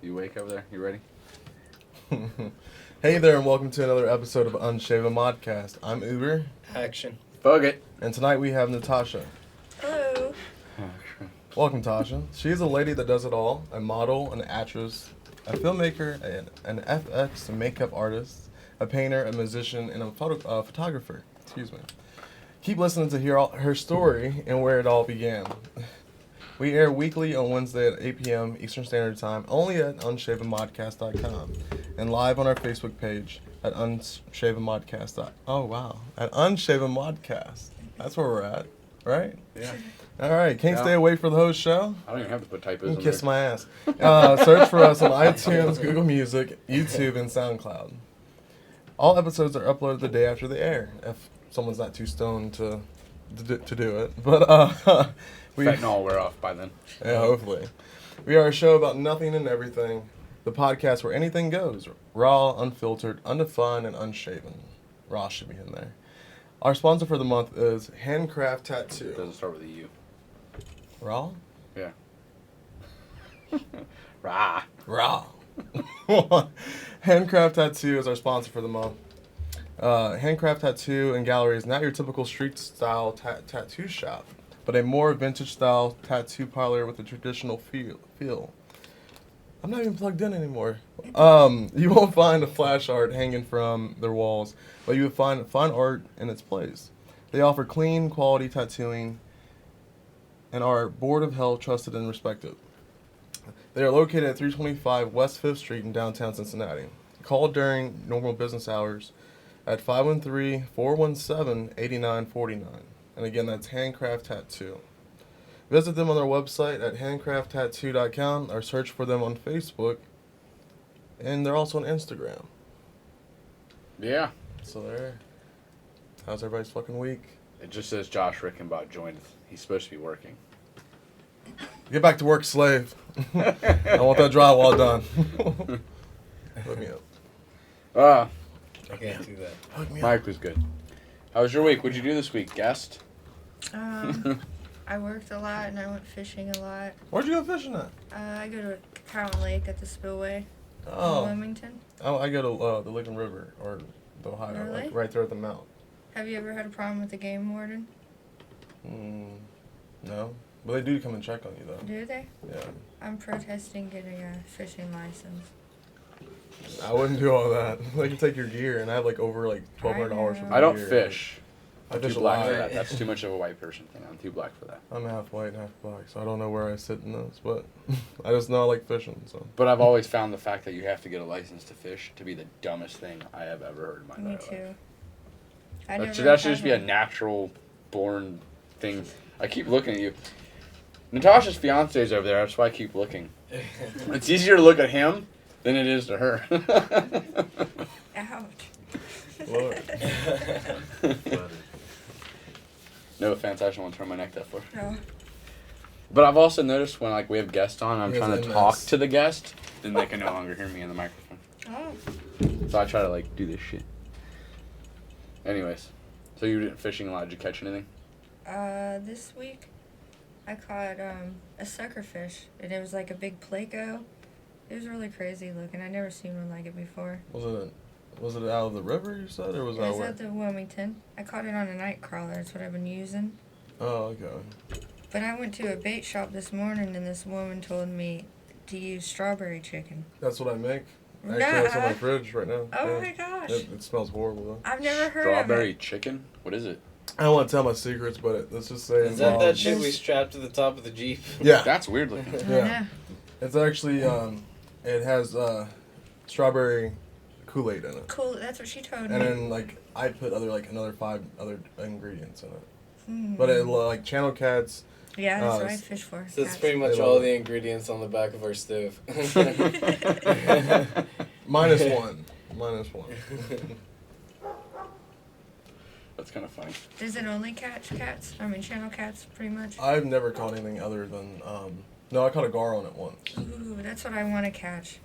You awake over there? You ready? Hey there, and welcome to another episode of Unshaven Modcast. I'm Uber. Action. Fuck it. And tonight we have Natasha. Hello. Welcome, Tasha. She is a lady that does it all: a model, an actress, a filmmaker, an FX, a makeup artist, a painter, a musician, and a photographer. Excuse me. Keep listening to hear her story and where it all began. We air weekly on Wednesday at 8 p.m. Eastern Standard Time, only at unshavenmodcast.com, and live on our Facebook page at unshavenmodcast. Oh wow, at Unshaven Modcast. That's where we're at, right? Yeah. All right, can't stay away for the host show. I don't even have to put typos in Kiss there. my ass. Search for us on iTunes, Google Music, YouTube, and SoundCloud. All episodes are uploaded the day after they air, if someone's not too stoned to do it. But Fentanyl wear off by then. yeah, hopefully. We are a show about nothing and everything. The podcast where anything goes. Raw, unfiltered, undefined, and unshaven. Raw should be in there. Our sponsor for the month is Handcraft Tattoo. It doesn't start with a U. Raw? Yeah. Rah. Raw. Handcraft Tattoo is our sponsor for the month. Handcraft Tattoo and Gallery is not your typical street-style tattoo shop, but a more vintage-style tattoo parlor with a traditional feel. I'm not even plugged in anymore. You won't find a flash art hanging from their walls, but you will find fine art in its place. They offer clean, quality tattooing and are Board of Health trusted and respected. They are located at 325 West 5th Street in downtown Cincinnati. Call during normal business hours at 513-417-8949. And again, that's Handcraft Tattoo. Visit them on their website at handcrafttattoo.com or search for them on Facebook. And they're also on Instagram. Yeah. So there. How's everybody's fucking week? It just says Josh Rickenbach joined. He's supposed to be working. Get back to work, slave. I want that drywall done. Hook me up. I can't do that. Hook me up. Mike was good. How was your week? What'd you do this week, guest? I worked a lot and I went fishing a lot. Where'd you go fishing at? I go to Cowan Lake at the Spillway in Oh. Wilmington. I go to the Lincoln River, or the Ohio, Really? like right there at the mount. Have you ever had a problem with the game warden? No. But they do come and check on you, though. Do they? Yeah. I'm protesting getting a fishing license. I wouldn't do all that. They can take your gear, and I have like over like $1,200 for my I don't gear. fish. I I'm fish too a black lot. for that. That's too much of a white person thing. I'm too black for that. I'm half white and half black, so I don't know where I sit in this, but I just know I like fishing, so. But I've always found the fact that you have to get a license to fish to be the dumbest thing I have ever heard in my Me entire too. life. I That should never just be a had natural born thing. I keep looking at you. Natasha's fiance's over there. That's why I keep looking. It's easier to look at him than it is to her. Ouch. Lord. No offense, I just want to turn my neck that far. No. But I've also noticed when like we have guests on, I'm He has trying to MS. talk to the guest, then they can no longer hear me in the microphone. Oh. So I try to like do this shit. Anyways, so you were fishing a lot. Did you catch anything? This week I caught a sucker fish, and it was like a big Placo. It was really crazy looking. I never seen one like it before. Was it out of the river, you said, or was It that was where? at the Wilmington. I caught it on a night crawler. That's what I've been using. Oh, okay. But I went to a bait shop this morning, and this woman told me to use strawberry chicken. That's what I make. Actually, that's in my fridge right now. Oh Yeah. my gosh. It smells horrible, though. I've never heard Strawberry of it. chicken? What is it? I don't want to tell my secrets, but let's just say Is that involves- shit we strapped to the top of the Jeep? Yeah. That's weird looking. I Yeah. know. It's actually, it has strawberry Kool-Aid in it. Cool. That's what she told me. And then, like, I put another 5 other ingredients in it. Mm. But it, like, channel cats. Yeah, that's what I s- fish for. So that's cats. pretty much They all love the it. ingredients on the back of our stove. Minus one. That's kind of funny. Does it only catch cats? I mean, channel cats, pretty much. I've never caught anything other than, no, I caught a gar on it once. Ooh, that's what I want to catch.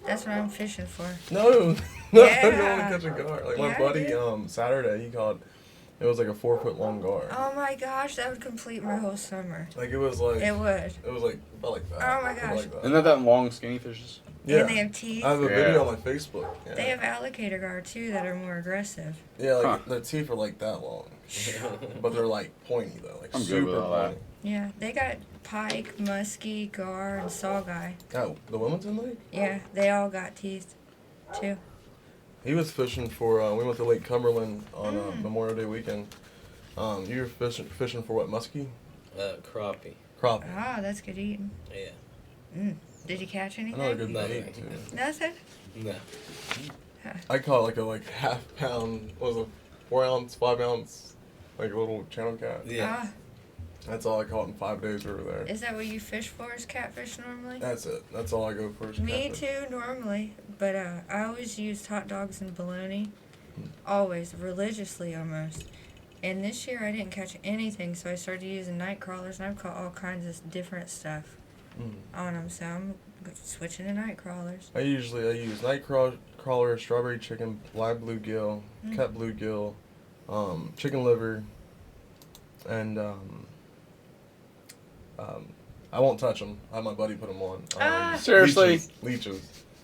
That's what I'm fishing for. No, Yeah. you only catch a gar. Like, my Yeah, buddy, dude. Saturday, he caught, it was like a 4-foot long gar. Oh my gosh, that would complete my whole summer. Like, it was like, It would. it was like, felt like that. Oh my It felt gosh. like that. Isn't that long skinny fishes? Yeah. And they have teeth. I have a Yeah. video on my Facebook. Yeah. They have alligator gar too that are more aggressive. Yeah, like Huh. their teeth are like that long, but they're like pointy though, like I'm good super with all that. pointy. Yeah, they got pike, muskie, gar, and sawguy. Oh, the Wilmington Lake? Yeah, they all got teeth too. He was fishing for. We went to Lake Cumberland on Mm. Memorial Day weekend. You were fishing for what? Muskie? Crappie. Crappie. Ah, that's good eating. Yeah. Did you catch anything? Another good No. bait too. Nothing. No. I caught like half pound. What was it? 4 ounce, 5 ounce, like a little channel cat. Yeah. Ah, That's all I caught in 5 days we were there. is that what you fish for? Is catfish normally? That's it. That's all I go for. Is Me catfish. too, normally. But I always used hot dogs and bologna. Hmm. Always, religiously almost. And this year I didn't catch anything, so I started using night crawlers, and I've caught all kinds of different stuff Mm. on them. So I'm switching to night crawlers. I use night crawler, strawberry chicken, live bluegill, Mm. cut bluegill, chicken liver, and I won't touch them. I have my buddy put them on. Ah. Seriously? Leeches.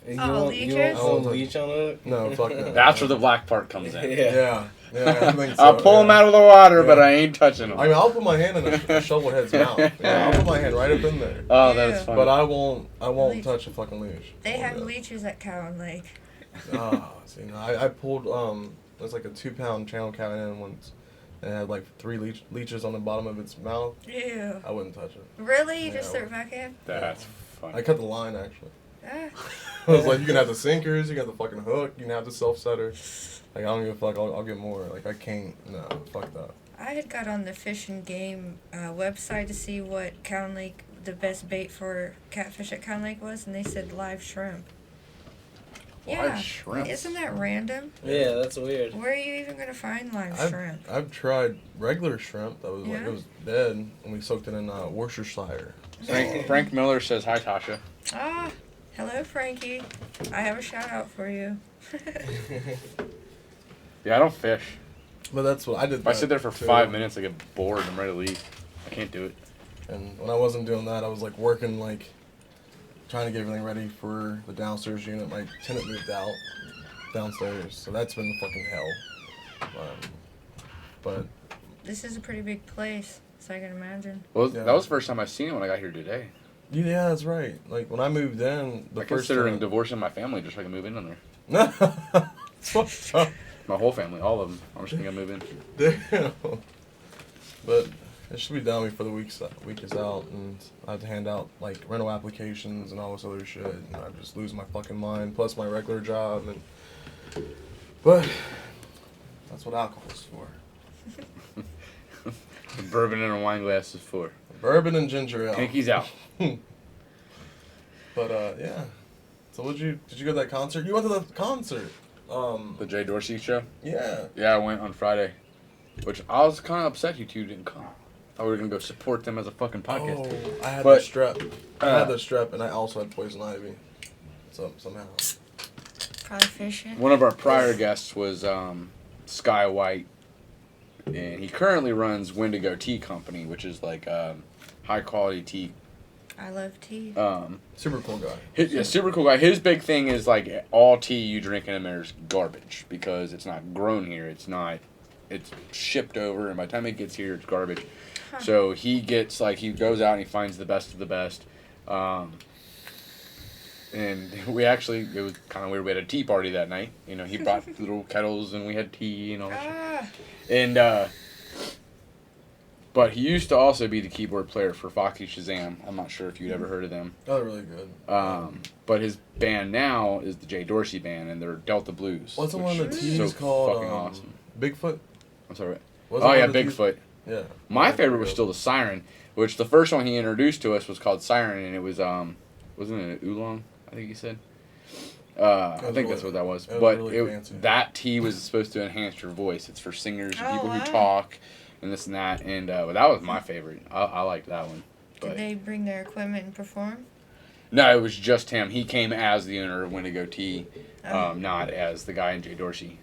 You Oh, want, you leeches? want a leech on it? No, fuck that. That's where the black part comes in. Yeah, I think so. I'll pull them out of the water, but Yeah. I ain't touching them. I mean, I'll put my hand in a shovelhead's mouth. Yeah, I'll put my hand right up in there. Oh, that's Ew. funny. But I won't Leech. touch a fucking leash. They Oh, have yeah. leeches at Cowan Lake. Oh, see, no, I pulled it was like a 2-pound channel cat in once, and it had like 3 leeches on the bottom of its mouth. Ew. I wouldn't touch it. Really? You Yeah, just throw it back in? That's I funny. cut the line actually. Ah. I was like, you can have the sinkers, you can have the fucking hook, you can have the self setter. Like I don't give a fuck. I'll get more. Like I can't. No, fuck that. I had got on the Fish and Game website to see what Cowan Lake, the best bait for catfish at Cowan Lake was, and they said live shrimp. Live shrimp? Isn't that random? Yeah, that's weird. Where are you even going to find live shrimp? I've tried regular shrimp that was like Yeah? it was dead, and we soaked it in Worcestershire. Frank Miller says hi, Tasha. Ah, hello, Frankie. I have a shout out for you. Yeah, I don't fish. But that's what I did. If I that sit there for too. 5 minutes, I get bored. I'm ready to leave. I can't do it. And when I wasn't doing that, I was like working, like trying to get everything ready for the downstairs unit. My tenant moved out downstairs, so that's been fucking hell. But This is a pretty big place, so I can imagine. Well, Yeah. that was the first time I seen it when I got here today. yeah, that's right. Like when I moved in, the I'm first considering time. divorcing my family just so I can move in on there. It's fucked up. My whole family, all of them. I'm just gonna move in. Damn. But it should be done before the week is out, and I have to hand out like rental applications and all this other shit, and I just lose my fucking mind. Plus my regular job, but that's what alcohol is for. Bourbon in a wine glass is for. Bourbon and ginger ale. Pinky's out. But yeah. So did you go to that concert? You went to the concert. The Jay Dorsey show? Yeah. Yeah, I went on Friday. Which I was kind of upset you two didn't come. I thought we were going to go support them as a fucking podcast. Oh, I had But, the strep. I had the strep, and I also had poison ivy. So somehow. Probably fishing. One of our prior guests was Sky White. And he currently runs Wendigo Tea Company, which is like high quality tea. I love tea. Super cool guy. Yeah, super cool guy. His big thing is like all tea you drink in America is garbage because it's not grown here. It's shipped over, and by the time it gets here, it's garbage. Huh. So he gets he goes out and he finds the best of the best. And it was kind of weird. We had a tea party that night. You know, he brought little kettles and we had tea and all that shit. Ah, And but he used to also be the keyboard player for Foxy Shazam. I'm not sure if you'd ever heard of them. Oh, they're really good. But his band now is the Jay Dorsey Band, and they're Delta Blues. What's the which one of the is teas so called? fucking awesome. Bigfoot? I'm sorry. What's Oh the yeah, one of the teas- Bigfoot. Yeah. My favorite was still the Siren, which the first one he introduced to us was called Siren, and it was wasn't it an oolong? I think he said. I think really- that's what that was. it was But really fancy. that tea was supposed to enhance your voice. It's for singers and Oh, people wow. who talk and this and that. And but that was my favorite. I liked that one. But did they bring their equipment and perform? no, it was just him. He came as the owner of Wendigo Tea, Oh. not as the guy in Jay Dorsey.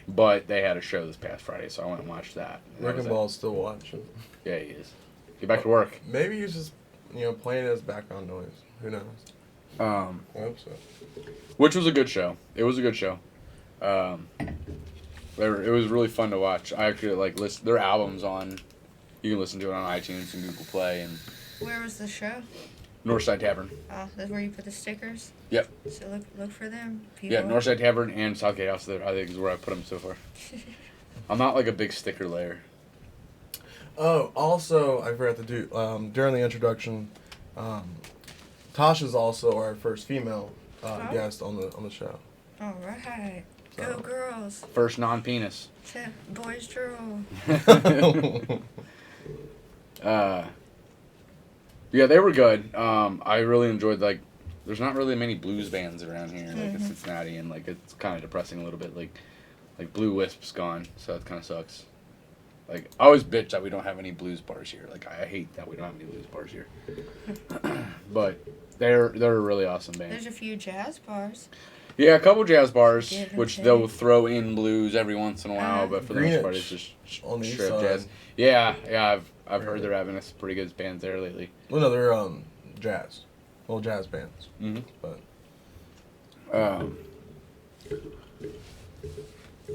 But they had a show this past Friday, so I went and watched that. And that Rick was and it. Ball's still watching. Yeah, he is. Get back to work. Maybe he's just, playing it as background noise. Who knows? I hope so. Which was a good show. It was a good show. It was really fun to watch. I actually like listen. Their albums on. You can listen to it on iTunes and Google Play and Where was the show? Northside Tavern. Oh, that's where you put the stickers? Yep. So look for them, people. Yeah, Northside Tavern and Southgate House. I think is where I put them so far. I'm not like a big sticker layer. Oh, also, I forgot to do, during the introduction, Tasha's also our first female guest on the show. All right. Go So. girls. First non-penis. Boys drool. Yeah, they were good. I really enjoyed like. There's not really many blues bands around here, like in Cincinnati, and like it's kind of depressing a little bit. Like Blue Wisp's gone, so it kind of sucks. Like I always bitch that we don't have any blues bars here. Like I hate that we don't have any blues bars here. But they're a really awesome band. There's a few jazz bars. Yeah, a couple jazz bars, Give and which take. they'll throw in blues every once in a while, but for the most part, it's Greenwich just on the east straight up side. jazz. Yeah, I've heard they're having some pretty good bands there lately. Well, no, they're jazz. Well, jazz bands. Mm-hmm. But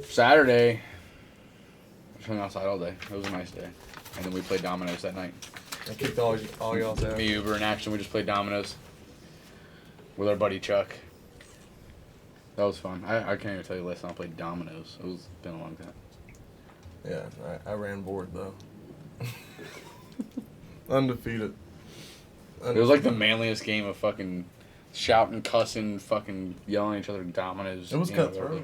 Saturday, I hung outside all day. It was a nice day, and then we played dominoes that night. I kicked all y'all's ass. Me, Uber, in action. We just played dominoes with our buddy Chuck. That was fun. I can't even tell you the last time I played dominoes. It's been a long time. Yeah, I ran board though. Undefeated. It was like the manliest game of fucking shouting, cussing, fucking yelling at each other dominoes. It was game I've cutthroat.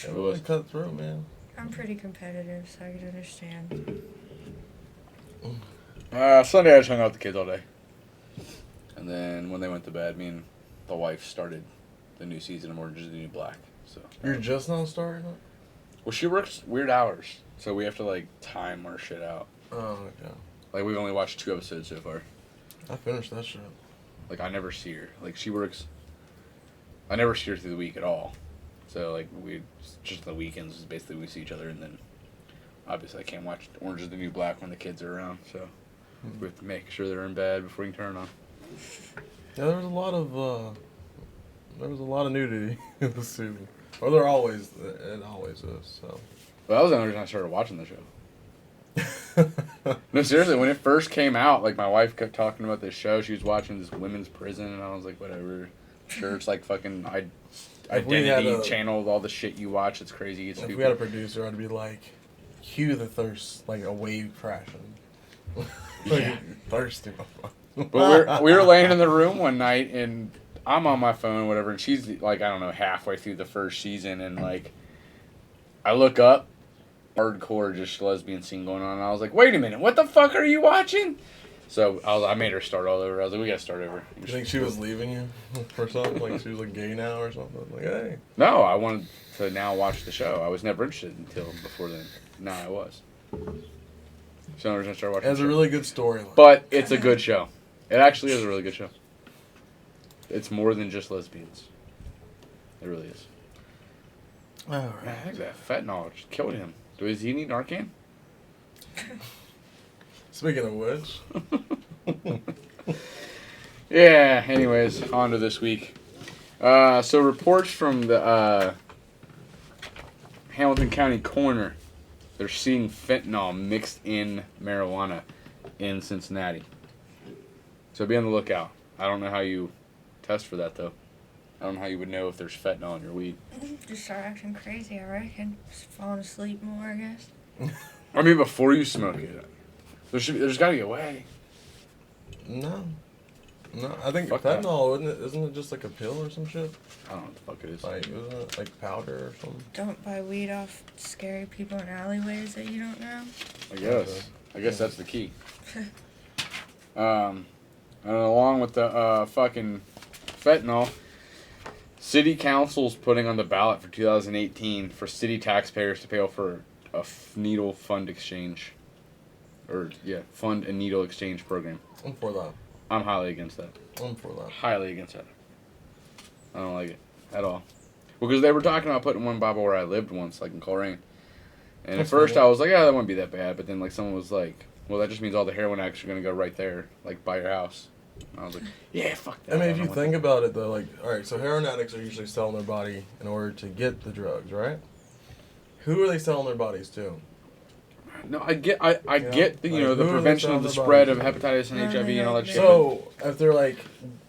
ever- It was cutthroat, man. I'm pretty competitive, so I can understand. Sunday I just hung out with the kids all day. And then when they went to bed, me and the wife started the new season of Orange is the New Black. So You're just now starting it? well, she works weird hours, so we have to like time our shit out. Oh, okay. Like we've only watched 2 episodes so far. I finished that shit. Like I never see her. Like she works. I never see her through the week at all. So like we just the weekends is basically we see each other, and then obviously I can't watch Orange is the New Black when the kids are around. So we have to make sure they're in bed before we can turn it on. Yeah, there was a lot of nudity in the season. Or it always is. So. But that was the only reason I started watching the show. No, seriously, when it first came out, like my wife kept talking about this show. She was watching this women's prison, and I was like, whatever. Sure, it's like fucking If we had identity a- channel, all the shit you watch. It's crazy. It's If stupid. we had a producer, I'd be like, cue the thirst, like a wave crashing. Like, Yeah. you're thirsty, motherfucker. But we were laying in the room one night, and I'm on my phone, whatever, and she's like, I don't know, halfway through the first season, and like, I look up, hardcore just lesbian scene going on, and I was like, wait a minute, what the fuck are you watching? So I made her start all over. I was like, we gotta start over. You think she was leaving you or something? Like she was like gay now or something? Like, hey. No, I wanted to now watch the show. I was never interested until before then. Now I was. So I was gonna start It watching. has the a show. really good storyline. But it's a good show. It actually is a really good show. It's more than just lesbians. It really is. Man, I think that fentanyl just killed him. Does he need Narcan? Speaking of which, Yeah, anyways, on to this week. So reports from the Hamilton County coroner, they're seeing fentanyl mixed in marijuana in Cincinnati. So be on the lookout. I don't know how you test for that, though. I don't know how you would know if there's fentanyl in your weed. Just start acting crazy, I reckon. Just falling asleep more, I guess. I mean, before you smoke it, there's got to be a way. no. I think Fuck that. fentanyl, isn't it just like a pill or some shit? I don't know what the fuck it is. Like, isn't it like powder or something? Don't buy weed off scary people in alleyways that you don't know. I guess. I guess that's the key. And along with the fucking fentanyl, city council's putting on the ballot for 2018 for city taxpayers to pay for a needle fund exchange. Fund and needle exchange program. I'm for that. I'm highly against that. I'm for that. Highly against that. I don't like it at all. Well, because they were talking about putting one Bible where I lived once, like in Coleraine. And That's at first funny. I was like, yeah, that wouldn't be that bad. But then like someone was like, well, that just means all the heroin addicts are going to go right there, like by your house. I was like, yeah, fuck that. I mean, if don't you want think that. about it, though, like, all right, so heroin addicts are usually selling their body in order to get the drugs, right? Who are they selling their bodies to? No, I get the Like, the who are they prevention of the selling spread their of bodies hepatitis and Oh, HIV they and all that like shit. that. So, if they're, like,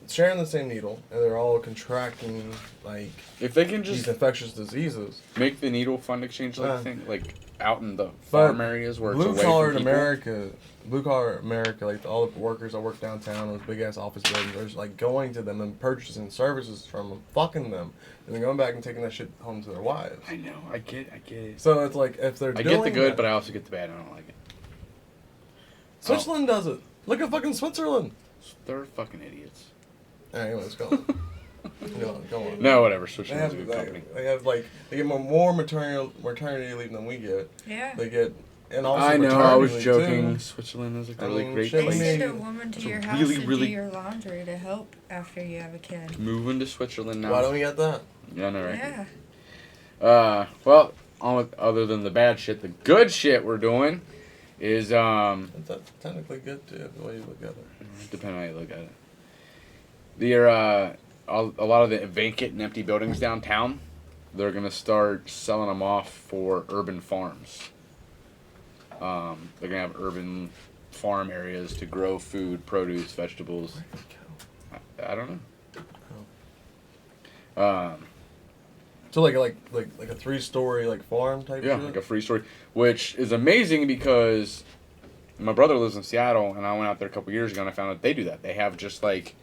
sharing the same needle, and they're all contracting, like, If they can these just infectious diseases, make the needle fund exchange Uh, thing like out in the but farm areas where it's blue away collar from in people. Blue collar America, like all the workers that work downtown, those big ass office buildings, are just, like going to them and purchasing services from them, fucking them, and then going back and taking that shit home to their wives. I know, I get it. So it's like if they're I doing get the good, that, but I also get the bad. I don't like it. Switzerland does it. Look at fucking Switzerland. They're fucking idiots. Anyways, go on. Go on. No, whatever. They Switzerland's have, a good company. they have like they get more maternity leave than we get. Yeah. They get and also I know, I paternity was leave, joking. too. Switzerland is like I a really mean, great shit, They we place. need- send a woman to It's a your house really, to really- do your laundry to help after you have a kid. Moving to Switzerland now. Why don't we get that? Yeah, I know, right? Yeah. Well, on with, other than the bad shit, the good shit we're doing is That's technically good too, the way you look at it. depending on how you look at it. A lot of the vacant and empty buildings downtown, they're gonna start selling them off for urban farms. They're gonna have urban farm areas to grow food, produce, vegetables. I don't know. So like a 3-story like farm type Yeah, shit? like a free story, which is amazing because my brother lives in Seattle, and I went out there a couple years ago, and I found out they do that. They have just like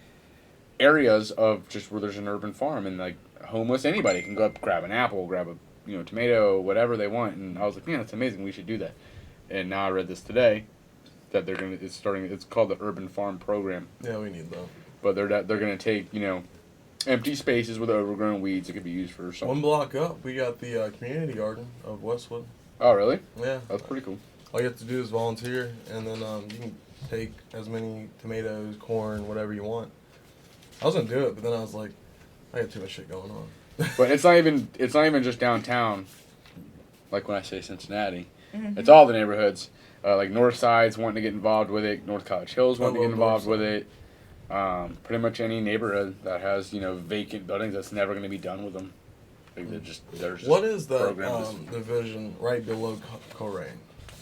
areas of just where there's an urban farm, and like homeless anybody can go up, grab an apple, grab a tomato, whatever they want. And I was like, man, that's amazing. We should do that. And now I read this today that it's called the Urban Farm Program, Yeah, we need that. but they're gonna take empty spaces with overgrown weeds that could be used for something. One block up, we got the community garden of Westwood. Oh, really? Yeah. That's pretty cool. All you have to do is volunteer, and then you can take as many tomatoes, corn, whatever you want. I was gonna do it, but then I was like, I got too much shit going on. But it's not even just downtown. Like when I say Cincinnati, Mhm. it's all the neighborhoods. Like North Side's wanting to get involved with it. North College Hills wanting to I get love involved North with it. Pretty much any neighborhood that has vacant buildings that's never going to be done with them. Like there's just What is that programs. division right below Coleraine?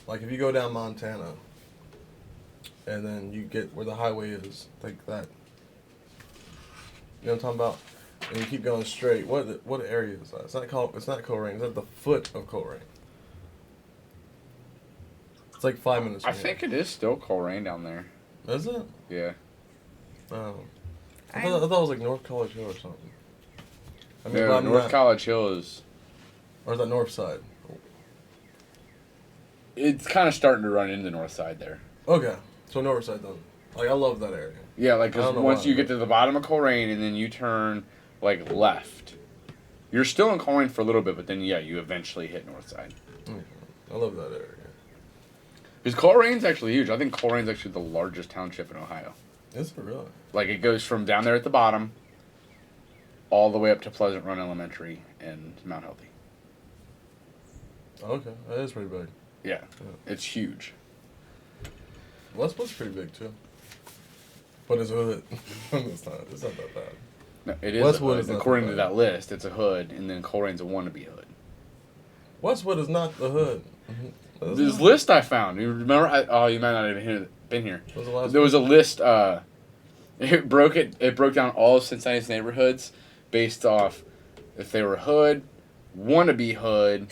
Like if you go down Montana, and then you get where the highway is, like that. You know what I'm talking about? And you keep going straight. What area is that? It's not Coleraine. It's at the foot of Coleraine. It's like 5 minutes. I from think here. it is still Coleraine down there. Is it? Yeah. Oh. I thought it was like North College Hill or something. I mean, No, but I'm North not- College Hill is. Or is that North Side? It's kind of starting to run into North Side there. Okay, so North Side then. Like I love that area. Yeah, like I don't because know once why, you get but- to the bottom of Coleraine and then you turn like left, you're still in Coleraine for a little bit, but then yeah, you eventually hit North Side. I love that area. Because Colerane's actually huge. I think Colerane's actually the largest township in Ohio. Is it really? Like it goes from down there at the bottom, all the way up to Pleasant Run Elementary and Mount Healthy. Okay, that is pretty big. Yeah, it's huge. Westwood's pretty big too. But it's hood. It's not that bad. No, it is. Westwood a hood. is not According that to bad. that list, it's a hood, and then Colerane's a wannabe hood. Westwood is not the hood. This list I found. You remember? You might not have been here. Was the last There was a list. It broke down all of Cincinnati's neighborhoods based off if they were hood, wannabe hood,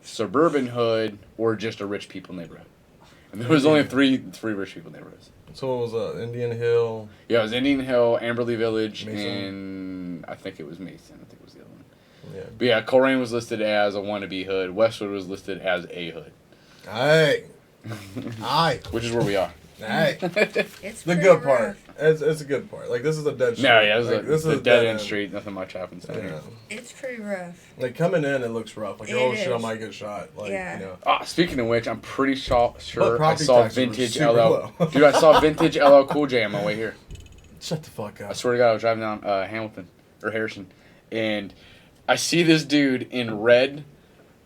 suburban hood, or just a rich people neighborhood. And there was only three rich people neighborhoods. So it was Indian Hill. Yeah, it was Indian Hill, Amberley Village, Mason. and I think it was Mason. I think it was the other one. Yeah. But yeah, Coleraine was listed as a wannabe hood. Westwood was listed as a hood, Hey. Aye. which is where we are. Hey. It's The pretty good rough. part. It's a good part. Like this is a dead street. No, yeah, Like, this is a dead end street. Nothing much happens down Yeah. here. It's pretty rough. Like coming in, it looks rough. Like It oh shit, I is. might get shot. Like Yeah. you know. Ah, speaking of which, I'm pretty sure I property saw taxes were vintage super LL. low. Dude, I saw vintage LL Cool J on my way here. Shut the fuck I up. swear to God, I was driving down Hamilton or Harrison, and I see this dude in red,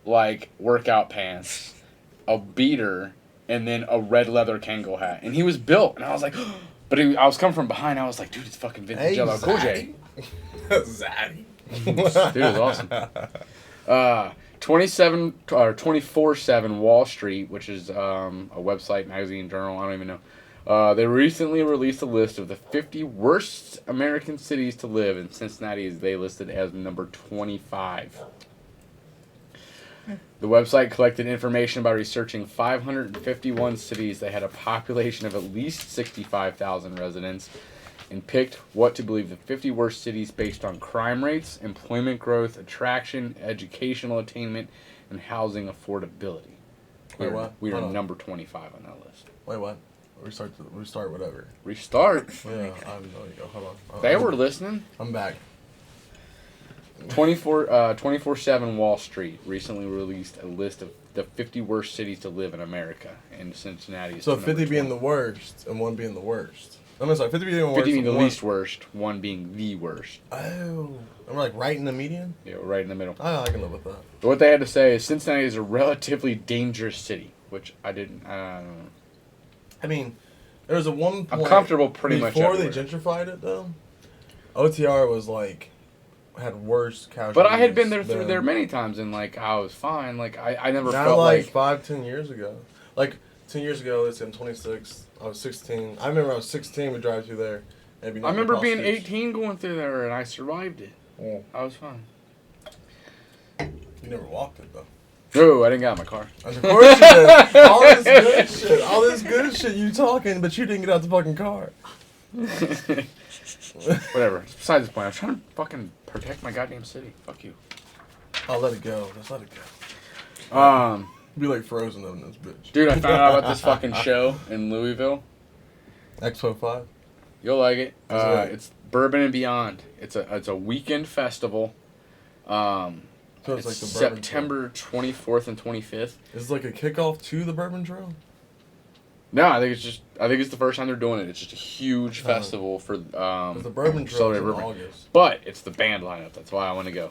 like workout pants, a beater, and then a red leather Kangol hat, and he was built, and I was like, But I was coming from behind. I was like, dude, it's fucking vintage LL Cool J. Zaddy. Dude, it was awesome. 24/7 Wall Street, which is a website, magazine, journal, I don't even know. They recently released a list of the 50 worst American cities to live, and Cincinnati is they listed as number 25. The website collected information by researching 551 cities that had a population of at least 65,000 residents, and picked what to believe the 50 worst cities based on crime rates, employment growth, attraction, educational attainment, and housing affordability. Wait, what? We are Hold on. number 25 on that list. Wait, what? Restart whatever. Restart. Yeah, I have no idea. Hold on. They were listening. I'm back. 24/7 Wall Street recently released a list of the 50 worst cities to live in America, and Cincinnati is So number 50 being 20. the worst and 1 being the worst. I'm sorry, 50 being the worst. 50 being the and one- least worst, 1 being the worst. Oh. I'm like right in the median? Yeah, right in the middle. I can live with that. But what they had to say is Cincinnati is a relatively dangerous city, which I don't know. I mean, there was a one point I'm comfortable pretty much before they everywhere. gentrified it though. OTR was like had worse casualties. But I had been there through than- there many times, and like I was fine. Like I never Not felt like like 5-10 years ago. Like 10 years ago, let's say I'm 26. I was 16. I remember I was 16. We drive through there. And I remember being 18 going through there, and I survived it. Oh, I was fine. you never walked it though. No, I didn't get out of my car. And of course you did. All this good shit you talking, but you didn't get out the fucking car. Whatever. It's besides the point. I'm trying to fucking protect my goddamn city. Fuck you. I'll let it go. Just let it go. Be like Frozen on this bitch. Dude, I found out about this fucking show in Louisville. Expo 5. You'll like it. What's it? It's Bourbon and Beyond. It's a weekend festival. So It's it's like the Bourbon September 24th and 25th. Trail. Is it like a kickoff to the Bourbon Trail? No, I think it's the first time they're doing it. It's just a huge festival for 'Cause the Bourbon Trail Celebrate is in Bourbon. August. But it's the band lineup. That's why I want to go.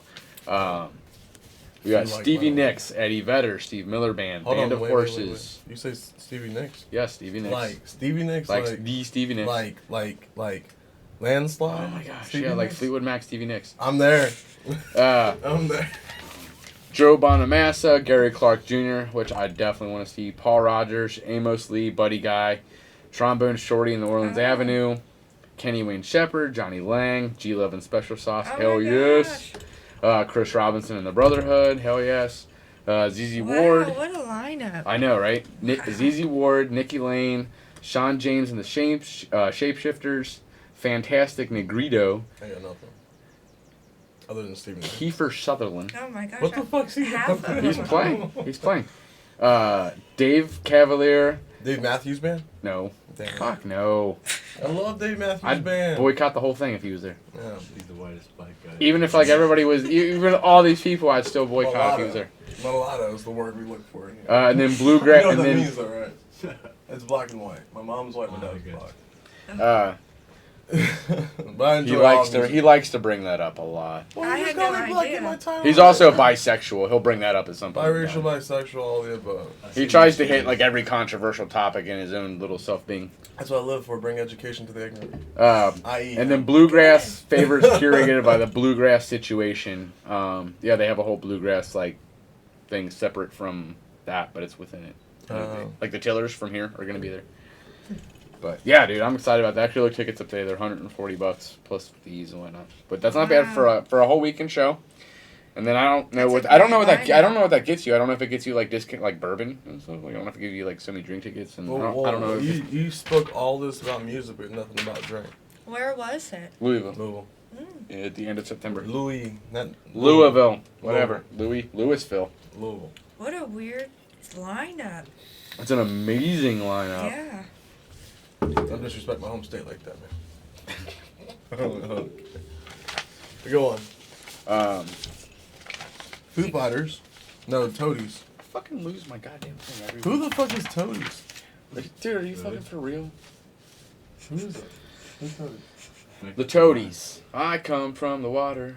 We got You like Stevie metal. Nicks, Eddie Vedder, Steve Miller Band, Hold Band on, of wait. Horses. You say Stevie Nicks? Yeah, Stevie Nicks. Like Stevie Nicks? Like the Stevie Nicks. Like Landslide? Oh my gosh, Stevie yeah, like Nicks? Fleetwood Mac, Stevie Nicks. I'm there. Uh, I'm there. Joe Bonamassa, Gary Clark Jr., which I definitely want to see. Paul Rogers, Amos Lee, Buddy Guy, Trombone Shorty in the Orleans Oh. Avenue, Kenny Wayne Shepherd, Johnny Lang, G Love and Special Sauce, Oh hell my yes. gosh. Chris Robinson and the Brotherhood, hell yes. ZZ Ward. Wow, what a lineup. I know, right? ZZ Ward, Nikki Lane, Sean James and the Shapeshifters, Fantastic Negrito, I got nothing. Other than Stevie Nicks. Kiefer Sutherland. Oh my gosh. What the fuck's he Half doing? of He's them. playing. He's playing. Dave Cavalier. Dave Matthews Band? No. Damn. Fuck no. I love Dave Matthews I'd Band. boycott the whole thing if he was there. Yeah. He's the whitest black guy. Even if like everybody was, even all these people, I'd still boycott if he was there. Mulatto is the word we look for here. And then you bluegrass, know what and that then means, though, right? It's black and white. My mom's white, my Oh, dad's good. black. But I enjoy he likes to bring that up a lot. Well, I you had call no me black idea. in my time. He's also bisexual. He'll bring that up at some point. biracial, bisexual, all the above. He tries to hit like every controversial topic in his own little self being. That's what I live for. Bring education to the ignorant. I.e. And then bluegrass favorites curated by the Bluegrass Situation. Yeah, they have a whole bluegrass like thing separate from that, but it's within it. Like the Tillers from here are gonna be there. But yeah, dude, I'm excited about that. Actually, look, tickets up today. They're $140 plus fees and whatnot. But that's not bad for a whole weekend show. And then I don't know That's what a great I don't know what that gets you. I don't know if it gets you like discount like bourbon and stuff. Like I don't know if it gives you like so many drink tickets and I don't know. If it's You spoke all this about music, but nothing about drink. Where was it? Louisville. Louisville. Yeah, at the end of September. Louisville. Whatever. Louisville. Louisville. What a weird lineup. It's an amazing lineup. Yeah. Don't disrespect my home state like that, man. Go on. Foo Fighters. No, Toadies. I fucking lose my goddamn thing every Who week. the fuck is Toadies? Dude, are you fucking for real? Who is that? Who's Toadies? The Toadies. I come from the water.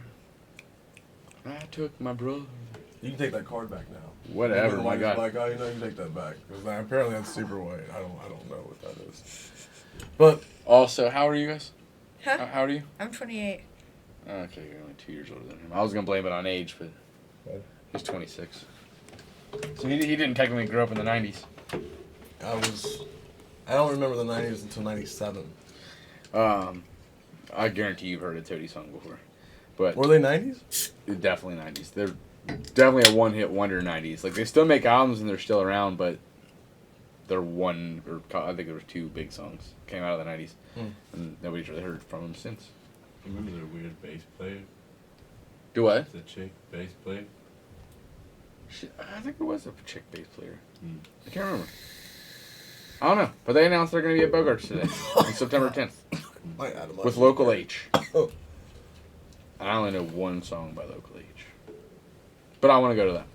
I took my brother. You can take that card back now. Whatever, my God. Black guy, you know you can take that back because apparently that's super white. I don't know what that is. But Also, how are you guys? Huh? How old are you? I'm 28. Okay, you're only 2 years older than him. I was gonna blame it on age, but he's 26. So he didn't technically grow up in the 90s. I don't remember the 90s until 97. I guarantee you've heard a Toady song before. But Were they 90s? definitely 90s. They're definitely a one-hit wonder 90s. Like, they still make albums and they're still around, but they're I think there were 2 big songs came out of the 90s. And nobody's really heard from them since. Remember their weird bass player? Do what? The chick bass player? I think it was a chick bass player. Hmm. I can't remember. I don't know. But they announced they're going to be at Bogarts today on September 10th with Local H. Oh. I only know one song by Local H. But I want to go to that.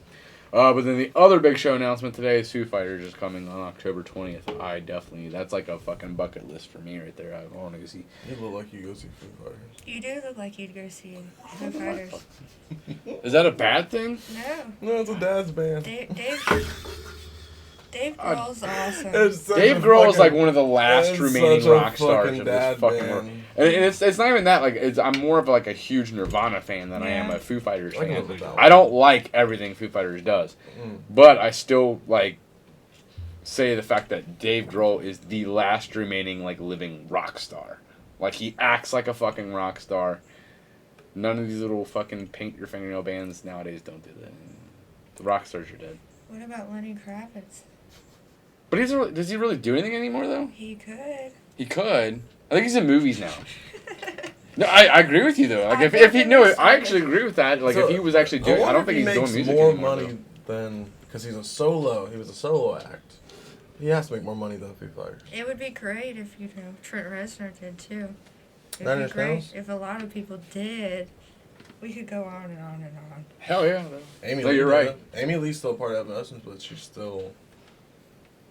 But then the other big show announcement today is Foo Fighters is coming on October 20th. That's like a fucking bucket list for me right there. I want to go see. You look like you go see Foo Fighters. You do look like you'd go see Foo Fighters. Is that a bad thing? No. No, it's a dad's band. Dave Grohl's awesome. Dave Grohl is like one of the last remaining rock stars fucking of this fucking world. band. And it's not even that. Like, I'm more of like a huge Nirvana fan than I am a Foo Fighters I can fan. live with that I don't like everything Foo Fighters does, but I still like say the fact that Dave Grohl is the last remaining like living rock star. Like, he acts like a fucking rock star. None of these little fucking paint your fingernail bands nowadays don't do that. The rock stars are dead. What about Lenny Kravitz? But does he really do anything anymore though? He could. He could. I think he's in movies now. No, I agree with you though. Like, I actually agree with that. Like, So, if he was actually doing, I don't think he's doing music more anymore. money than because he was a solo act. He has to make more money than Foo Fighters. It would be great if, Trent Reznor did too. It Nine would Inch be great Nails? if a lot of people did. We could go on and on and on. Hell yeah. Amy No, Lee you're did right. it. Amy Lee's still part of Evanescence, but she's still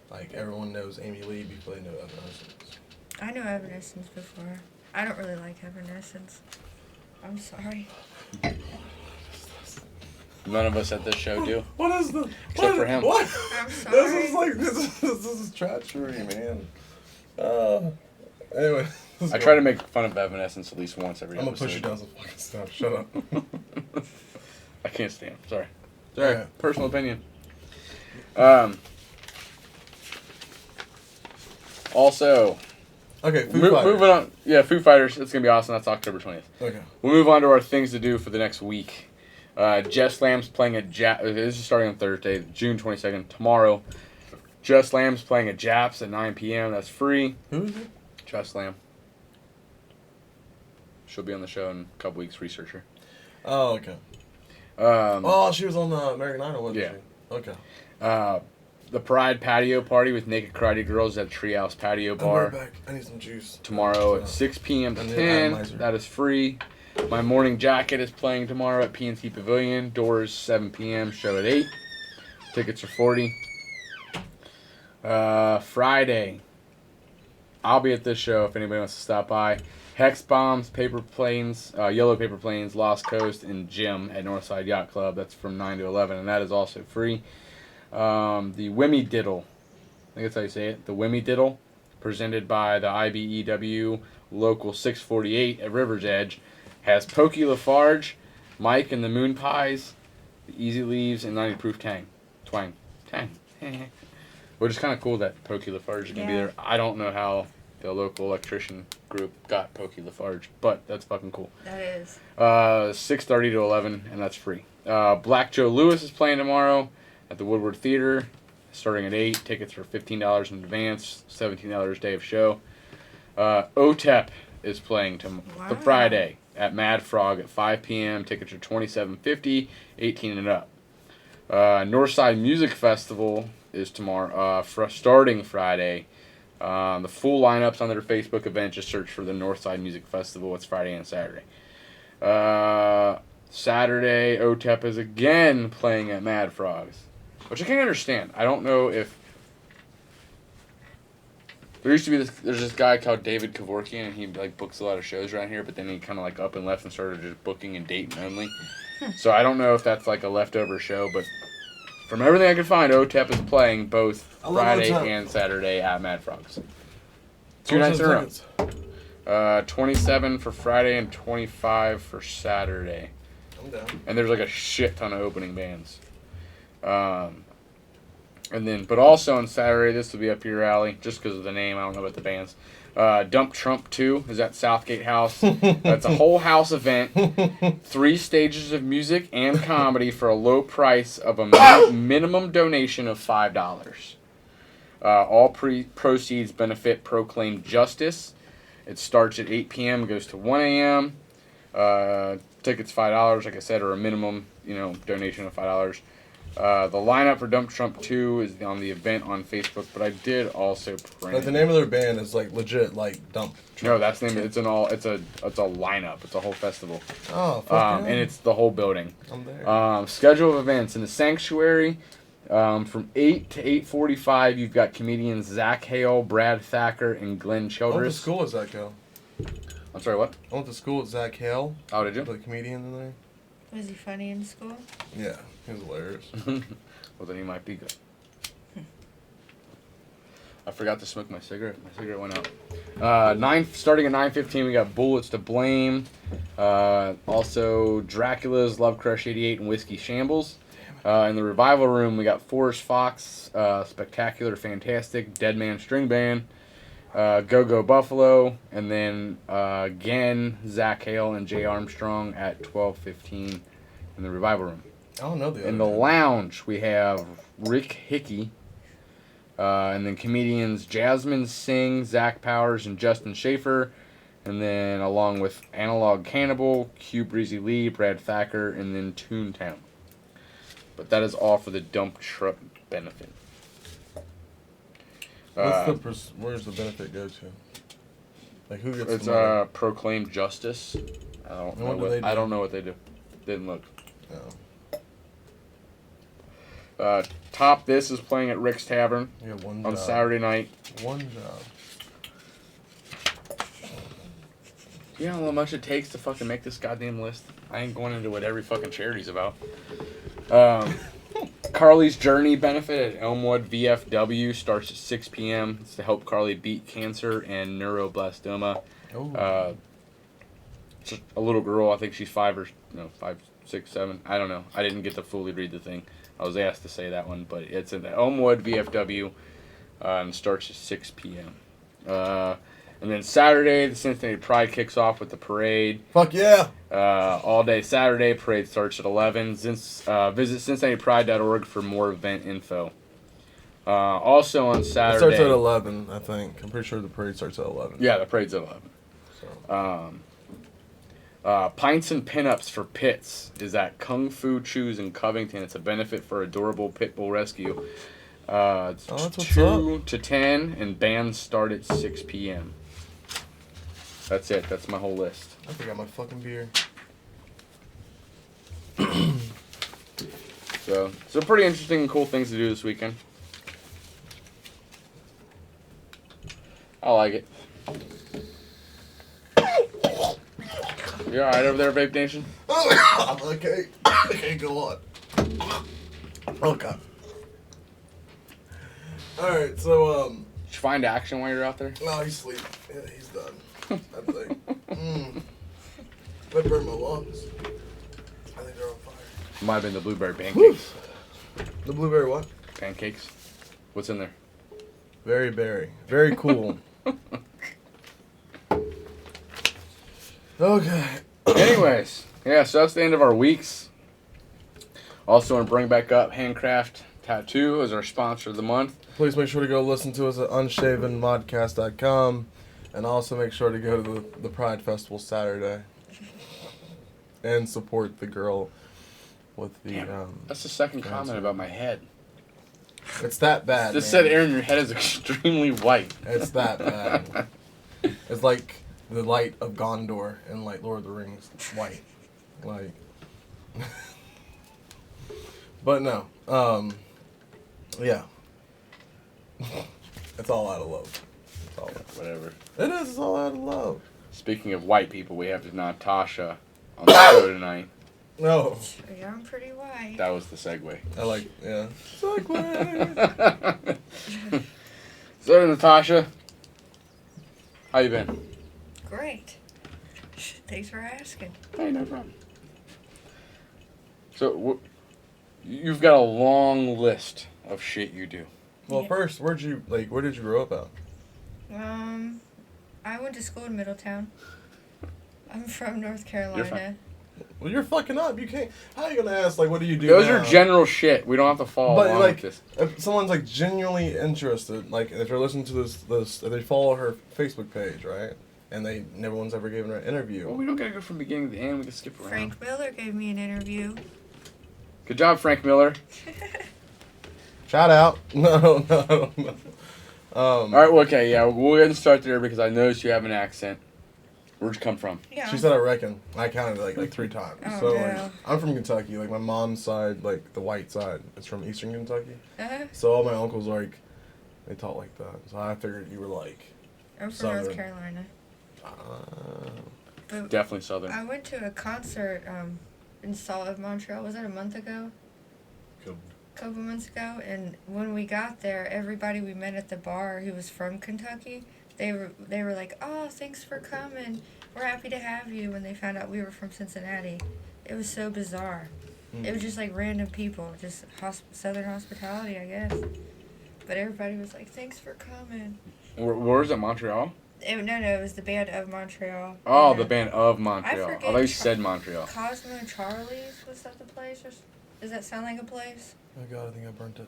like everyone knows Amy Lee before they know Evanescence. I know Evanescence before. I don't really like Evanescence. I'm sorry. None of us at this show do. What is the? Except for him. What? I'm sorry. This is treachery, man. Anyway. I try to make fun of Evanescence at least once every I'm gonna episode. push you down some fucking stuff. Shut up. I can't stand him. Sorry. Yeah. Personal opinion. Also, Okay, Foo Fighters. moving on. Yeah, Foo Fighters. It's going to be awesome. That's October 20th. Okay. We'll move on to our things to do for the next week. Jess Lamb's playing this is starting on Thursday, June 22nd. Tomorrow, Jess Lamb's playing at Japs at 9 p.m. That's free. Who is it? Jess Lamb. She'll be on the show in a couple weeks. Research her. Oh, okay. She was on the American Idol, wasn't Yeah. she? Okay. The Pride Patio Party with Naked Karate Girls at Treehouse Patio I'm Bar. right back. I need some juice. Tomorrow at 6 p.m. to And the 10. atomizer. That is free. My Morning Jacket is playing tomorrow at PNC Pavilion. Doors 7 p.m. Show at 8. Tickets are $40. Friday, I'll be at this show if anybody wants to stop by. Hex Bombs, Paper Planes, Yellow Paper Planes, Lost Coast, and Jim at Northside Yacht Club. That's from 9 to 11, and that is also free. The Wimmy Diddle, I think that's how you say it, the Wimmy Diddle, presented by the IBEW Local 648 at River's Edge, has Pokey Lafarge, Mike and the Moon Pies, the Easy Leaves, and 90 Proof Tang. Which is kind of cool that Pokey Lafarge is going to be there. I don't know how the local electrician group got Pokey Lafarge, but that's fucking cool. That is. 6:30 to 11, and that's free. Black Joe Lewis is playing tomorrow at the Woodward Theater, starting at 8. Tickets are $15 in advance, $17 day of show. OTEP is playing the Friday at Mad Frog at 5 p.m. Tickets are $27.50, 18 and up. Northside Music Festival is tomorrow, starting Friday. The full lineups on their Facebook event, just search for the Northside Music Festival. It's Friday and Saturday. Saturday, OTEP is again playing at Mad Frogs, which I can't understand. I don't know if there used to be there's this guy called David Kevorkian, and he like books a lot of shows around here, but then he kind of like up and left and started just booking in Dayton only. So I don't know if that's like a leftover show, but from everything I could find, OTEP is playing both Friday and Saturday at Mad Frogs. 2 nights in a row. $27 for Friday and $25 for Saturday. I'm down. And there's like a shit ton of opening bands. And then, but also on Saturday, this will be up your alley, just because of the name. I don't know about the bands. Dump Trump 2 is at Southgate House. That's a whole house event. 3 stages of music and comedy for a low price of a minimum donation of $5. All proceeds benefit Proclaim Justice. It starts at 8 p.m. goes to 1 a.m. Tickets $5, like I said, or a minimum, donation of $5. The lineup for Dump Trump 2 is on the event on Facebook, but I did also print. Like the name of their band is like legit, like Dump. No, that's the name. It's a lineup. It's a whole festival. Oh, fuck yeah. And it's the whole building. I'm there. Schedule of events in the Sanctuary. From 8 to 8:45, you've got comedians Zach Hale, Brad Thacker, and Glenn I went to Childress. school with Zach Hale. I'm sorry, what? I went to school with Zach Hale. Oh, did you? The comedian in there. Was he funny in school? Yeah, he was hilarious. Well, then he might be good. I forgot to smoke my cigarette. My cigarette went out. Starting at 9:15, we got Bullets to Blame. Also, Dracula's, Love Crush 88, and Whiskey Shambles. In the Revival Room, we got Forrest Fox, Spectacular Fantastic, Dead Man String Band, Go Go Buffalo, and then again, Zach Hale and Jay Armstrong at 12:15 in the Revival Room. I don't know the other In the name. lounge, we have Rick Hickey, and then comedians Jasmine Singh, Zach Powers, and Justin Schaefer, and then along with Analog Cannibal, Q Breezy Lee, Brad Thacker, and then Toontown. But that is all for the Dump Truck benefit. Where's the benefit go to? Like who gets It's the money? Proclaim Justice. I don't And know what do what they do? I don't know what they do. Didn't look. No. Top This is playing at Rick's Tavern You got one on job. Saturday night. One job. You know how much it takes to fucking make this goddamn list? I ain't going into what every fucking charity's about. Carly's Journey benefit at Elmwood VFW starts at 6 p.m. It's to help Carly beat cancer and neuroblastoma. Oh. It's a little girl. I think she's 5, 6, 7. I don't know. I didn't get to fully read the thing. I was asked to say that one, but it's in the Elmwood VFW and starts at 6 p.m. And then Saturday, the Cincinnati Pride kicks off with the parade. Fuck yeah! All day Saturday, parade starts at 11. Visit CincinnatiPride.org for more event info. Also on It Saturday... starts at 11, I think. I'm pretty sure the parade starts at 11. Yeah, the parade's at 11. So. Pints and Pinups for Pits is at Kung Fu Chews in Covington. It's a benefit for Adorable Pit Bull Rescue. It's Oh, that's what's 2 to 10, and bands start at 6 p.m. That's it. That's my whole list. I forgot my fucking beer. So, some pretty interesting and cool things to do this weekend. I like it. You alright over there, Vape Nation? I'm okay. Okay, go on. Oh, God. Alright, so, Did you find action while you're out there? no, he's asleep. Yeah, he's done. That thing. I burned my lungs. I think they're on fire. Might have been the blueberry pancakes. The blueberry what? Pancakes? What's in there? Very berry. Very cool. Okay. Anyways, yeah, so that's the end of our weeks. Also want to bring back up Handcraft Tattoo as our sponsor of the month. Please make sure to go listen to us at unshavenmodcast.com. And also make sure to go to the Pride Festival Saturday. And support the girl with the... Damn, that's the second cancer. comment about my head. It's that bad, This man. said, Aaron, your head is extremely white. It's that bad. It's like the light of Gondor in like Lord of the Rings. White. Like... But no. Yeah. It's all out of love. It's all Whatever. It is. It's all out of love. Speaking of white people, we have Natasha on the show tonight. No. Yeah, I'm pretty white. That was the segue. I like, yeah. Segue. So, Natasha, how you been? Great. Thanks for asking. Hey, no problem. So, you've got a long list of shit you do. Well, Yeah. first, where did you grow up at? I went to school in Middletown. I'm from North You're Carolina. fine. Well, you're fucking up. You can't. How are you gonna ask like, what do you do? Those now? are general shit. We don't have to follow But along like, with this. if someone's like genuinely interested, like if they're listening to this, if they follow her Facebook page, right? And no one's ever given her an interview. Well, we don't gotta go from beginning to the end. We can skip around. Frank Miller gave me an interview. Good job, Frank Miller. Shout out. No. All right, well, okay, yeah, we'll go ahead and start there because I noticed you have an accent. Where'd you come from? Yeah. She said I reckon. I counted like 3 times. Oh, So no. like, I'm from Kentucky. Like my mom's side, like the white side, it's from Eastern Kentucky. Uh-huh. So all my uncles like, they talk like that. So I figured you were like, I'm from North Southern. Carolina. But Definitely Southern. I went to a concert in Salt of Montreal. Was that a month ago? Couple months ago, and when we got there, everybody we met at the bar who was from Kentucky, they were like, "Oh, thanks for coming. We're happy to have you." When they found out we were from Cincinnati, it was so bizarre. It was just like random people, just Southern hospitality, I guess. But everybody was like, "Thanks for coming." Where is it, Montreal? No, it was the band of Montreal. Oh, And, the band of Montreal. I forget thought you said Montreal. Cosmo Charlie's, was that the place? Or, does that sound like a place? oh god, I think I burnt it.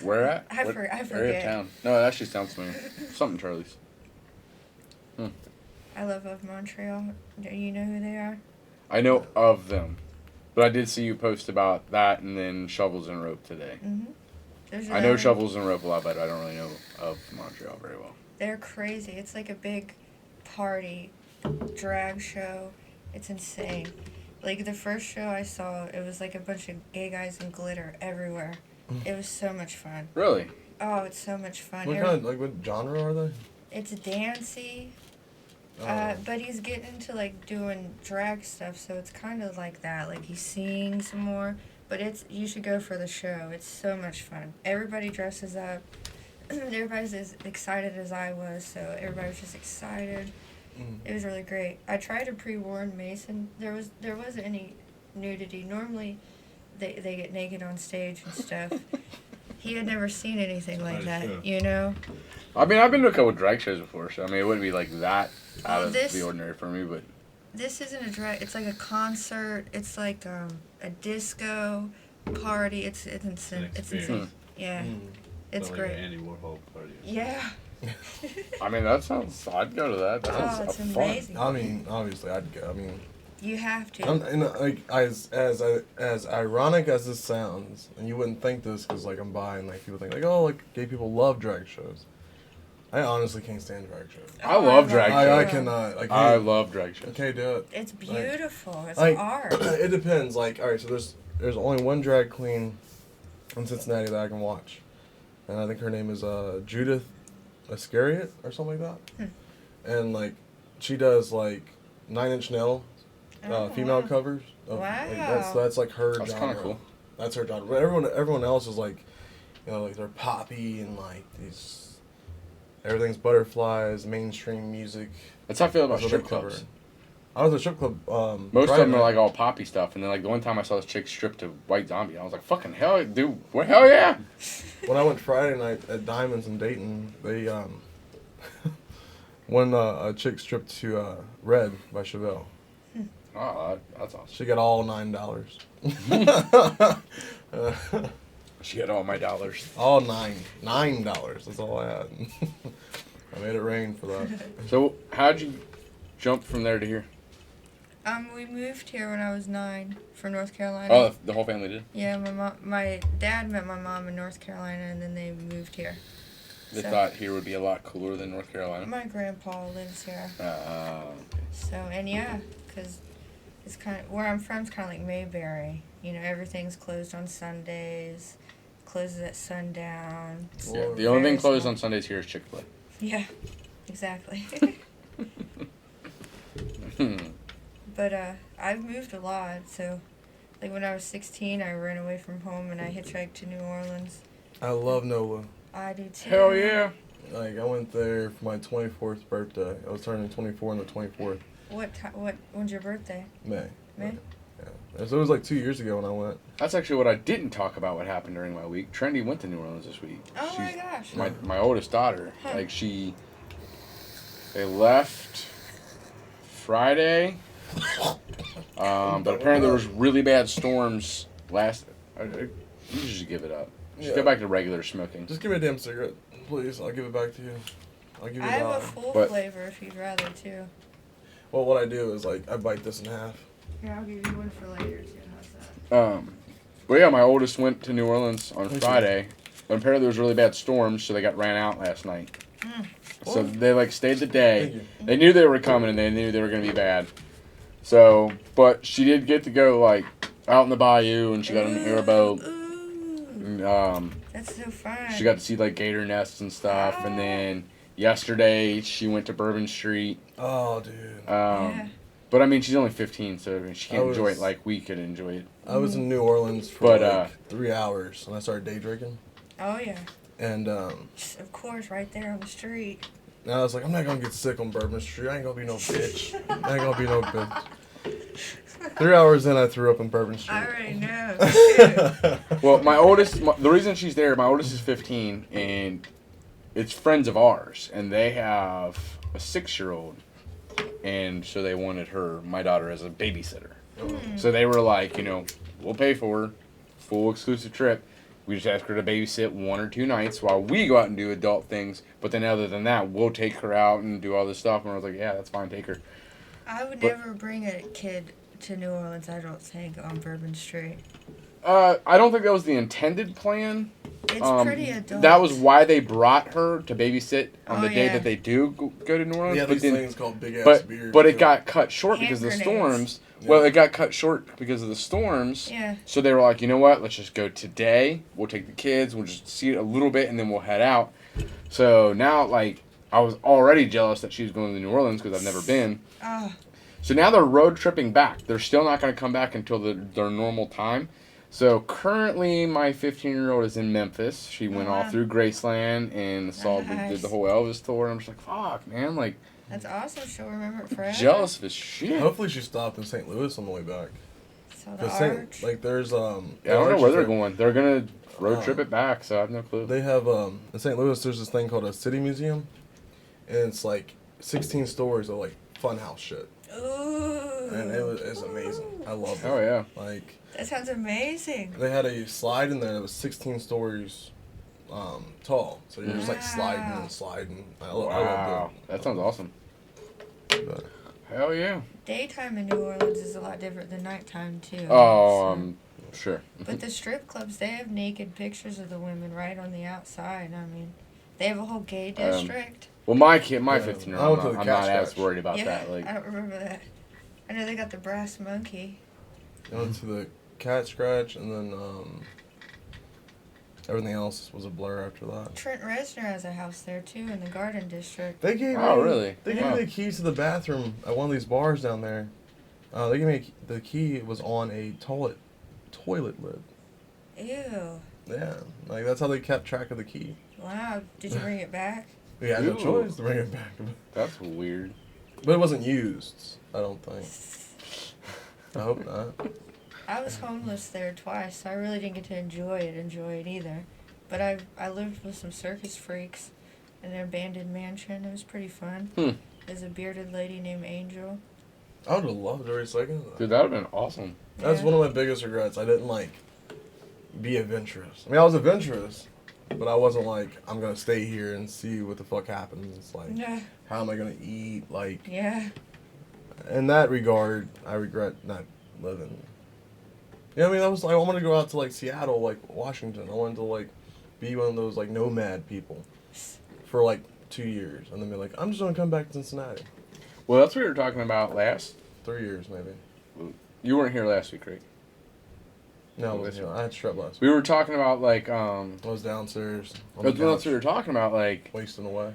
Where at? I What forget. area of town? No, it actually sounds familiar. Something Charlie's. I love Montreal. Do you know who they are? I know of them. But I did see you post about that and then Shovels and Rope today. There's I know them. Shovels and Rope a lot, but I don't really know of Montreal very well. They're crazy. It's like a big party, drag show. It's insane. Like the first show I saw, it was like a bunch of gay guys in glitter everywhere. It was so much fun. Really? Oh, it's so much fun. What kind of, like, what genre are they? It's dancey, but he's getting into like doing drag stuff, so it's kind of like that. Like he sings more, but you should go for the show. It's so much fun. Everybody dresses up. Everybody's as excited as I was, so everybody was just excited. It was really great. I tried to pre-warn Mason. There wasn't any nudity. Normally, they get naked on stage and stuff. He had never seen anything like that, you know? I mean, I've been to a couple drag shows before, so I mean, it wouldn't be like that out Well, of this- the ordinary for me, but This isn't a drag. It's like a concert. It's like a disco party. It's insane. It's experience. insane. Yeah, it's Sound like great. an Andy Warhol party. Yeah. I mean, that sounds. I'd go to that. That Oh, sounds it's fun. amazing. I mean, obviously, I'd go. I mean, You have to. like as ironic as this sounds, and you wouldn't think this because like I'm bi and like people think like, oh, like gay people love drag shows. I honestly can't stand drag shows. I love drag I shows. cannot. I I can't. love drag shows. I can't do it. It's beautiful. It's Like, art. it depends. Like, all right, so there's only one drag queen in Cincinnati that I can watch, and I think her name is Judith Iscariot or something like that. And like, she does like 9 Inch Nail Oh, female wow. covers. Of, Wow. Like, that's like her That's genre. kind of cool. That's her genre. But everyone else is like, you know, like they're poppy and like these. Everything's butterflies, mainstream music. That's how I feel about That's what they strip cover. clubs. I was at a strip club. Most of Friday them are night. like all poppy stuff, and then like the one time I saw this chick strip to White Zombie, I was like, "Fucking hell, dude! What hell yeah!" When I went Friday night at Diamonds in Dayton, they when a chick stripped to Red by Chevelle. Oh, that's awesome. She got all $9. She had all my dollars. All $9. That's all I had. I made it rain for that. So how'd you jump from there to here? We moved here when I was 9 from North Carolina. Oh, the whole family did. Yeah, my dad met my mom in North Carolina, and then they moved here. They So- thought here would be a lot cooler than North Carolina. My grandpa lives here, Okay. so and yeah, cause it's kind of where I'm from. It's kind of like Mayberry. You know, everything's closed on Sundays, closes at sundown. It's Yeah, Or the only thing very closed small. on Sundays here is Chick-fil-A. Yeah, exactly. But I've moved a lot. So, like when I was 16, I ran away from home and I hitchhiked to New Orleans. I love NOLA. I do too. Hell yeah! Like, I went there for my 24th birthday. I was turning 24 on the 24th. When's your birthday? May. May? Yeah. So it was like 2 years ago when I went. That's actually what I didn't talk about. What happened during my week? Trendy went to New Orleans this week. Oh my gosh. My oldest daughter. Huh. Like they left Friday. But apparently there was really bad storms last. You should just give it up. Just go back to regular smoking. Just give me a damn cigarette, please. I'll give it back to you. I'll give you I have a $1. full But- flavor if you'd rather too. Well, what I do is like I bite this in half. Here, I'll give you one for later too. How's that? But yeah, my oldest went to New Orleans on Thank you. Friday. But apparently there was really bad storms, so they got ran out last night. So What? they like stayed the day. Thank you. They knew they were coming and they knew they were gonna be bad. So, but she did get to go like out in the bayou and she got on the airboat. Ooh, And, that's so fun. she got to see like gator nests and stuff. And then yesterday she went to Bourbon Street. Oh, dude. Yeah. But I mean, she's only 15, so I mean, she can't I enjoy was- it like we could enjoy it. I was in New Orleans for But, like 3 hours and I started day drinking. Oh yeah. And Of course, right there on the street. I was like, I'm not gonna get sick on Bourbon Street. I ain't gonna be no bitch. I ain't gonna be no bitch. 3 hours in, I threw up in Bourbon Street. I already know. Well, the reason she's there, my oldest is 15, and it's friends of ours, and they have a 6-year-old, and so they wanted my daughter, as a babysitter. So they were like, we'll pay for her, full exclusive trip. We just ask her to babysit 1 or 2 nights while we go out and do adult things. But then other than that, we'll take her out and do all this stuff. And I was like, yeah, that's fine, take her. I would But- never bring a kid to New Orleans, I don't think, on Bourbon Street. I don't think that was the intended plan. It's pretty adult. That was why they brought her to babysit on Oh, the day yeah. that they do go to New Orleans. Yeah, but these then, things called big ass but beers. but it too. got cut short Hand because of the grenades. storms. Yeah. Well, it got cut short because of the storms. Yeah. So they were like, you know what? Let's just go today. We'll take the kids. We'll just see it a little bit, and then we'll head out. So now, like, I was already jealous that she was going to New Orleans because I've never been. Oh, So now they're road tripping back. They're still not going to come back until their normal time. So currently, my 15-year-old is in Memphis. She went all wow. through Graceland and did Nice. the whole Elvis tour. I'm just like, fuck, man, like, that's awesome. She'll remember it forever. jealous of his shit. Hopefully she stopped in St. Louis on the way back. So the 'Cause arch. like there's Yeah, I don't know where they're going. They're gonna road Oh. trip it back, so I have no clue. They have in St. Louis there's this thing called a city museum, and it's like 16 stories of like funhouse shit, Ooh. and it's amazing. I love it. Oh yeah. Like That sounds amazing. they had a slide in there that was 16 stories tall, so you're just like sliding Wow. and sliding. I Wow, love that sounds awesome. it. But Hell yeah. Daytime in New Orleans is a lot different than nighttime too. Oh, so. sure. But the strip clubs, they have naked pictures of the women right on the outside. I mean, they have a whole gay district. Well, my 15-year-old, I I'm went to not, the I'm cat not as scratch. worried about yeah, that. Like, I don't remember that. I know they got the brass monkey. I went to the cat scratch, and then everything else was a blur after that. Trent Reznor has a house there too in the Garden District. They gave Oh, me, really? They gave Wow. me the key to the bathroom at one of these bars down there. They gave me the key was on a toilet lid. Ew. Yeah, like that's how they kept track of the key. Wow. Did you bring it back? We had no Ew. choice to bring it back, that's weird. but it wasn't used. I don't think. I hope not. I was homeless there twice, so I really didn't get to enjoy it either. But I lived with some circus freaks in an abandoned mansion. It was pretty fun. There's a bearded lady named Angel. I would have loved every second of that. Dude, that would have been awesome. That's Yeah. one of my biggest regrets. I didn't be adventurous. I mean, I was adventurous, but I wasn't like I'm gonna stay here and see what the fuck happens. It's like, Yeah. how am I gonna eat? Like, Yeah. in that regard, I regret not living. Yeah, I mean, I wanted to go out to like Seattle, like Washington. I wanted to like be one of those like nomad people for like 2 years, and then be like, I'm just gonna come back to Cincinnati. Well, that's what we were talking about last. 3 years maybe. You weren't here last week, right? No, Oh, that's I had strep last week. We were talking about, like, I was downstairs on the that's what couch, we were talking about, like, wasting away.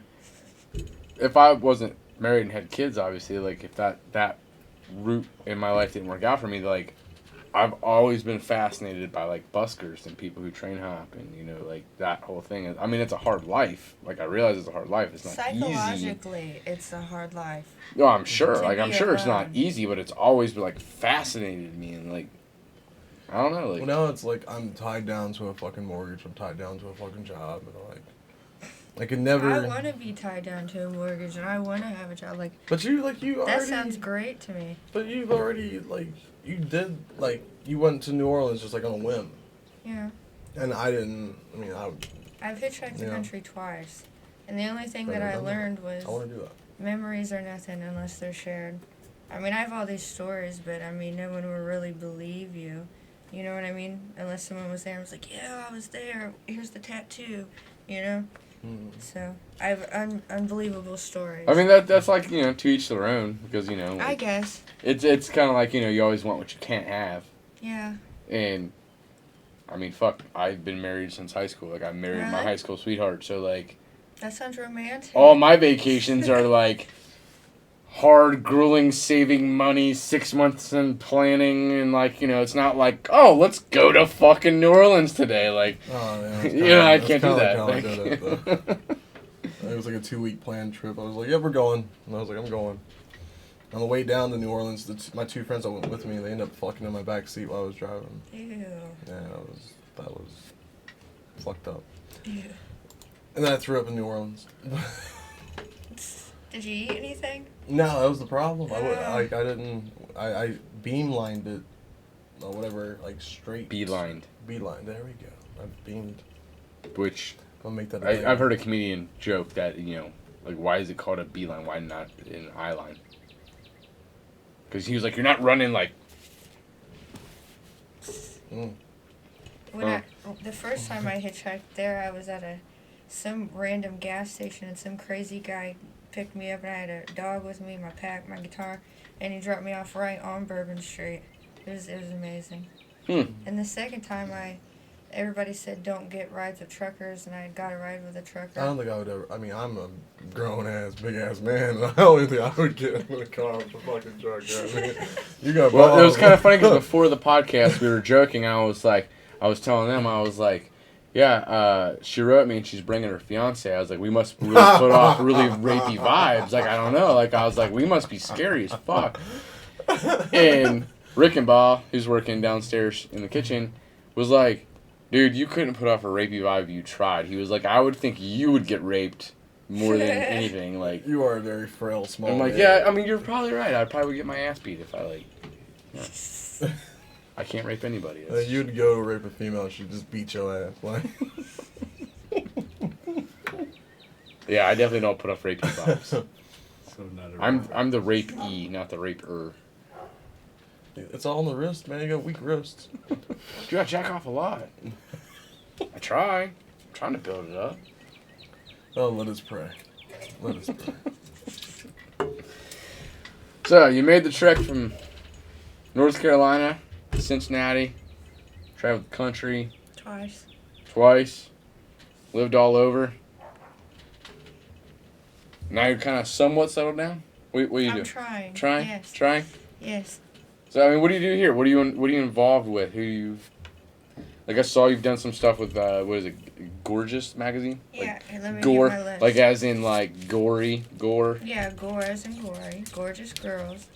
if I wasn't married and had kids, obviously, like, if that route in my life didn't work out for me, like, I've always been fascinated by like buskers and people who train hop and like that whole thing. I mean, it's a hard life. Like I realize it's a hard life. It's not easy. Psychologically, it's a hard life. No, I'm sure. To Like I'm be sure it's not alone. easy, but it's always like fascinated me and like I don't know. Like Well, now it's like I'm tied down to a fucking mortgage. I'm tied down to a fucking job, and I could never. I want to be tied down to a mortgage, and I want to have a job. Like But you that already. sounds great to me. But you've already you went to New Orleans just like on a whim, Yeah. and I didn't. I mean, I've hitchhiked the Yeah. country twice, and the only thing that Never I done that. learned was I want to do that. memories are nothing unless they're shared. I mean, I have all these stories, but I mean, no one will really believe you. You know what I mean? Unless someone was there and was like, yeah, I was there. Here's the tattoo. You know? So, I have unbelievable stories. I mean that's like to each their own because I like, guess. it's kind of like you always want what you can't have. Yeah. And I mean, fuck, I've been married since high school. Like I married my Really? high school sweetheart, so like That sounds romantic. all my vacations are like hard, grueling, saving money, 6 months in planning, and like it's not like let's go to fucking New Orleans today. Like Oh yeah. I can't do that. How I did it, though. It was like a 2-week planned trip. I was like, yeah, we're going. And I was like, I'm going. On the way down to New Orleans, my 2 friends that went with me, they ended up fucking in my back seat while I was driving. Ew. Yeah, that was fucked up. Ew. And then I threw up in New Orleans. Did you eat anything? No, that was the problem. Yeah. I beamlined it, or whatever, like straight. Beelined, Beeline. There we go. I beamed. which I'll make that. I've heard a comedian joke that like why is it called a beeline? Why not an eye line? Because he was like, you're not running like. When the first time I hitchhiked there, I was at some random gas station, and some crazy guy picked me up, and I had a dog with me, my pack, my guitar, and he dropped me off right on Bourbon Street. It was amazing. And the second time everybody said don't get rides with truckers, and I got a ride with a trucker. I don't think I would ever. I mean, I'm a grown ass, big ass man, and I don't think I would get in the car with a fucking truck. I mean, you got. Well, it was balls. kind of funny because before the podcast we were joking. I was telling them, I was like, yeah, she wrote me and she's bringing her fiance. I was like, we must really put off really rapey vibes. Like, I don't know. Like, I was like, we must be scary as fuck. And Rickenbaugh, who's working downstairs in the kitchen, was like, dude, you couldn't put off a rapey vibe if you tried. He was like, I would think you would get raped more than anything. Like, You are a very frail, small. I'm like, man. yeah, I mean, you're probably right. I'd probably get my ass beat if I, like, I can't rape anybody. It's- You'd go rape a female, she'd just beat your ass. Like, Yeah, I definitely don't put off rapey vibes. So not a I'm the rape-e, not the raper. it's all on the wrist, man. You got weak wrists. Dude, I jack off a lot. I try. I'm trying to build it up. Oh, let us pray. Let us pray. So, you made the trek from North Carolina to Cincinnati, traveled the country twice, lived all over. Now you're kind of somewhat settled down? What do you I'm do? trying. Trying? Yes. Trying? Yes. So, I mean, what do you do here? What are you involved with? Who do you... Like, I saw you've done some stuff with, what is it, Gorgeous magazine? Yeah, and let me Gore, get my list. like as in, like, gore. Yeah, gore as in gory. Gorgeous girls.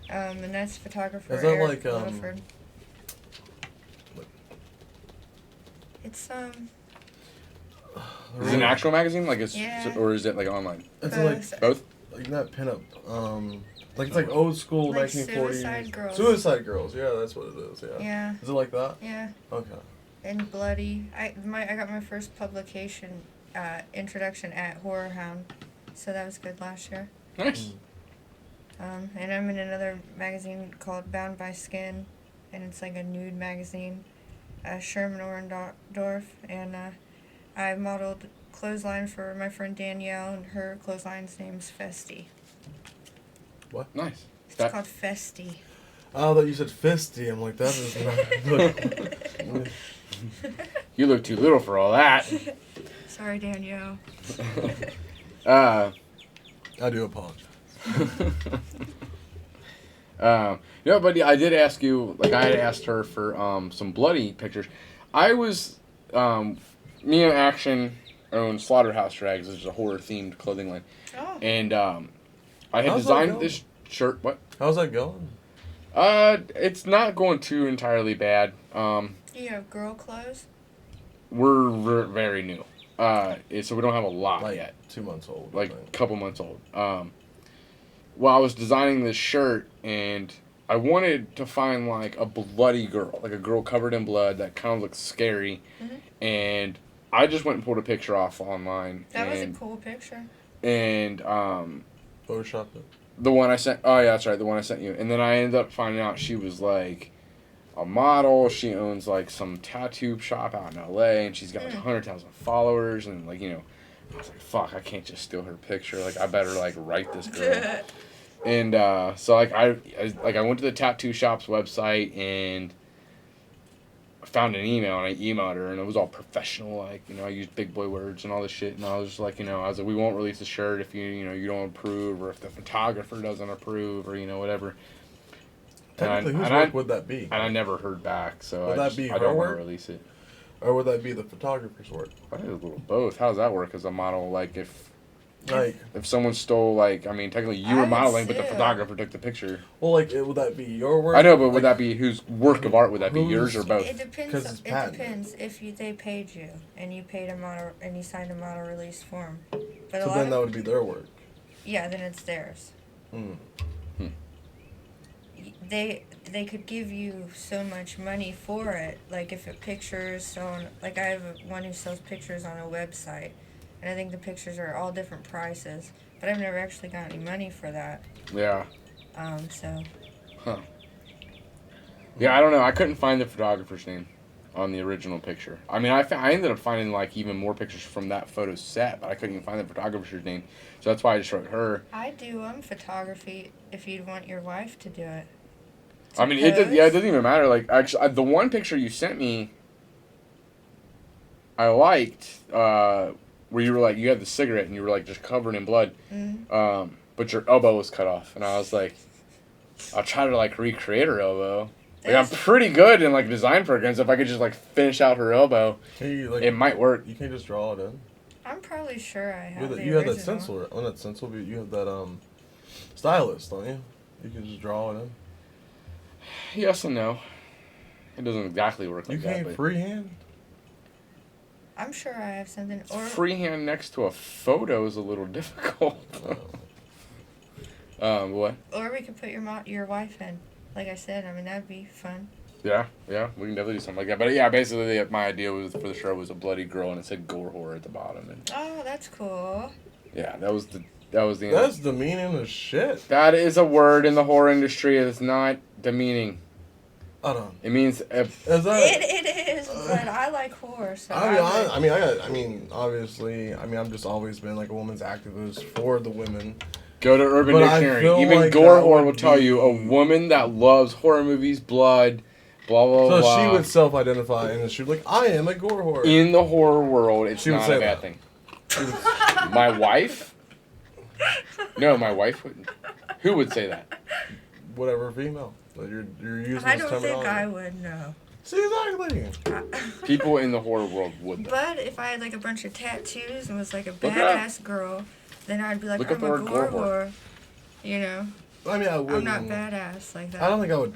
And that's photographer Is that Eric like, Littleford. It's, Is it an actual magazine? Like, it's, Yeah. or is it, like, online? It's both. like Both? not pinup. Like it's like old school Like 1940s. Suicide Girls. Suicide Girls. Yeah, that's what it is. Yeah. Yeah. Is it like that? Yeah. Okay. And bloody. I got my first publication introduction at Horror Hound, so that was good last year. Nice. And I'm in another magazine called Bound by Skin, and it's like a nude magazine. Sherman Orendorf, and I modeled clothesline for my friend Danielle, and her clothesline's name's Festy. Nice. It's called Festy. Oh, that you said fisty. I'm like, that is not. You look too little for all that. Sorry, Danielle. I do apologize. But I did ask you, like, I had asked her for some bloody pictures. I was, me and Action own Slaughterhouse Drags, which is a horror-themed clothing line. Oh. And I had How's that designed going? this shirt. What? How's that going? It's not going too entirely bad. Do you have girl clothes? We're very new. So we don't have a lot Like yet. 2 months old. Like I a think. couple months old. Well, I was designing this shirt, and I wanted to find like a bloody girl, like a girl covered in blood that kind of looks scary. Mm-hmm. And I just went and pulled a picture off online. That was a cool picture. And Photoshop it. the one I sent. Oh yeah, that's right, the one I sent you. And then I ended up finding out she was like a model. She owns like some tattoo shop out in LA, and she's got like 100,000 followers. And like, you know, I was like, fuck, I can't just steal her picture. Like, I better like write this girl. And so like I went to the tattoo shop's website and I found an email, and I emailed her, and it was all professional, like, you know, I used big boy words and all this shit, and I was just like, you know, I was like, we won't release the shirt if you don't approve, or if the photographer doesn't approve, or, you know, whatever. Technically, whose work would that be? And I never heard back, so Would that be I her don't want to work? release it. Or would that be the photographer's work? I think it's a little both. How does that work as a model? Like, Like, if someone stole, like, I mean, technically you I were would modeling, but the sue. photographer took the picture. well, like, would that be your work? I know, but like, would that be whose work of art would that be? Yours or both? It depends. 'Cause it's It patented. depends if they paid you and you paid a model and you signed a model release form. But a So lot then of, that would be their work. yeah, then it's theirs. Hmm. They could give you so much money for it. Like if it pictures on, like I have one who sells pictures on a website, and I think the pictures are all different prices. But I've never actually got any money for that. Yeah. So. Huh. Yeah, I don't know. I couldn't find the photographer's name on the original picture. I mean, I ended up finding like even more pictures from that photo set, but I couldn't even find the photographer's name. So that's why I just wrote her. I do photography if you'd want your wife to do it. I mean, it doesn't even matter. Like, actually, the one picture you sent me, I liked, where you were like, you had the cigarette and you were like just covered in blood, but your elbow was cut off, and I was like, I'll try to like recreate her elbow. Like, I'm pretty good in like design programs. If I could just like finish out her elbow, it might work. You can't just draw it in. I'm probably sure I have the You have that original. stencil. On that stencil, you have that stylus, don't you? You can just draw it in. Yes and no. It doesn't exactly work like You that. can't But freehand. I'm sure I have something. Or freehand next to a photo is a little difficult. What? or we could put your wife in. Like I said, I mean that'd be fun. Yeah, we can definitely do something like that. But yeah, basically, my idea was for the show was a bloody girl, and it said gore horror at the bottom, and Oh, that's cool. yeah, that was the end. That's demeaning as shit. That is a word in the horror industry. It's not demeaning. I don't. It means Is that? It is, but I like horror, so Obviously, I've just always been like a woman's activist for the women. go to Urban But I Dictionary. feel Even like gore that horror would will tell you a be- woman that loves horror movies, blood, blah blah So blah. she would self-identify and she'd be like, "I am a gore whore." In the horror world, it's She would not say a bad that. thing. My wife? No, my wife wouldn't. Who would say that? Whatever female that you're using I this don't think terminology. I would know. See, exactly. People in the horror world would. Though. But if I had like a bunch of tattoos and was like a Look it up. badass girl, then I'd be like, Look up I'm the a word gore gore whore. You know, I mean, I I'm wouldn't. not badass like that. I don't think I would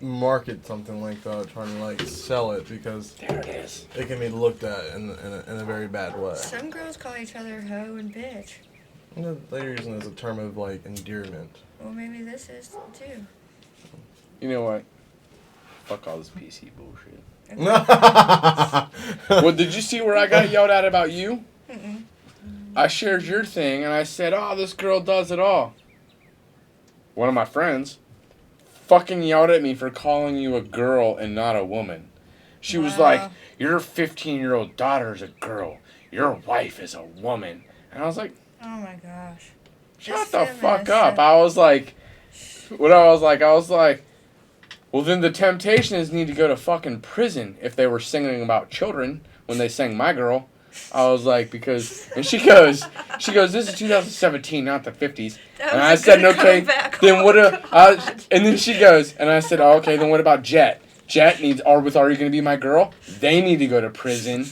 market something like that, trying to like sell it because There it is. it can be looked at in a very bad way. Some girls call each other hoe and bitch. They're using it as a term of like endearment. Well, maybe this is too. You know what? Fuck all this PC bullshit. Well, Well, did you see where I got yelled at about you? Mm-mm. I shared your thing and I said, "Oh, this girl does it all." One of my friends fucking yelled at me for calling you a girl and not a woman. She was Wow. like, "Your 15-year-old daughter is a girl. Your wife is a woman." And I was like, Oh my gosh. "Shut This the feminist fuck up." stuff. I was like, well, then the Temptations need to go to fucking prison if they were singing about children when they sang My Girl. I was like, because, and she goes, this is 2017, not the 50s. That And was I a said, good okay, comeback. then Oh what, my God. and then she goes, and I said, oh, okay, then what about Jet? Jet needs, are you going to be my girl? They need to go to prison.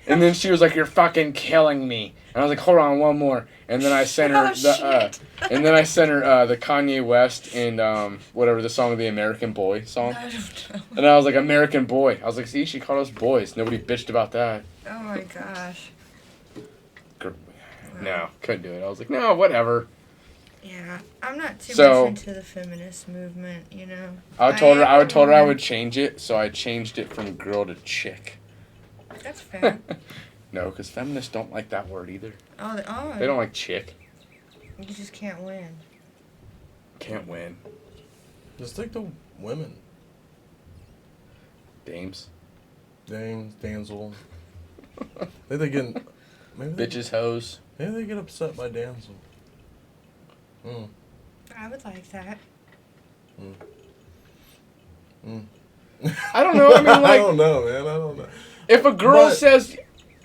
And then she was like, you're fucking killing me. And I was like, hold on, one more. And then I sent her shit. the Kanye West and whatever the song, the American Boy song. I don't know. And I was like, American Boy. I was like, see, she called us boys. Nobody bitched about that. Oh my gosh. No, couldn't do it. I was like, no, whatever. Yeah, I'm not too So- much into the feminist movement, you know. I told her I would. would change it, so I changed it from girl to chick. That's fair. No, because feminists don't like that word either. Oh, They don't like chick. You just can't win. Can't win. Just take the women. Dames. Dames, damsel. They get Bitches, hoes. Maybe they get upset by damsel. I would like that. I don't know. I mean, I like, don't know, man. I don't know. if a girl But- says,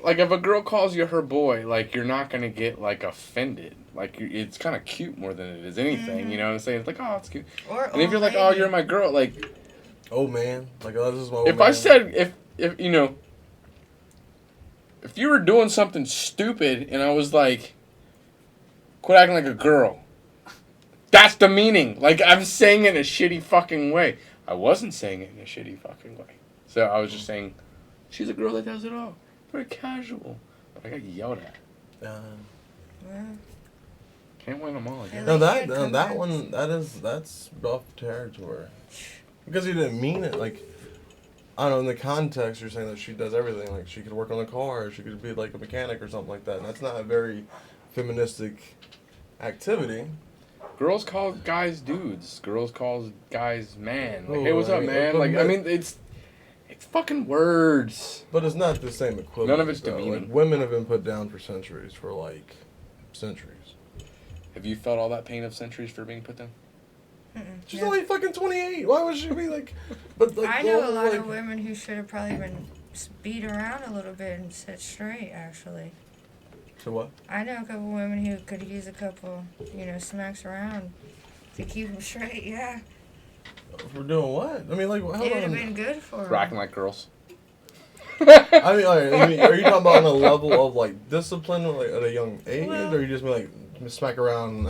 like, if a girl calls you her boy, like, you're not gonna get, like, offended. Like, it's kind of cute more than it is anything, you know what I'm saying? It's like, oh, it's cute. Or And if you're like, oh, you're my girl, like, Oh man, like oh, this is my old if man. I said, if you know, if you were doing something stupid and I was like, quit acting like a girl. That's the meaning. Like, I'm saying it in a shitty fucking way. I wasn't saying it in a shitty fucking way. So I was just saying, she's a girl that does it all. Very casual. But I got yelled at. Well, Can't win them all, I guess. No, Like, that good that comments. one that's rough territory. Because you didn't mean it. Like, I don't know, in the context, you're saying that she does everything. Like, she could work on a car, or she could be like a mechanic or something like that. And that's not a very feministic activity. Girls call guys dudes. Girls call guys man. Like, Oh, hey, what's I up, mean, man? but- Like, I mean, it's fucking words. But it's not the same equivalent. None of it's though. demeaning. Like, women have been put down for centuries, centuries. Have you felt all that pain of centuries for being put down? She's Yeah. only fucking 28. Why would she be like? But like, I know a lot like, of women who should have probably been beat around a little bit and set straight, actually. So what? I know a couple women who could use a couple, smacks around to keep them straight, yeah. We're doing what? I mean, like, hold It would have on. been good for them. Rocking like girls. I mean, are you talking about on a level of like discipline, like at a young age, Well- or you just mean like smack around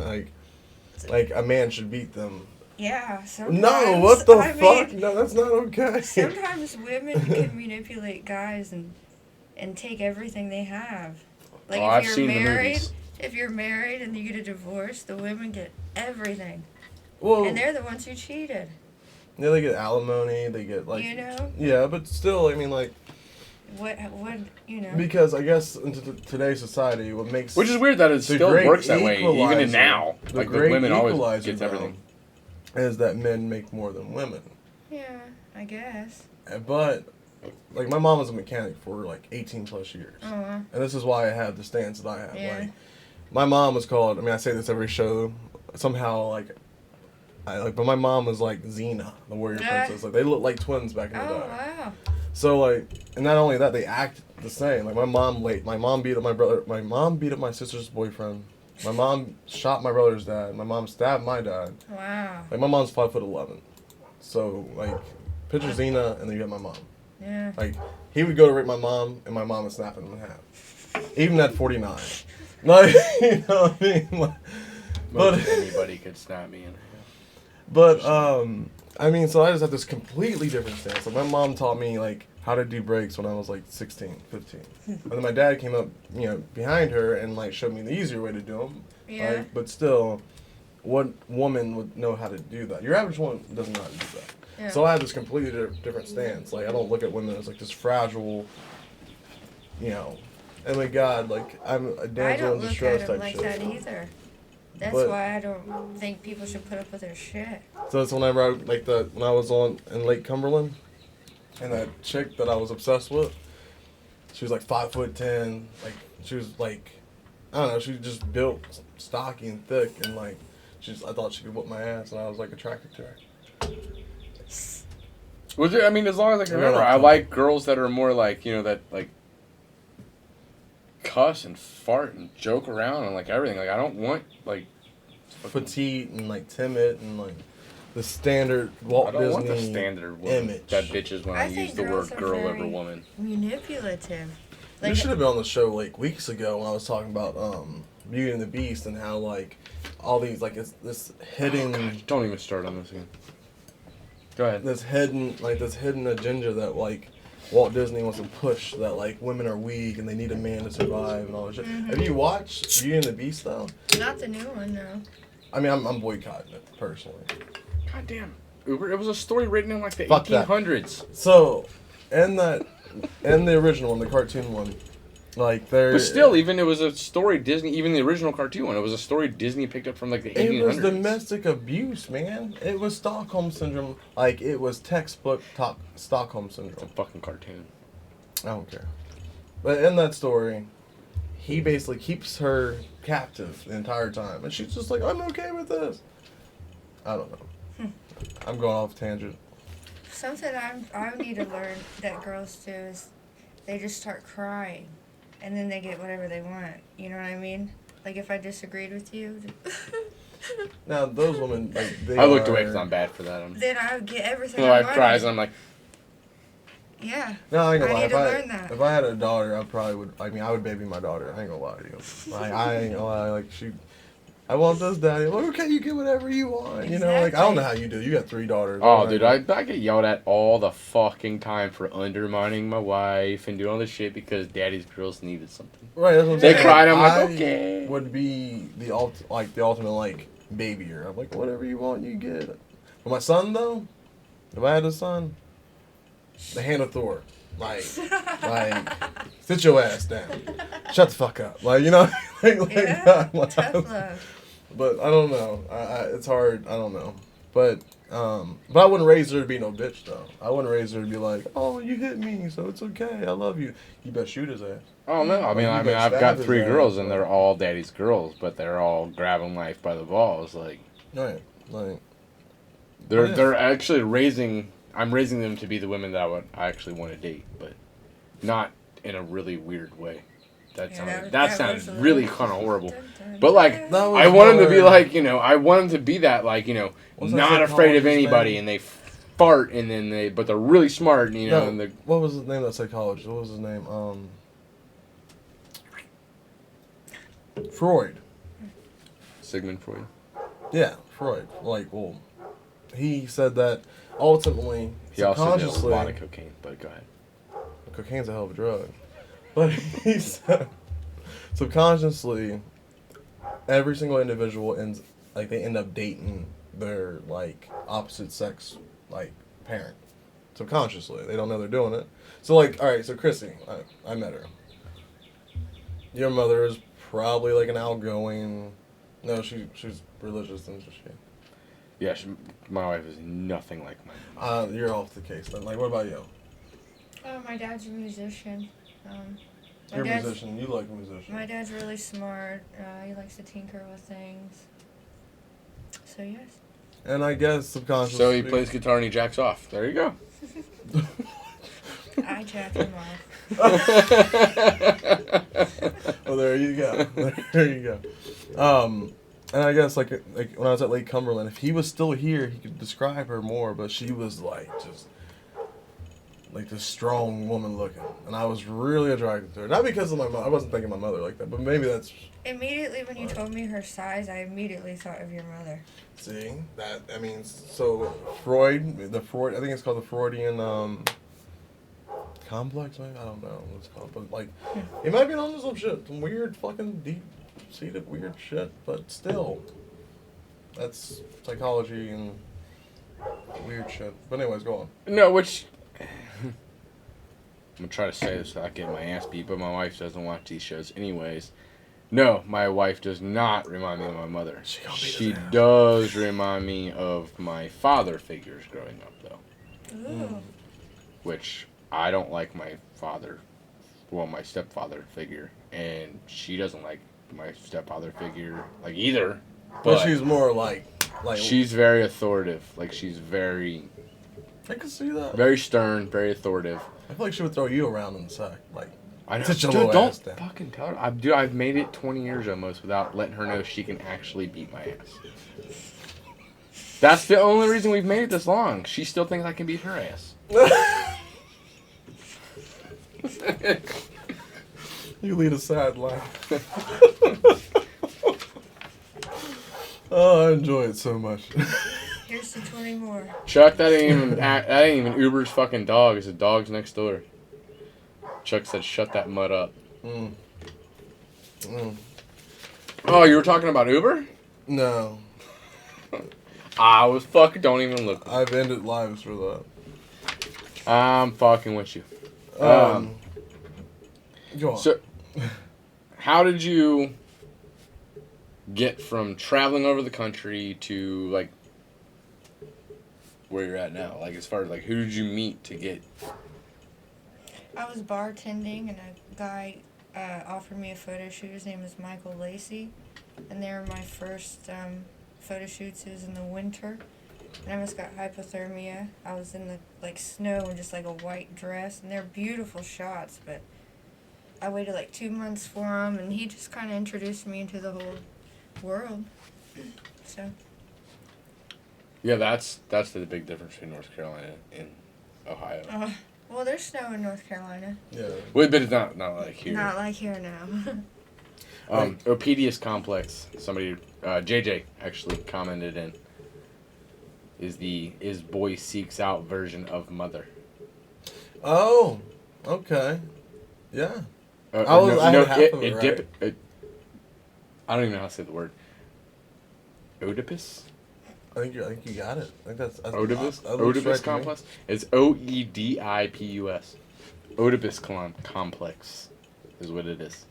like a man should beat them? Yeah, sometimes. No, what the I fuck? mean, No, that's not okay. sometimes women can manipulate guys and take everything they have. Like Oh, if I've you're seen the married, movies. if you're married and you get a divorce, the women get everything, Well, and they're the ones who cheated. yeah, they get alimony. They get like. You know? Yeah, but still, I mean, like, What because I guess in today's society, what makes Which is weird that it the still great works that way, even equalizer- in now. the Like, the great women always equalizer, gets though, everything. is that men make more than women. Yeah, I guess. But like my mom was a mechanic for like 18 plus years. Uh-huh. And this is why I have the stance that I have. Yeah. Like, my mom was called. I mean, I say this every show. Somehow, but my mom was like Xena, the warrior Yeah. princess. Like they look like twins back in the Oh day. wow. So like, and not only that, they act the same. Like my mom beat up my brother. My mom beat up my sister's boyfriend. My mom shot my brother's dad. My mom stabbed my dad. Wow. Like my mom's 5'11". So like, picture Xena, and then you got my mom. Yeah. Like, he would go to rape my mom, and my mom would snap him in half. Even at 49. Like, you know what I mean? Like, but, Anybody could snap me in. I mean, so I just have this completely different stance. Like, my mom taught me, like, how to do breaks when I was, like, 16, 15. And then my dad came up, behind her and, like, showed me the easier way to do them. Yeah. Like, but still, what woman would know how to do that? Your average woman doesn't know how to do that. Yeah. So I have this completely different stance. Like, I don't look at women as, like, this fragile, and my God, like, I'm a I damsel don't in look distress at type them like shit. that either. That's But- why I don't think people should put up with their shit. So that's whenever when I was in Lake Cumberland, and that chick that I was obsessed with, she was like 5'10", like she was like, I don't know, she was just built stocky and thick, and like, I thought she could whoop my ass, and I was like attracted to her. Was it? I mean, as long as I can We're remember, not I talking- like girls that are more like, you know, that like cuss and fart and joke around and like everything. Like I don't want like petite and like timid and like the standard Walt I don't Disney want the standard woman image. that bitches when I, I use think the word girls are girl over very- woman. Manipulative. You should have been on the show like weeks ago when I was talking about Beauty and the Beast and how like all these like it's this hidden Don't even start on this again. Go ahead. this hidden agenda that like Walt Disney wants to push that like women are weak and they need a man to survive and all that shit. Mm-hmm. Have you watched Beauty and the Beast though? Not the new one, no. I mean, I'm boycotting it personally. God damn. Uber, it was a story written in like the Fuck that. 1800s. So, in the original one, the cartoon one, like there. But still, even it was a story Disney, even the original cartoon one, it was a story Disney picked up from like the 1800s. It was domestic abuse, man. It was Stockholm syndrome. Like it was textbook Stockholm It's a syndrome. fucking cartoon. I don't care. But in that story, he basically keeps her captive the entire time, and she's just like, "I'm okay with this." I don't know. I'm going off tangent. Something I need to learn that girls do is they just start crying, and then they get whatever they want. You know what I mean? Like if I disagreed with you, Now those women, like they I looked are- away because I'm bad for that. then I would get everything. My I wife wanted. cries and I'm like, Yeah. No, I ain't gonna I lie. need to learn that. If I had a daughter, I probably would. I mean, I would baby my daughter. I ain't gonna lie to you. I ain't gonna lie. Like I want this, daddy. Like, okay, you get whatever you want. You know, like I don't know how you do. You got 3 daughters. oh, Right? dude, I get yelled at all the fucking time for undermining my wife and doing all this shit because daddy's girls needed something. Right. That's what I'm They saying. cried, I'm like, I okay. Would be the ultimate like babyer. I'm like, whatever you want, you get. But my son though, if I had a son, the hand of Thor. Like, sit your ass down. Shut the fuck up. Like, you know, Yeah. like, Tough love. But I don't know. It's hard. I don't know. But I wouldn't raise her to be no bitch though. I wouldn't raise her to be like, oh, you hit me, so it's okay. I love you. You better shoot his ass. Oh no! I mean, You I've better got stab his 3 ass, girls and bro. they're all daddy's girls, but they're all grabbing life by the balls. Like Right. Like. they're actually raising. I'm raising them to be the women that I actually want to date, but not in a really weird way. That sounded was really little- kind of horrible. Dun, dun, But like, That was I want them to be more- like, you know, I want them to be that, like, you know, What's that not afraid of psychologist anybody, name? and they fart, and then but they're really smart, you know, No, and they what was the name of that psychologist? What was his name? Freud. Sigmund Freud. Yeah, Freud. Like, well, he said that ultimately, He also did a subconsciously, lot of cocaine, but go ahead. cocaine's a hell of a drug. But he said, subconsciously, every single individual they end up dating their like opposite sex like parent. Subconsciously, they don't know they're doing it. So like, all right, so Chrissy, I met her. Your mother is probably like an outgoing. No, she's religious, isn't she? Yeah, my wife is nothing like mine. You're off the case then. Like, what about you? Oh, my dad's a musician. My You're a dad's- musician. You like a musician. My dad's really smart. He likes to tinker with things. So yes. And I guess subconsciously. So he plays guitar and he jacks off. There you go. I jack him off. Well, there you go. There you go. And I guess like when I was at Lake Cumberland, if he was still here, he could describe her more. But she was like just like this strong woman looking, and I was really attracted to her. Not because of my mother. I wasn't thinking my mother like that, but maybe that's. Immediately when you told me her size, I immediately thought of your mother. See that? I mean, so Freud. I think it's called the Freudian complex. Maybe I don't know what it's called, but like, he might be on some shit, some weird fucking deep-seated weird shit. But still, that's psychology and weird shit. But anyways, go on. No, which I'm gonna try to say this without getting my ass beat, but my wife doesn't watch these shows anyways. No, my wife does not remind me of my mother. She gonna beat his She ass. does remind me of my father figures growing up, though, Ooh. which I don't like my father, well, my stepfather figure, and she doesn't like my stepfather figure, like, either. But she's more like she's very authoritative. Like, she's very I can see that. Very stern, very authoritative. I feel like she would throw you around in the sack. Like, I know. sit your Dude, little ass don't down. fucking tell her. Dude, I've made it 20 years almost without letting her know she can actually beat my ass. That's the only reason we've made it this long. She still thinks I can beat her ass. You lead a sad laugh. Oh, I enjoy it so much. Here's the 20 more. Chuck, that ain't even Uber's fucking dog. It's the dog's next door. Chuck said, "Shut that mud up." Mm. Mm. Oh, you were talking about Uber? No, I was fucking. Don't even look. I've ended lives for that. I'm fucking with you. Go on. So, how did you get from traveling over the country to like where you're at now? Like, as far as like, who did you meet to get? I was bartending, and a guy offered me a photo shoot. His name is Michael Lacey, and they were my first photo shoots. It was in the winter, and I almost got hypothermia. I was in the snow in just like a white dress, and they're beautiful shots. But I waited like 2 months for him, and he just kind of introduced me into the whole world. So. Yeah, that's the big difference between North Carolina and Ohio. Well, there's snow in North Carolina. Yeah. Wait, but it's not like here. Not like here now. Opedius complex. Somebody, JJ actually commented in. Is boy seeks out version of mother. Oh, okay. Yeah. I had half of it right. I don't even know how to say the word. Oedipus? I think you got it. I think that's Oedipus? that looks Oedipus right to me. complex? It's Oedipus. Oedipus complex is what it is.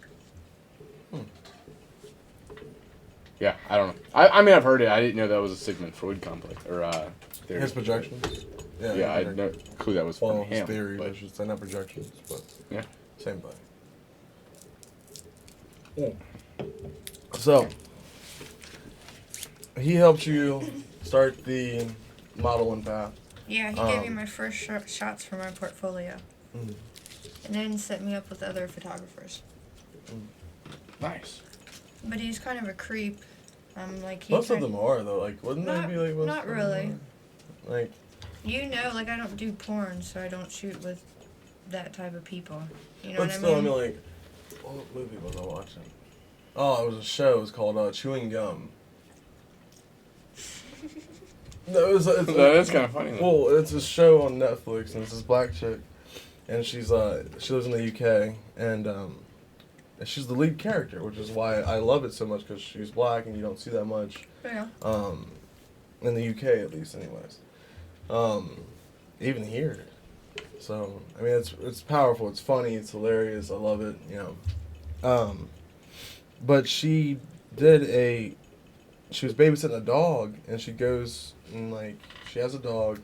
Yeah, I don't know. I mean, I've heard it. I didn't know that was a Sigmund Freud complex. Or, theory. His projections? Yeah, I had no clue that was Well, from his him. theories, but- I should say, not projections, but Yeah. same thing. So, he helped you start the modeling path. Yeah, he gave me my first shots for my portfolio. Mm. And then set me up with other photographers. Nice. But he's kind of a creep. Most of them are, though. Like, wouldn't they be like most Not of them really. are? Like, I don't do porn, so I don't shoot with that type of people. You know but what still, I mean? like, what movie was I watching? Oh, it was a show. It was called Chewing Gum. No, That is kind of funny. Though. Well, it's a show on Netflix, and it's this black chick, and she lives in the UK, and she's the lead character, which is why I love it so much, because she's black, and you don't see that much. Yeah. In the UK at least, anyways. Even here. So I mean, it's powerful. It's funny. It's hilarious. I love it. You know. But she was babysitting a dog, and she goes and she has a dog.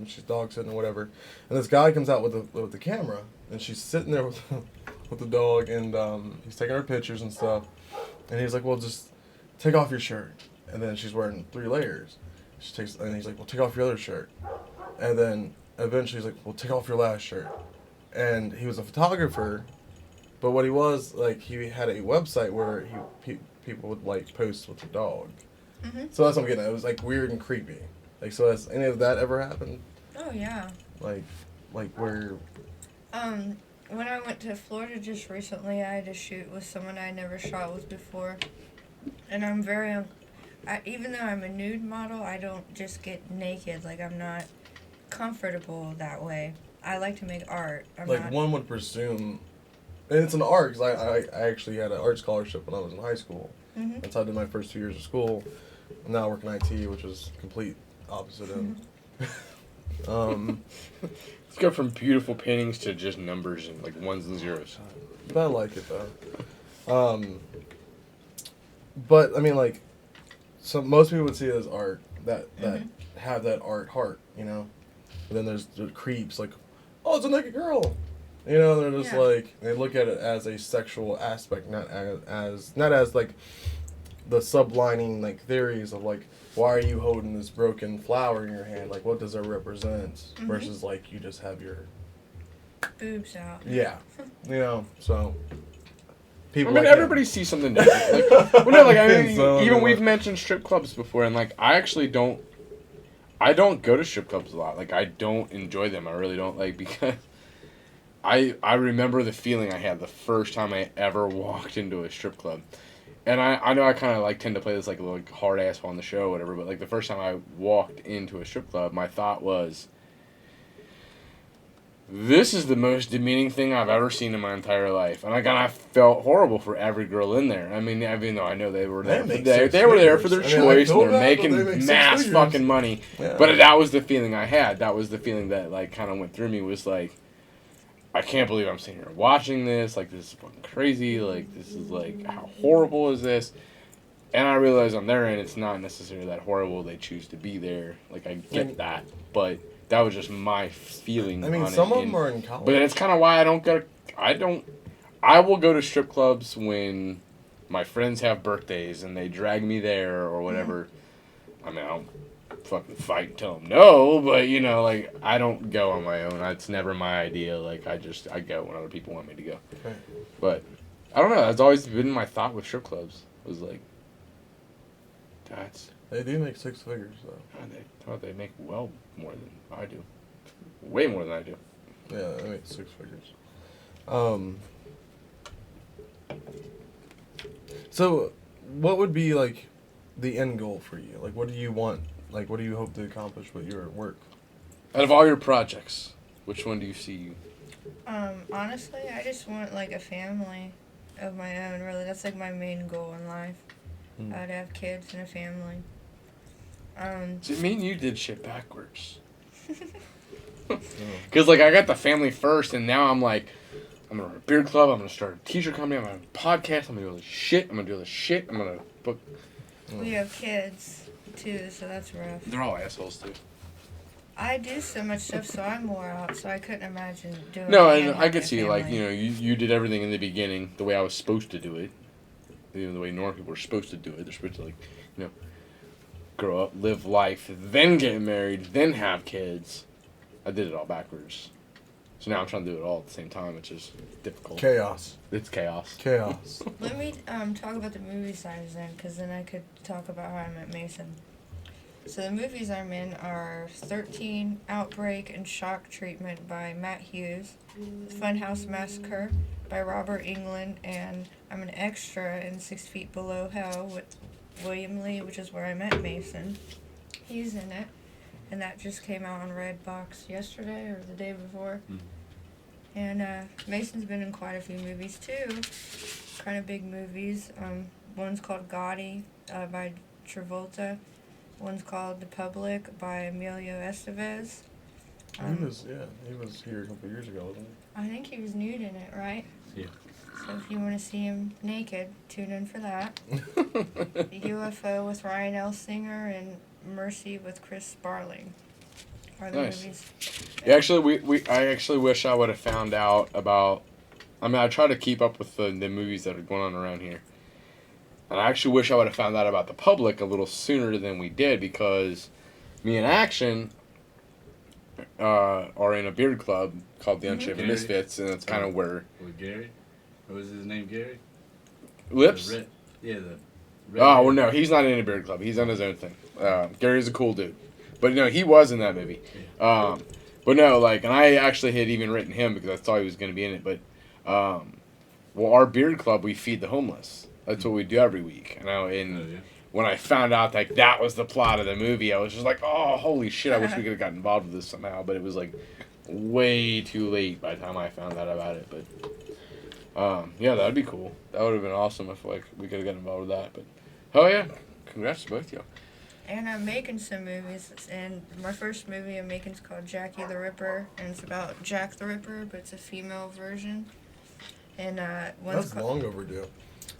She's dog sitting or whatever, and this guy comes out with the camera, and she's sitting there with the dog, and he's taking her pictures and stuff, and he's like, well, just take off your shirt, and then she's wearing 3 layers. And he's like, well, take off your other shirt, and then eventually he's like, well, take off your last shirt, and he was a photographer, but what he was he had a website where people would post with the dog. Mm-hmm. So that's what I'm getting at. It was weird and creepy. So has any of that ever happened? Oh yeah. Like where? When I went to Florida just recently, I had to shoot with someone I never shot with before, and I'm very, even though I'm a nude model, I don't just get naked. I'm not comfortable that way. I like to make art. One would presume, and it's an art because I actually had an art scholarship when I was in high school. Mm-hmm. That's how I did my first 2 years of school. And now I work in IT, which is complete opposite end. Let's go from beautiful paintings to just numbers and ones and zeros. But I like it though. But I mean, so most people would see it as art that have that art heart, you know. But then there's the creeps oh, it's a naked girl, you know. They're just they look at it as a sexual aspect, not as the sublining like theories of like, why are you holding this broken flower in your hand? Like, what does it represent? Versus like you just have your Boobs out. yeah, so. People I mean, like everybody him. sees something different. Like, well, no, like, I mean, So, even we've mentioned strip clubs before, and, like, I don't go to strip clubs a lot. Like, I don't enjoy them. I really don't, like, because I remember the feeling I had the first time I ever walked into a strip club. And I know I kind of, like, tend to play this, like, hard ass on the show or whatever, but, like, the first time I walked into a strip club, my thought was, this is the most demeaning thing I've ever seen in my entire life, and I kind of felt horrible for every girl in there. I mean, even though I know they were there, they were there for their choice, and they're making mass fucking money. Yeah. But that was the feeling I had. That was the feeling that like kind of went through me. Was like, I can't believe I'm sitting here watching this. Like, this is fucking crazy. Like, this is like, how horrible is this? And I realize on their end, it's not necessarily that horrible. They choose to be there. Like, I get that, but. That was just my feeling. I mean, on some it. of them are in college. But it's kind of why I will go to strip clubs when my friends have birthdays and they drag me there or whatever. I mean, I don't fucking fight and tell them no, but like, I don't go on my own. It's never my idea. Like, I go when other people want me to go. Right. But I don't know. That's always been my thought with strip clubs. Was like, They do make 6 figures though. they make well more than I do. Way more than I do. Yeah, they make 6 figures. So, what would be like the end goal for you? Like, what do you want? Like, what do you hope to accomplish with your work? Out of all your projects, which one do you see you? Honestly, I just want like a family of my own. Really, that's like my main goal in life. I'd have kids and a family. Does it mean you did shit backwards? Because, like, I got the family first, and now I'm like, I'm going to run a beard club, I'm going to start a t-shirt company, I'm going to have a podcast, I'm going to do all this shit, I'm going to do all this shit, I'm going to book... We have kids, too, so that's rough. They're all assholes, too. I do so much stuff, so I'm more out, so I couldn't imagine doing No, it. and I could see, like, you did everything in the beginning the way I was supposed to do it. The way normal people are supposed to do it. They're supposed to, like, grow up, live life, then get married, then have kids. I did it all backwards. So now I'm trying to do it all at the same time, which is difficult. Chaos. It's chaos. Chaos. Let me talk about the movies I was in, because then I could talk about how I met Mason. So the movies I'm in are 13, Outbreak, and Shock Treatment by Matt Hughes, Funhouse Massacre by Robert Englund, and I'm an extra in 6 Feet Below Hell with William Lee, which is where I met Mason. He's in it, and that just came out on Redbox yesterday or the day before. And Mason's been in quite a few movies too, kind of big movies. One's called Gotti by Travolta. One's called The Public by Emilio Estevez. He was here a couple of years ago, wasn't he? I think he was nude in it, right? Yeah. So if you want to see him naked, tune in for that. UFO with Ryan Elsinger and Mercy with Chris Sparling are the Nice. movies. Yeah, actually, I actually wish I would have found out about... I mean, I try to keep up with the movies that are going on around here. And I actually wish I would have found out about The Public a little sooner than we did, because me and Action are in a beard club called the Unshaven Misfits, and it's kind of where... With Gary? What was his name, Gary? Lips? The red Oh, well, no, he's not in a beard club. He's on his own thing. Gary's a cool dude. But, no, he was in that movie. But, no, like, and I actually had even written him because I thought he was going to be in it. But, well, our beard club, we feed the homeless. That's what we do every week. When I found out, like, that was the plot of the movie, I was just like, oh, holy shit, I wish we could have gotten involved with this somehow. But it was, like, way too late by the time I found out about it. But, yeah, that'd be cool. That would have been awesome if, like, we could have gotten involved with that. But, oh, yeah. Congrats to both of you. And I'm making some movies, and my first movie I'm making is called Jackie the Ripper, and it's about Jack the Ripper, but it's a female version. And one's That's long overdue.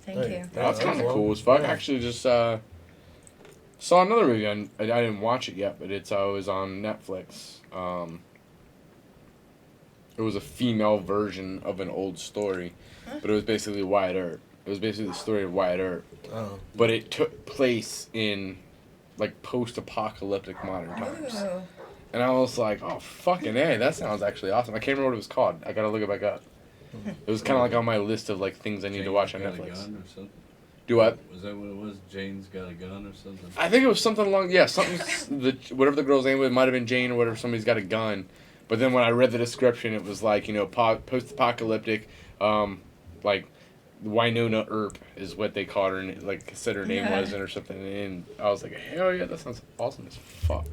Thank Hey, you. That's kind of well, cool as fuck. yeah. I actually just saw another movie. I didn't watch it yet, but it was on Netflix. It was a female version of an old story, but it was basically Wyatt Earp. It was basically the story of Wyatt Earp, Oh. but it took place in like post-apocalyptic modern times. Ooh. And I was like, oh fucking A, that sounds actually awesome. I can't remember what it was called. I gotta look it back up. It was kind of like on my list of like things I need to watch on Jane's Netflix. Got a gun or something? Do what? Was that what it was? Jane's got a gun or something? I think it was something along, something, whatever the girl's name was, it might have been Jane or whatever, somebody's got a gun. But then when I read the description, it was like, post-apocalyptic, like, Winona Earp is what they called her, and like, said her name wasn't or something. And I was like, hell yeah, that sounds awesome as fuck.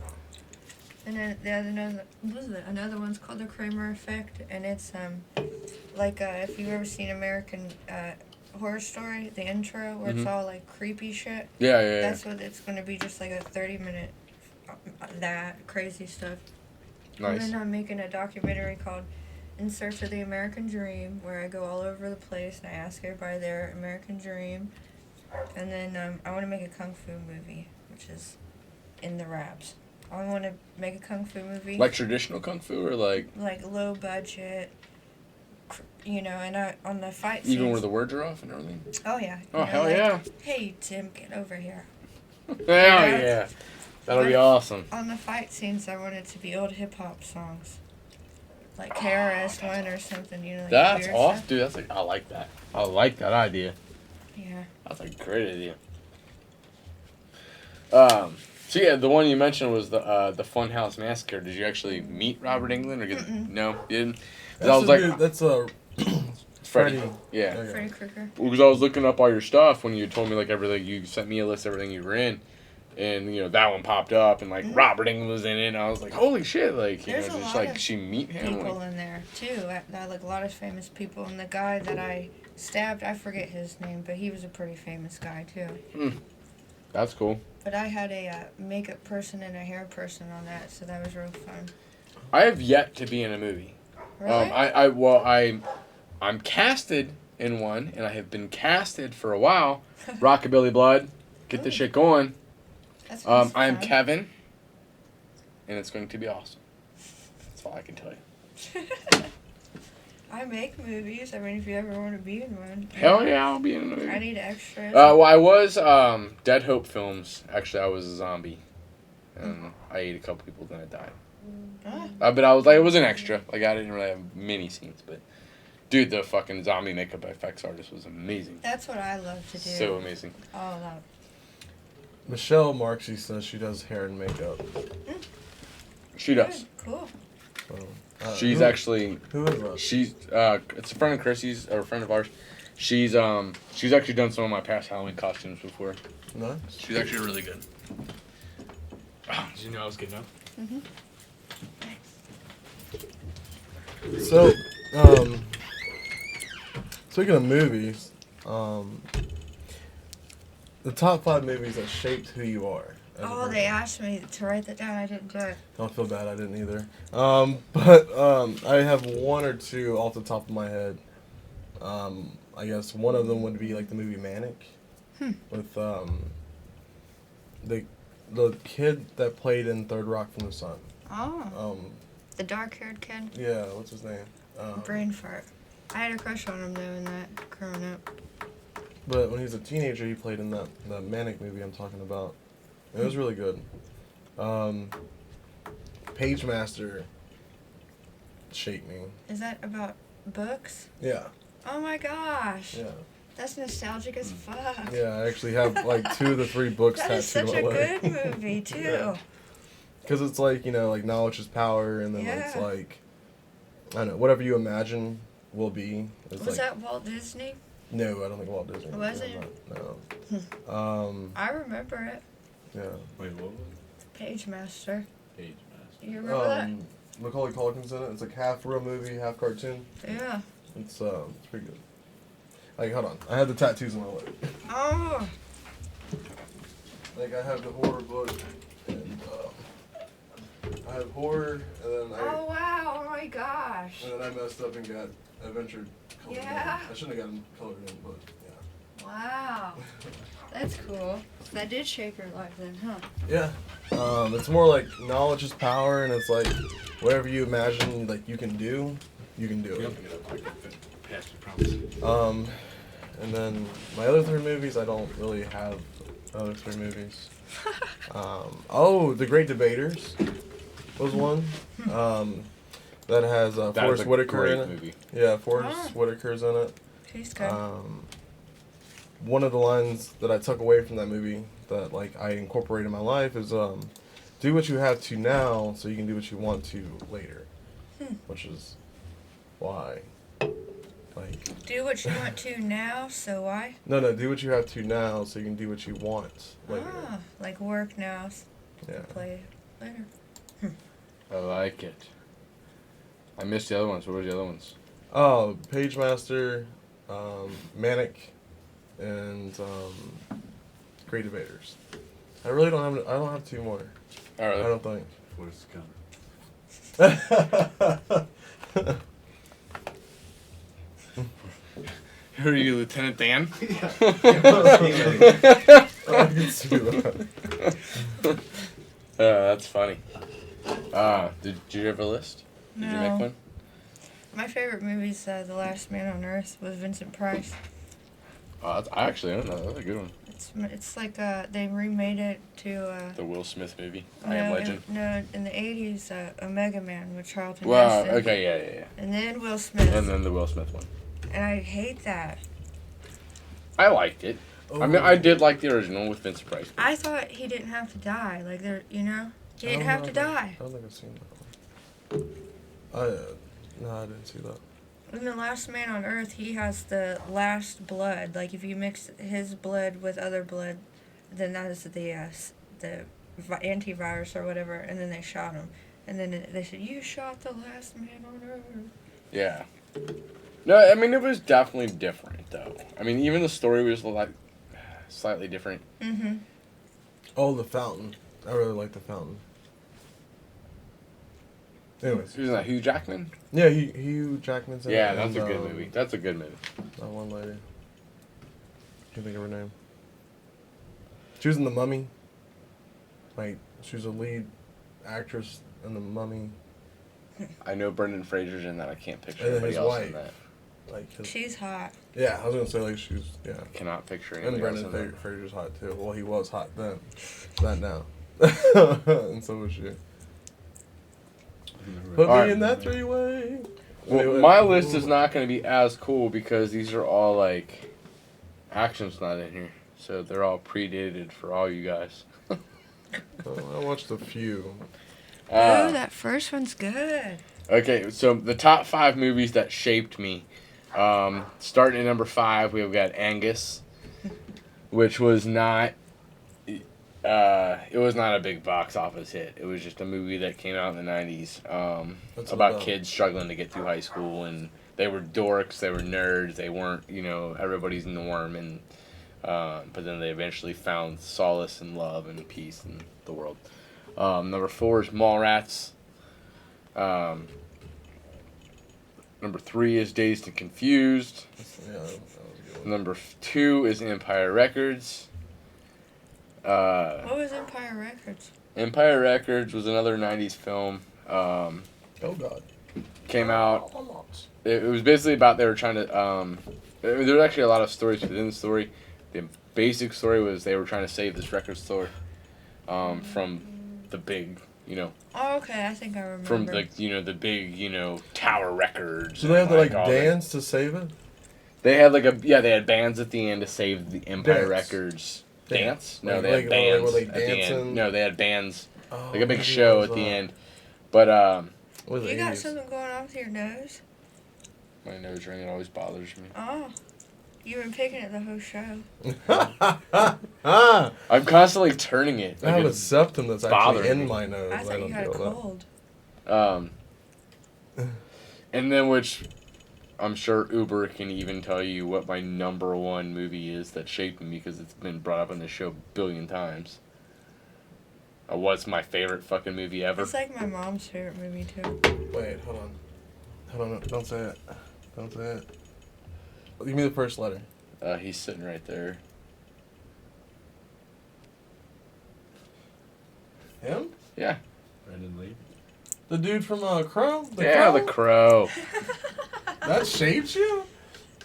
And then another one's called the Kramer Effect, and it's like if you've ever seen American Horror Story, the intro where it's all like creepy shit. Yeah. That's what it's gonna be, just like a 30-minute that crazy stuff. Nice. And then I'm making a documentary called In Search of the American Dream, where I go all over the place and I ask everybody their American dream. And then I want to make a kung fu movie, which is in the wraps. I want to make a kung fu movie. Like traditional kung fu or like low budget, and on the fight scenes. even where the words are off and everything? Oh, yeah. Oh, hell yeah. Hey, Tim, get over here. Hell yeah. That'll be awesome. On the fight scenes, I want it to be old hip-hop songs. Like KRS-One or something, like That's weird awesome, stuff. dude. That's like, I like that. I like that idea. Yeah. That's a great idea. So yeah, the one you mentioned was the Funhouse Massacre. Did you actually meet Robert Englund or get? No, you didn't. 'Cause I was like, That's Freddie. Freddy. Yeah. Okay. Freddy Krueger. Because I was looking up all your stuff when you told me like everything. You sent me a list of everything you were in, and that one popped up and like Robert Englund was in it. And I was like, holy shit! Like There's a just lot like of she meet him. People Like, in there too. Like a lot of famous people, and the guy that I stabbed, I forget his name, but he was a pretty famous guy too. that's cool. But I had a makeup person and a hair person on that, so that was real fun. I have yet to be in a movie. Really? I'm casted in one, and I have been casted for a while. Rockabilly Blood, get this shit going. That's I am fun. Kevin, and it's going to be awesome. That's all I can tell you. I make movies. I mean, if you ever want to be in one. Hell yeah, I'll be in a movie. I need extras. Well, I was Dead Hope Films. Actually, I was a zombie, and I ate a couple people, then I died. But I was like, it was an extra. Like I didn't really have many scenes, but dude, the fucking zombie makeup effects artist was amazing. That's what I love to do. So amazing. Oh, that. Michelle Marksy says she does hair and makeup. She does. Cool. So, She's who- actually. Who is Russ? She's it's a friend of Chrissy's or a friend of ours. She's actually done some of my past Halloween costumes before. Nice. She's actually really good. Did you know I was good enough? So, speaking of movies, the top 5 movies that shaped who you are. as a Oh, person. they asked me to write that down. I didn't do it. Don't feel bad, I didn't either. But I have one or two off the top of my head. I guess one of them would be like the movie Manic, with the kid that played in Third Rock from the Sun. Oh. The dark-haired kid. Yeah, what's his name? Brain fart. I had a crush on him though in that growing up. But when he was a teenager, he played in that Manic movie I'm talking about. It was really good. Page Master shaped me. Is that about books? Yeah. Oh my gosh. Yeah. That's nostalgic as fuck. Yeah, I actually have like 2 of the 3 books That is tattooed such on a my leg. good movie too. Yeah. Because it's like, like knowledge is power, and then it's Yeah. like, I don't know, whatever you imagine will be. It's Was like, that Walt Disney? No, I don't think Walt Disney. Was did it? that. No. I remember it. Yeah. Wait, what was it? Page Master. Page Master. You remember that? Macaulay Culkin's in it. It's like half real movie, half cartoon. Yeah. It's pretty good. Like, hold on. I have the tattoos on my leg. Oh. Like, I have the horror book, and I have horror, and then Oh wow. Oh my gosh. I messed up and got Adventure colored Yeah. in. I shouldn't have gotten colored in, but yeah. Wow. That's cool. That did shape your life then, huh? Yeah. It's more like knowledge is power, and it's like whatever you imagine like you can do, you can do it. Past your promises. And then my other 3 movies, I don't really have other 3 movies. The Great Debaters was one. That has That is Forrest a Whitaker great in it. movie. Yeah, Forrest Ah. Whitaker's in it. He's good. One of the lines that I took away from that movie that like I incorporate in my life is do what you have to now so you can do what you want to later. Which is why. Like Do what you want to now, so why? no, do what you have to now so you can do what you want later. Ah, like work now, Yeah. play later. I like it. I missed the other ones. What were the other ones? Oh, Page Master, Manic, and Great Debaters. I really don't have. I don't have 2 more. All right. I don't think. Forrest Gump. Who are you, Lieutenant Dan? I can see that. That's funny. Did you have a list? Did you No. make one? My favorite movie's The Last Man on Earth with Vincent Price. I actually don't know. That's a good one. It's like they remade it to The Will Smith movie. I Am Legend. in the 80s, Omega Man with Charlton Wow. Heston. Okay. Yeah. And then Will Smith. And then the Will Smith one. And I hate that. I liked it. I mean, I did like the original with Vincent Price. I thought he didn't have to die. Like he didn't I don't have know, to die. I don't think I've seen that one. No, I didn't see that. In The Last Man on Earth, he has the last blood. Like if you mix his blood with other blood, then that is the antivirus or whatever. And then they shot him. And then they said, "You shot the last man on Earth." Yeah. No, I mean, it was definitely different, though. I mean, even the story was like slightly different. Mm-hmm. Oh, The Fountain. I really like The Fountain. Anyways. Who's that? Hugh Jackman? Yeah, Hugh Jackman's in it. Yeah, that's and, a good movie. That's a good movie. That one lady. Can't think of her name. She was in The Mummy. Like, she was a lead actress in The Mummy. I know Brendan Fraser's in that. I can't picture And anybody his else in wife. that. Like his, She's hot. yeah, I was gonna say like she's yeah. I cannot picture And anybody else Brendan in that. Fraser's hot too. Well, he was hot then, not now. And so was she. Put Alright. me in that 3-way. Well, Anyway. my list is not going to be as cool because these are all like action's not in here, so they're all predated for all you guys. I watched a few. Oh, that first one's good. Okay, so the top 5 movies that shaped me. Starting at number 5, we've got Angus, which was not. It was not a big box office hit. It was just a movie that came out in the 90s about kids struggling to get through high school, and they were dorks, they were nerds, they weren't, everybody's norm, and but then they eventually found solace and love and peace in the world. Number 4 is Mallrats. Number 3 is Dazed and Confused. Yeah, that was a good one. Number 2 is Empire Records. What was Empire Records? Empire Records was another 90s film. Oh God. Came out. It was basically about they were trying to. There was actually a lot of stories within the story. The basic story was they were trying to save this record store from the big, Oh, okay, I think I remember. from the big, Tower Records. So they have to like all that. dance to save it. They had they had bands at the end to save the Empire Dance. Records. Dance? No, Like- they had like, bands were they at the end. dancing? No, they had bands. Oh, Like a big maybe show it at was, the end. But was You it got 80s? something going on with your nose? my nose ring, it always bothers me. Oh. You've been picking it the whole show. Ah! I'm constantly turning it. I have a it's septum that's bothering actually in me. my nose. I thought don't you had a feel that. cold. And then which I'm sure Uber can even tell you what my number 1 movie is that shaped me because it's been brought up on this show a billion times. What's my favorite fucking movie ever? It's like my mom's favorite movie, too. Wait, hold on. Don't say it. Don't say it. Give me the first letter. He's sitting right there. Him? Yeah. Brandon Lee. The dude from Crow? The Crow. That shaped you?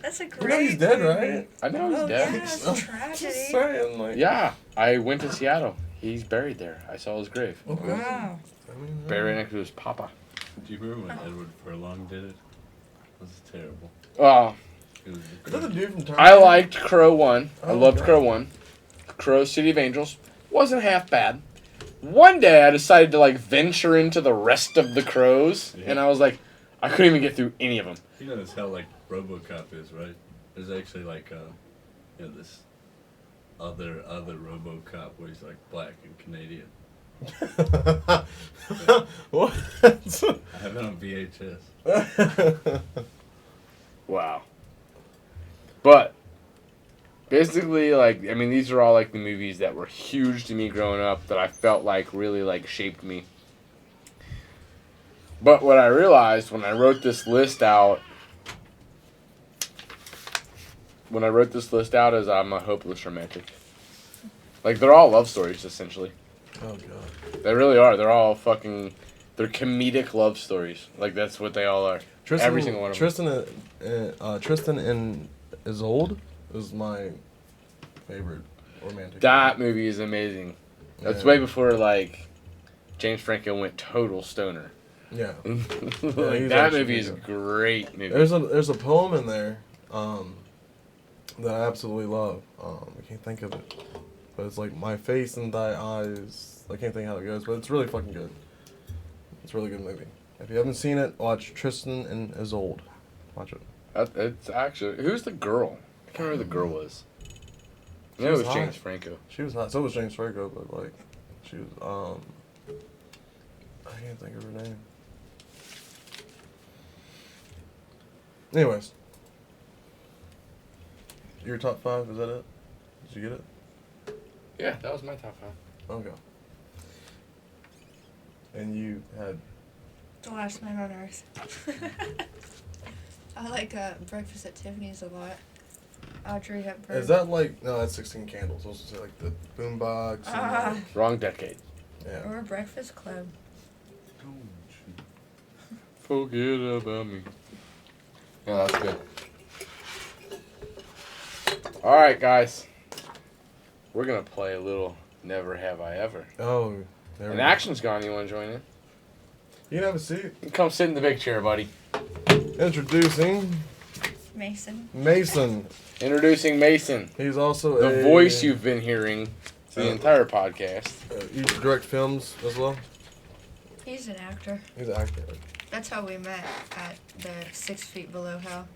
That's a You great know he's dead, movie. right? I know he's Oh, dead. yeah, it's a Just tragedy. saying, like. Yeah, I went to Seattle. He's buried there. I saw his grave. Okay. Wow. I mean, Buried next to his papa. Do you remember when Edward Furlong did it? It was terrible. Oh, It was Is that the dude from Terminator? I liked Crow 1. I Oh, loved okay. Crow 1. Crow City of Angels wasn't half bad. One day I decided to like venture into the rest of the Crows, Yeah. and I was like, I couldn't even get through any of them. You know that's how like RoboCop is, right? There's actually like this other RoboCop where he's like black and Canadian. What? I have it on VHS. Wow. But basically, like, I mean, these are all like the movies that were huge to me growing up that I felt like really like shaped me. But what I realized when I wrote this list out, is I'm a hopeless romantic. Like, they're all love stories, essentially. Oh god. They really are. They're all fucking, they're comedic love stories. Like, that's what they all are. Every single one of them. Tristan and Isolde is my favorite romantic. That movie is amazing. That's Yeah. way before, like, James Franco went total stoner. Yeah. Like, he's that actually movie is a good. great movie. There's a poem in there that I absolutely love. I can't think of it, but it's like my face in thy eyes. I can't think how it goes, but it's really fucking good. It's a really good movie. If you haven't seen it, watch Tristan and Isolde. Watch it. It's actually, who's the girl? I can't remember who the girl was. I know She it was was hot. James Franco. She was not. So was James Franco, but like, she was I can't think of her name. Anyways, your top 5, is that it? Did you get it? Yeah, that was my top 5. Okay. And you had The Last Man on Earth. I like Breakfast at Tiffany's a lot. Audrey Hepburn. Is that like no? That's 16 Candles. I was supposed to say like the boombox. Ah. And, Wrong decade. yeah. Or Breakfast Club. Forget about me. Yeah, that's good. Alright, guys. We're going to play a little Never Have I Ever. Oh, there we And go. action's gone. You want to join in? You can have a seat. You can come sit in the big chair, buddy. Introducing Mason. Mason. Introducing Mason. He's also The a voice you've been hearing the entire podcast. You direct films as well. He's an actor. He's an actor. That's how we met at the 6 Feet Below Hell.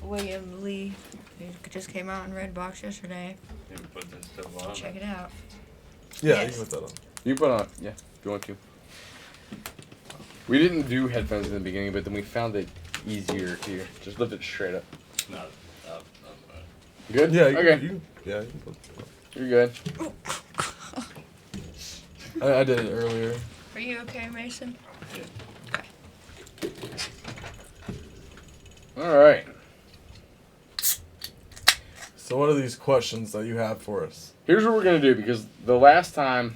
William Lee, who just came out in Red Box yesterday. Maybe put that stuff on. Check it out. Yeah, Yes. you can put that on. You put on, yeah, if you want to. We didn't do headphones in the beginning, but then we found it easier here. Just lift it straight up. No, Good? Yeah, you Okay. can put You're good. I did it earlier. Are you okay, Mason? Yeah. Alright. So what are these questions that you have for us? Here's what we're going to do, because the last time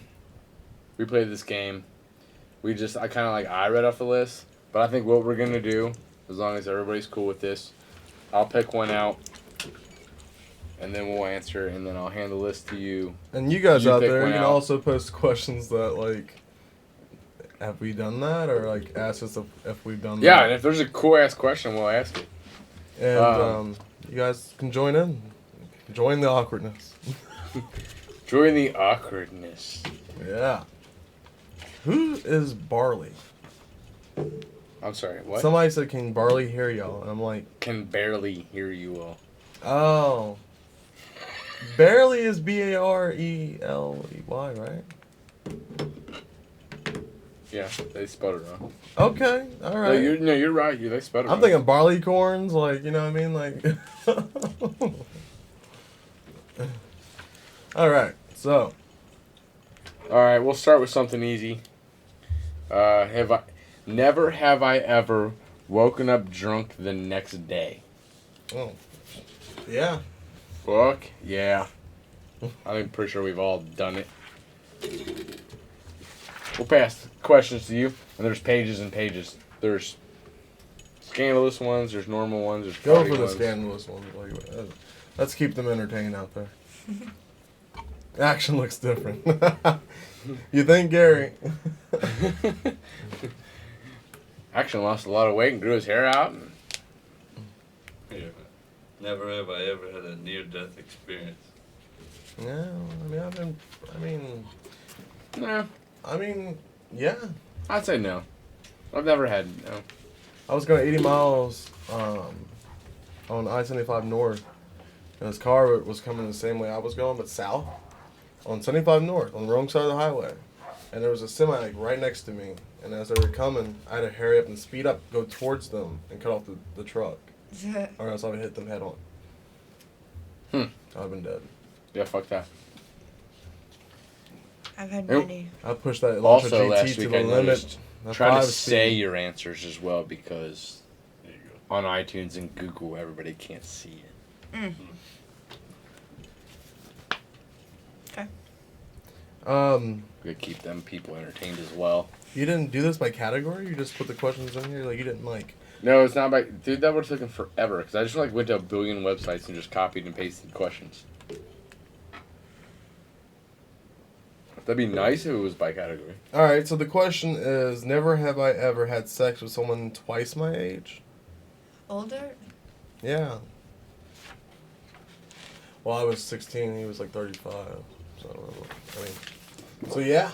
we played this game, I read off the list, but I think what we're going to do, as long as everybody's cool with this, I'll pick one out, and then we'll answer, and then I'll hand the list to you. And you guys You out pick there, one you can out. also post questions that like, have we done that, or like ask us if we've done Yeah, that. and if there's a cool-ass question, we'll ask it. And you guys can join in. Join the awkwardness. Join the awkwardness. Yeah. Who is Barley? I'm sorry, what? Somebody said, "Can Barley hear y'all?" And I'm like, Can barely hear you all. oh. Barely is Bareley, right? Yeah, they spelled it wrong. Okay, all No, right. you're right. They spelled it I'm wrong. thinking barley corns, like, you know what I mean? Like. All right, so. Alright, we'll start with something easy. Never have I ever woken up drunk the next day. Oh. Yeah. Fuck yeah. I'm pretty sure we've all done it. We'll pass questions to you, and there's pages and pages. There's scandalous ones. There's normal ones. There's Go party for the ones. scandalous ones. Let's keep them entertained out there. Action looks different. You think, Gary? Action lost a lot of weight and grew his hair out. And Yeah. Never have I ever had a near-death experience. Yeah, no, yeah. I'd say no. I've never had no. I was going 80 miles on I-75 North, and this car was coming the same way I was going, but south, on 75 North, on the wrong side of the highway. And there was a semi like right next to me, and as they were coming, I had to hurry up and speed up, go towards them, and cut off the truck, or else I would hit them head on. I'd have been dead. Yeah, fuck that. I've had Nope. many. I pushed that Elantra Also, GT last to week the I limit. noticed, the try to 5 say speed. your answers as well, because There you go. on iTunes and Google, everybody can't see it. We could keep them people entertained as well. You didn't do this by category? You just put the questions in here? Like, you didn't, like... No, it's not by... Dude, that would've taken forever, because I just, like, went to a billion websites and just copied and pasted questions. That'd be nice if it was by category. Alright, so the question is, never have I ever had sex with someone twice my age? Older? Yeah. Well, I was 16, he was like 35. So, I mean... So, yeah.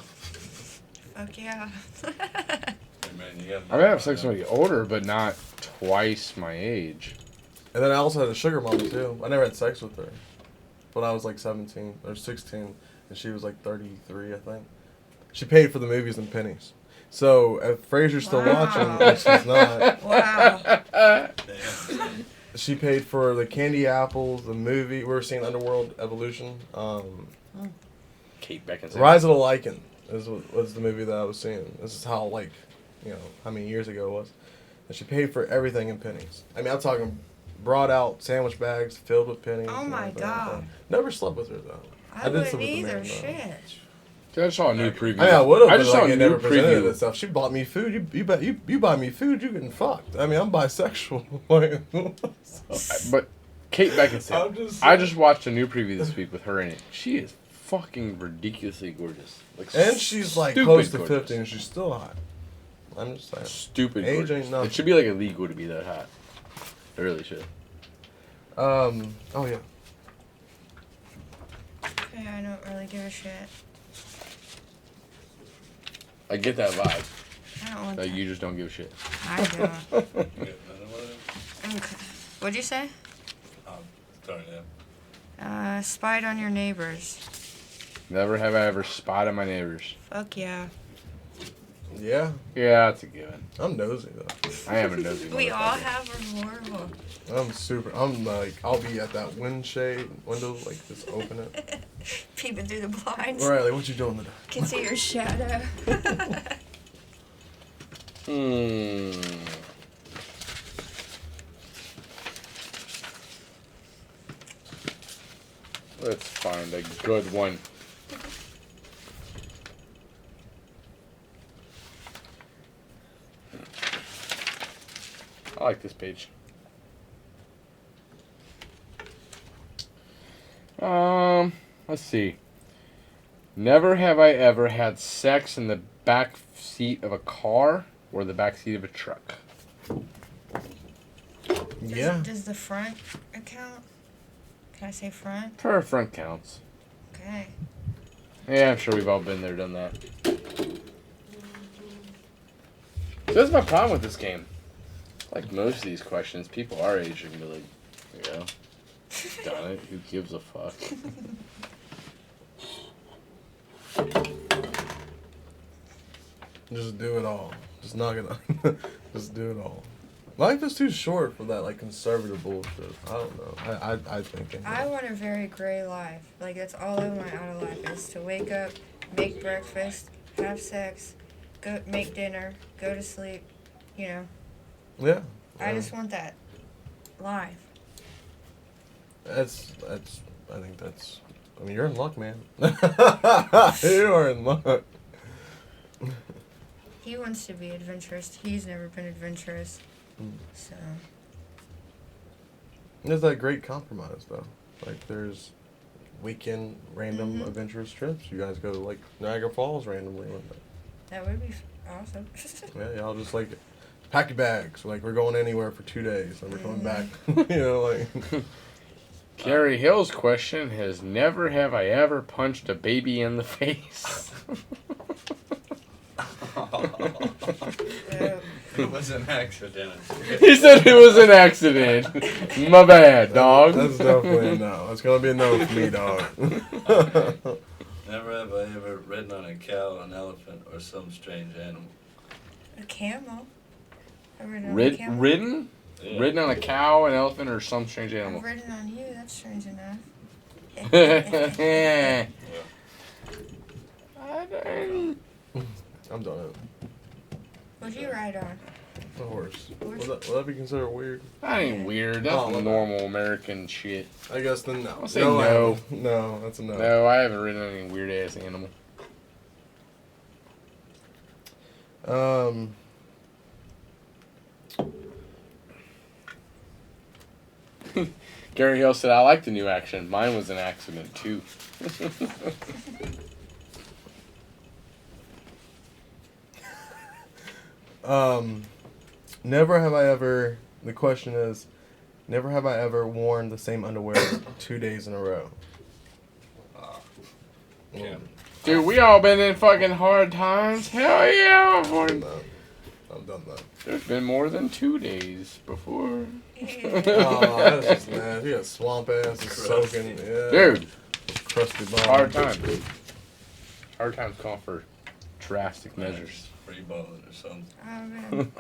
Fuck yeah. Hey, man, you got I may have sex with somebody older, but not twice my age. And then I also had a sugar mama, too. I never had sex with her. But I was like 17 or 16, and she was like 33, I think. She paid for the movies in pennies. So, if Fraser's still Wow. watching, and she's not... Wow. She paid for the candy apples, the movie. We were seeing Underworld Evolution. Kate Beckinsale. Rise of the Lycan was the movie that I was seeing. This is how, like, you know, how many years ago it was. And she paid for everything in pennies. I mean, I'm talking brought out sandwich bags filled with pennies. Oh and my everything. God. Never slept with her, though. I did wouldn't sleep with the either. man, though. Shit. Dude, I just saw a new preview. I mean, I would have, I but just like, saw a it new never presented preview. itself. She bought me food. You buy me food, you getting fucked. I mean, I'm bisexual. Like, But Kate Beckinsale. I'm just I just watched a new preview this week with her in it. She is fucking ridiculously gorgeous. Like, and she's like stupid close to gorgeous. 50 and she's still hot. I'm just saying. Stupid Age gorgeous. ain't nothing. It should be like illegal to be that hot. It really should. Oh yeah. Okay, I don't really give a shit. I get that vibe. I don't want That that. you just don't give a shit. I don't. You got another one? Okay. What'd you say? Sorry, yeah. Spied on your neighbors. Never have I ever spotted my neighbors. Fuck yeah. Yeah. Yeah, that's a given. I'm nosy though. I am a nosy We all motherfucker. have a horrible. I'm like, I'll be at that window, like just open it. Peeping through the blinds. Right, like what you doing today? Can see your shadow. Let's find a good one. I like this page. Let's see. Never have I ever had sex in the back seat of a car or the back seat of a truck. Yeah. Does the front account? Can I say front? Per front counts. Okay. Yeah, I'm sure we've all been there, done that. So that's my problem with this game. Like most of these questions, people our age are gonna be like, you know, done it. Who gives a fuck? Just do it all. Just knock it on. Just do it all. Life is too short for that like conservative bullshit. I don't know. I think. Anyway. I want a very gray life. Like, that's all I want out of life is to wake up, make breakfast, have sex, go make dinner, go to sleep, you know. Yeah. I just want that life. That's. I think that's. I mean, you're in luck, man. You are in luck. He wants to be adventurous. He's never been adventurous. So There's that great compromise though. Like there's weekend random adventurous trips. You guys go to like Niagara Falls randomly one day. that would be awesome. Yeah, y'all just like pack your bags. Like we're going anywhere for 2 days and we're coming back. You know, like Gary Hill's question has never have I ever punched a baby in the face. It was an accident. He said it was an accident. My bad, dog. that's definitely a no. It's gonna be a no for me, dog. Never have I ever ridden on a cow, an elephant, or some strange animal. A camel. I've ridden on a camel. Ridden? Yeah. Ridden on a cow, an elephant, or some strange animal? I've ridden on you. That's strange enough. I'm done. What'd you ride on? A horse. Horse? Would that be considered weird? That ain't weird. That's Oh, normal American shit. I guess then no. I'll say I no. haven't. No, that's a no. No, I haven't ridden on any weird ass animal. Gary Hill said, I like the new action. Mine was an accident, too. Never have I ever. The question is, never have I ever worn the same underwear 2 days in a row. Yeah. Dude, we all been in fucking hard times. Hell yeah, I'm boy. done. I'm done that. There's been more than 2 days before. Oh, that's just nasty. You got swamp ass is soaking. Yeah. Dude, Crusty bone. hard times. Hard times call for drastic measures. Free balling or something. Oh man.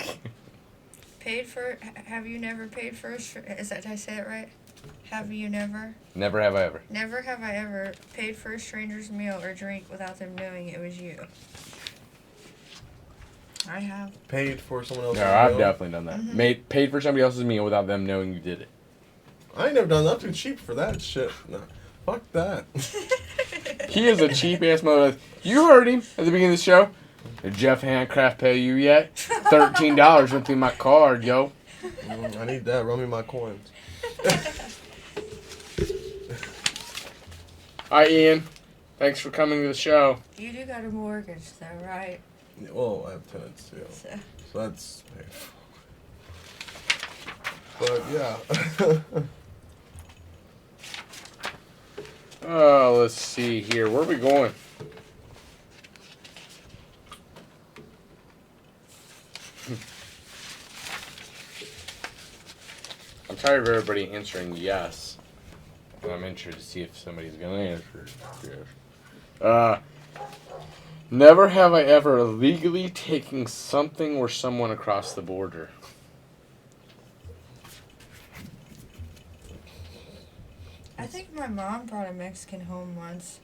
Paid for? Have you never paid for? Is that, did I say it right? Have you never? Never have I ever. Never have I ever paid for a stranger's meal or drink without them knowing it was you. I have. Paid for someone else's No, I've meal? definitely done that. Paid for somebody else's meal without them knowing you did it. I ain't never done that. I'm too cheap for that shit. No. Fuck that. He is a cheap ass mother. You heard him at the beginning of the show. Did Jeff Handcraft pay you yet? $13 went through my card, yo. I need that. Run me my coins. Hi, Ian. Thanks for coming to the show. You do got a mortgage though, right? Well, I have tenants too. So. So that's But yeah. Oh, let's see here. Where are we going? I'm tired of everybody answering yes. And I'm interested to see if somebody's going to answer yes. Never have I ever illegally taken something or someone across the border. I think my mom brought a Mexican home once.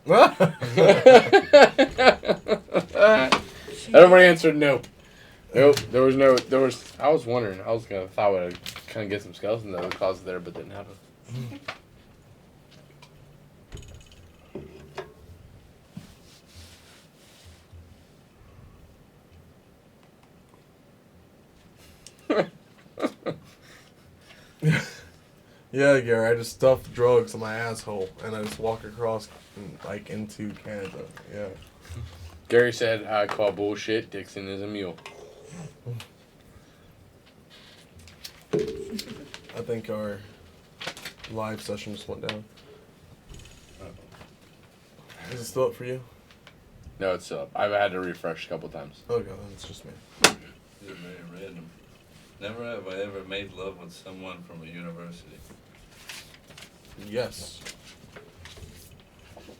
Everybody answered no. Nope, there was I was wondering, I was gonna thought I would kind of get some skeletons that would cause it there, but didn't happen. Yeah, Gary, I just stuff drugs in my asshole and I just walk across like into Canada. Yeah. Gary said, I call bullshit, Dixon is a mule. I think our live session just went down. Is it still up for you? No, it's up. I've had to refresh a couple times. Okay, then it's just me. This is very random. Never have I ever made love with someone from a university. Yes.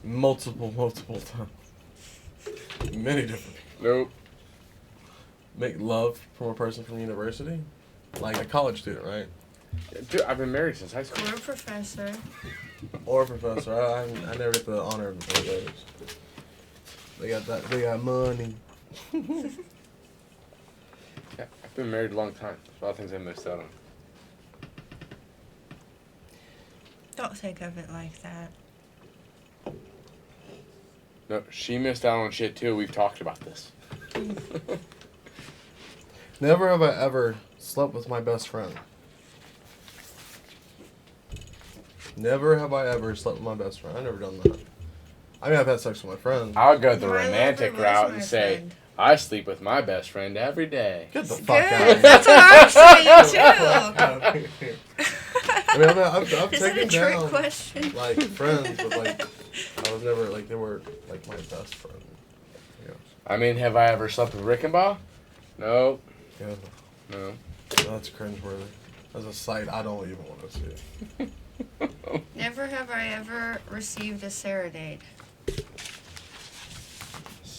Multiple times. Many different people. Nope. Make love from a person from university? Like a college student, right? Dude, I've been married since high school. Or a professor. Or a professor. I never get the honor of those. They got money. Yeah, I've been married a long time. There's a lot of things I missed out on. Don't think of it like that. No, she missed out on shit too. We've talked about this. Never have I ever slept with my best friend. Never have I ever slept with my best friend. I've never done that. I mean, I've had sex with my friends. I'll go the My romantic lover was route my and say, friend. I sleep with my best friend every day. Get the Good. fuck out of That's what I'm saying too. I mean, I've Is that a taken trick down question? like friends, but like I was never like they were like my best friend. Yeah. I mean, have I ever slept with Rickenbaugh? No. Yeah. No. That's cringeworthy. That's a sight I don't even want to see. Never have I ever received a serenade.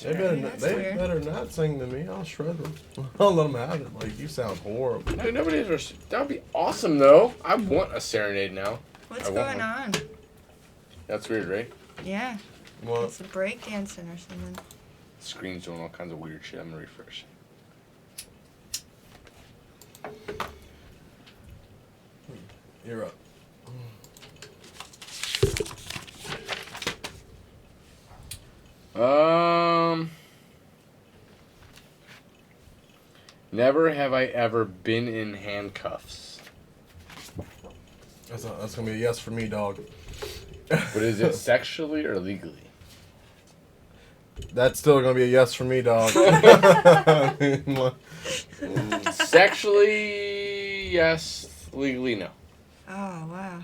They better, That's they weird. better not sing to me. I'll shred them. I'll let them have it. Like, you sound horrible. No, nobody's. That would be awesome, though. I want a serenade now. What's I want going on? That's weird, right? Yeah, Well, it's a break dancing or something. Screen's doing all kinds of weird shit. I'm gonna refresh. you're up. Never have I ever been in handcuffs. That's gonna be a yes for me, dog. But is it sexually or legally? That's still gonna be a yes for me, dog. Sexually, yes. Legally, no. Oh wow.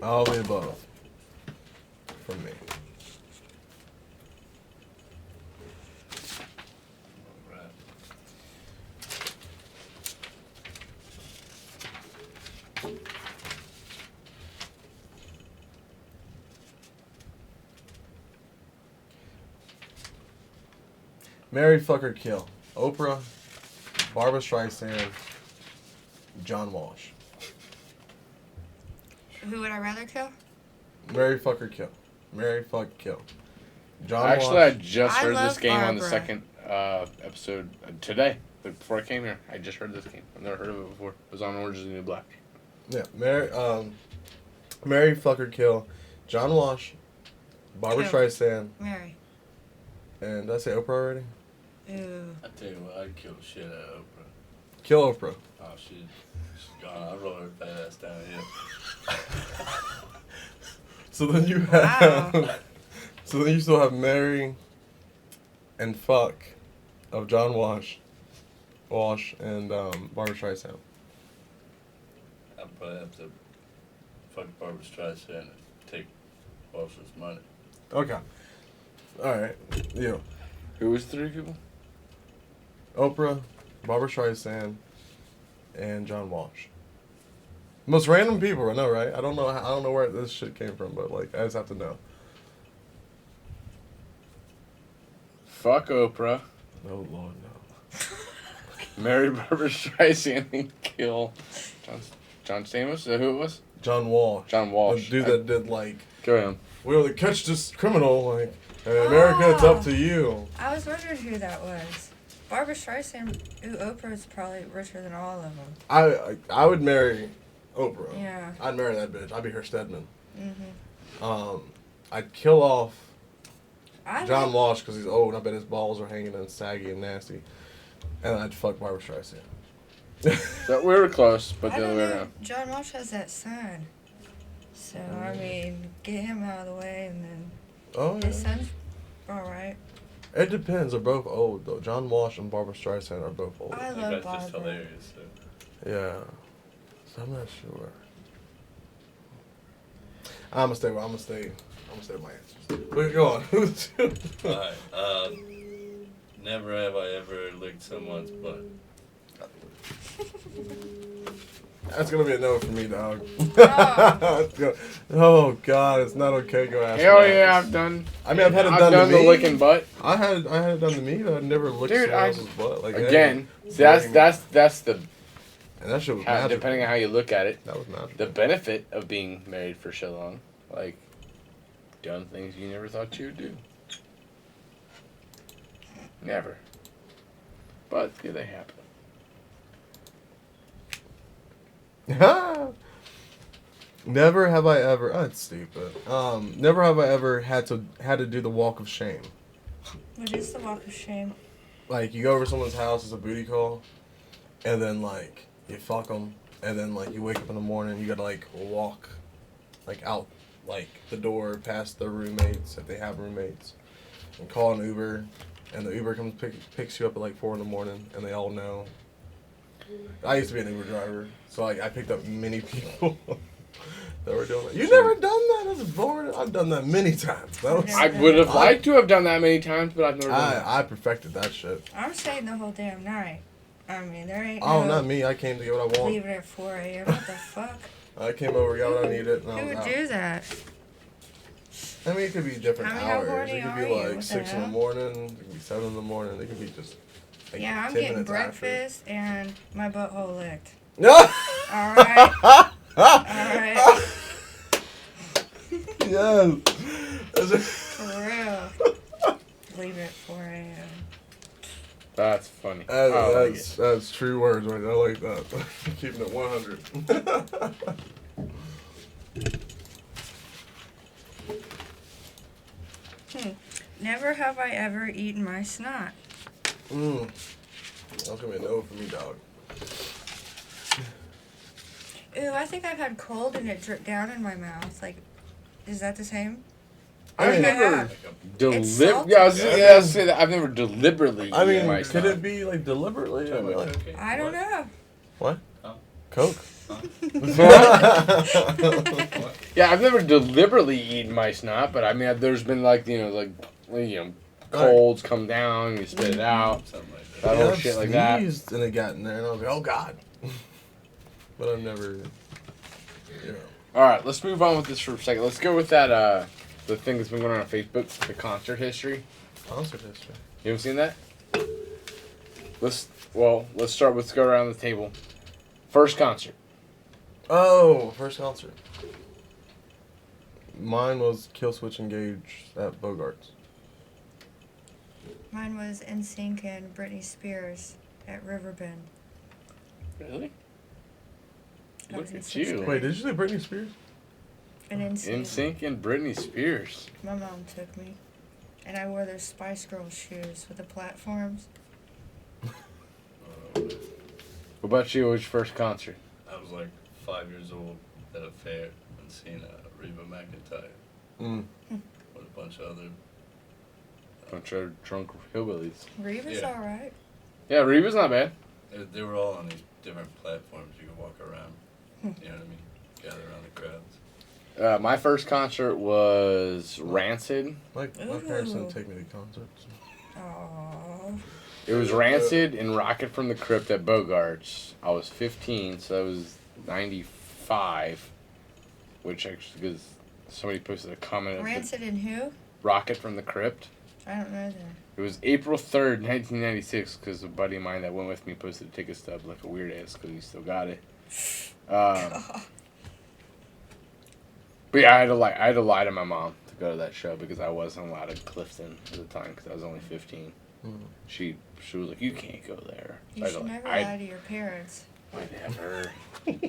All the above. For me. Right. Marry, fuck, or kill. Oprah, Barbara Streisand, John Walsh. Who would I rather kill? Marry, fuck, or kill. Marry, fuck, kill. John Actually, I Walsh. just I heard love this game on the Barbara. second episode today. Before I came here, I just heard this game. I've never heard of it before. It was on Orange is the New Black. Yeah, marry, fuck, or kill. John Walsh, Barbara Kill. Streisand, Mary. and did I say Oprah already? Ooh. I tell you what, I'd kill the shit out of Oprah. Kill Oprah. Oh, she's gone. I'd roll her fat ass down here. So then you have. Wow. So then you still have Mary and fuck of John Walsh and Barbara Streisand. I'd probably have to fuck Barbara Streisand and take Walsh's money. Okay. All right. You. Who was the three people? Oprah, Barbara Streisand, and John Walsh. Most random people, I know, right? I don't know where this shit came from, but like I just have to know. Fuck Oprah, Oh Lord, no. marry Barbara Streisand, and kill John Stamos. Is that who it was? John Walsh. John Walsh. The dude that did like, Go him. we will catch this criminal, like, hey, America, it's up Oh. to you. I was wondering who that was. Barbara Streisand. Ooh, Oprah's probably richer than all of them. I would marry Oprah. Yeah. I'd marry that bitch. I'd be her Stedman. Mhm. I'd kill off I John like- Walsh because he's old and I bet his balls are hanging and saggy and nasty. And I'd fuck Barbara Streisand. So we were close, but I the other don't way know. around. John Walsh has that son. So, I mean, get him out of the way and then Oh, his yeah. son's alright. It depends. They're both old, though. John Walsh and Barbara Streisand are both old. I I think love that's just Barbara. hilarious. So. Yeah. So I'm not sure. I'm gonna stay with my answers. But go on. Alright, never have I ever licked someone's butt. That's gonna be a no for me, dog. Oh. Oh God, it's not okay. Go ask. Hell me. yeah, I've done. I mean, I've had it I've done, done to the me. licking butt. I had it done to me, but I've never licked Dude, someone else's butt. Like Again, hey, that's the and that shit was magical. depending on how you look at it. That was magical. The benefit of being married for so long, like done things you never thought you would do. Never. But yeah, they happen. Never have I ever. Oh, that's stupid. Never have I ever had to do the walk of shame. What is the walk of shame? Like you go over someone's house as a booty call, and then like you fuck them, and then like you wake up in the morning, you gotta like walk, like out, like the door past their roommates if they have roommates, and call an Uber, and the Uber comes picks you up at like 4 in the morning, and they all know. I used to be an Uber driver, so like I picked up many people that were doing that. You never done that? That's boring. I've done that many times. That was, I would have liked to have done that many times, but I've never done it. I perfected that shit. I'm staying the whole damn night. I mean, there ain't Oh, no not me. I came to get what I want. leaving at 4 a.m. What the fuck? I came over, got what I needed, and I Who was would out. do that? I mean, it could be different How hours. horny It could are be you? like What the 6 in the hell? morning. It could be 7 in the morning. It could be just like Yeah, I'm 10 getting minutes breakfast and my butthole licked. After. Alright? Alright. Yes. For real. Leave at 4 a.m. That's funny. I like it. That's true words, right? I like that. Keeping it 100. Never have I ever eaten my snot. That's gonna be a no for me, dog. Ooh, I think I've had cold and it dripped down in my mouth. Like, is that the same? I've think I never have. deliberately. salty. Yeah, I was gonna say that I've never deliberately. I mean, eaten my could snot. it be like deliberately? I mean, like, I don't know. what? Huh? Coke? Yeah, I've never deliberately eaten my snot, but I mean, there's been like colds come down, you spit it out, Something like that. that Yeah, whole I've shit like that. sneezed and it got in there, and I was like, oh god. But I've never, you know. All right, let's move on with this for a second. Let's go with that the thing that's been going on Facebook, the concert history. Concert history. You haven't seen that? Let's start. Let's go around the table. First concert. Oh, first concert. Mine was Killswitch Engage at Bogart's. Mine was NSYNC and Britney Spears at Riverbend. Really? That was Look in at sixth you. grade. Wait, did you say Britney Spears? And NSYNC. NSYNC and Britney Spears. My mom took me. And I wore those Spice Girls shoes with the platforms. What about you? What was your first concert? I was like 5 years old at a fair and seen Reba McEntire Mm. with a bunch of other. Bunch of drunk hillbillies. Reva's Yeah. alright. Yeah, Reba's not bad. They were all on these different platforms you could walk around. You know what I mean? Gather around the crowds. My first concert was Rancid. My parents Ooh. didn't take me to concerts. Aww. It was Rancid and Rocket from the Crypt at Bogart's. I was 15, so that was 95. Which actually, because somebody posted a comment. Rancid and who? Rocket from the Crypt. I don't know that. It was April 3rd, 1996, because a buddy of mine that went with me posted a ticket stub like a weird ass, because he still got it. But yeah, I had to lie to my mom to go to that show because I wasn't allowed in Clifton at the time because I was only 15. Mm. She was like, you can't go there. You should never lie to your parents. I never.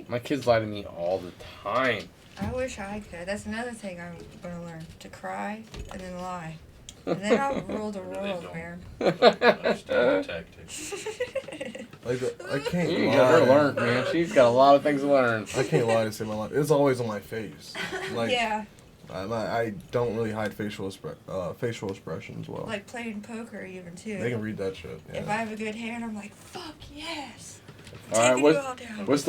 My kids lie to me all the time. I wish I could. That's another thing I'm going to learn. To cry and then lie. And then I'll rule the Really world, don't. man. Understand the tactics. Like I can't You lie. got her learned, man. She's got a lot of things to learn. I can't lie to save my life. It's always on my face. Like Yeah. I don't really hide facial expressions well. Like playing poker even, too. They can read that shit. Yeah. If I have a good hand, I'm like, fuck yes. All right, Taking you all down. what's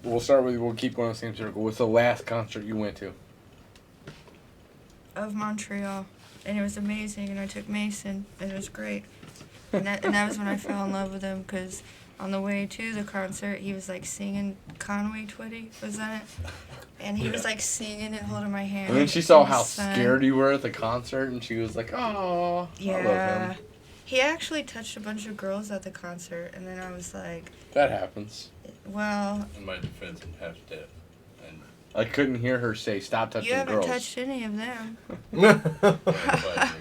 we'll start with, we'll keep going in the same circle. What's the last concert you went to? Of Montreal. And it was amazing, and I took Mason, and it was great. And that was when I fell in love with him, because on the way to the concert, he was like singing Conway Twitty, was that it? And he was like singing and holding my hand. And then she saw in the how sun. scared you were at the concert, and she was like, "Oh, Yeah. I love him." He actually touched a bunch of girls at the concert, and then I was like, That happens. well, In my defense, I'm half deaf. And I couldn't hear her say, "Stop touching you haven't girls." touched any of them. I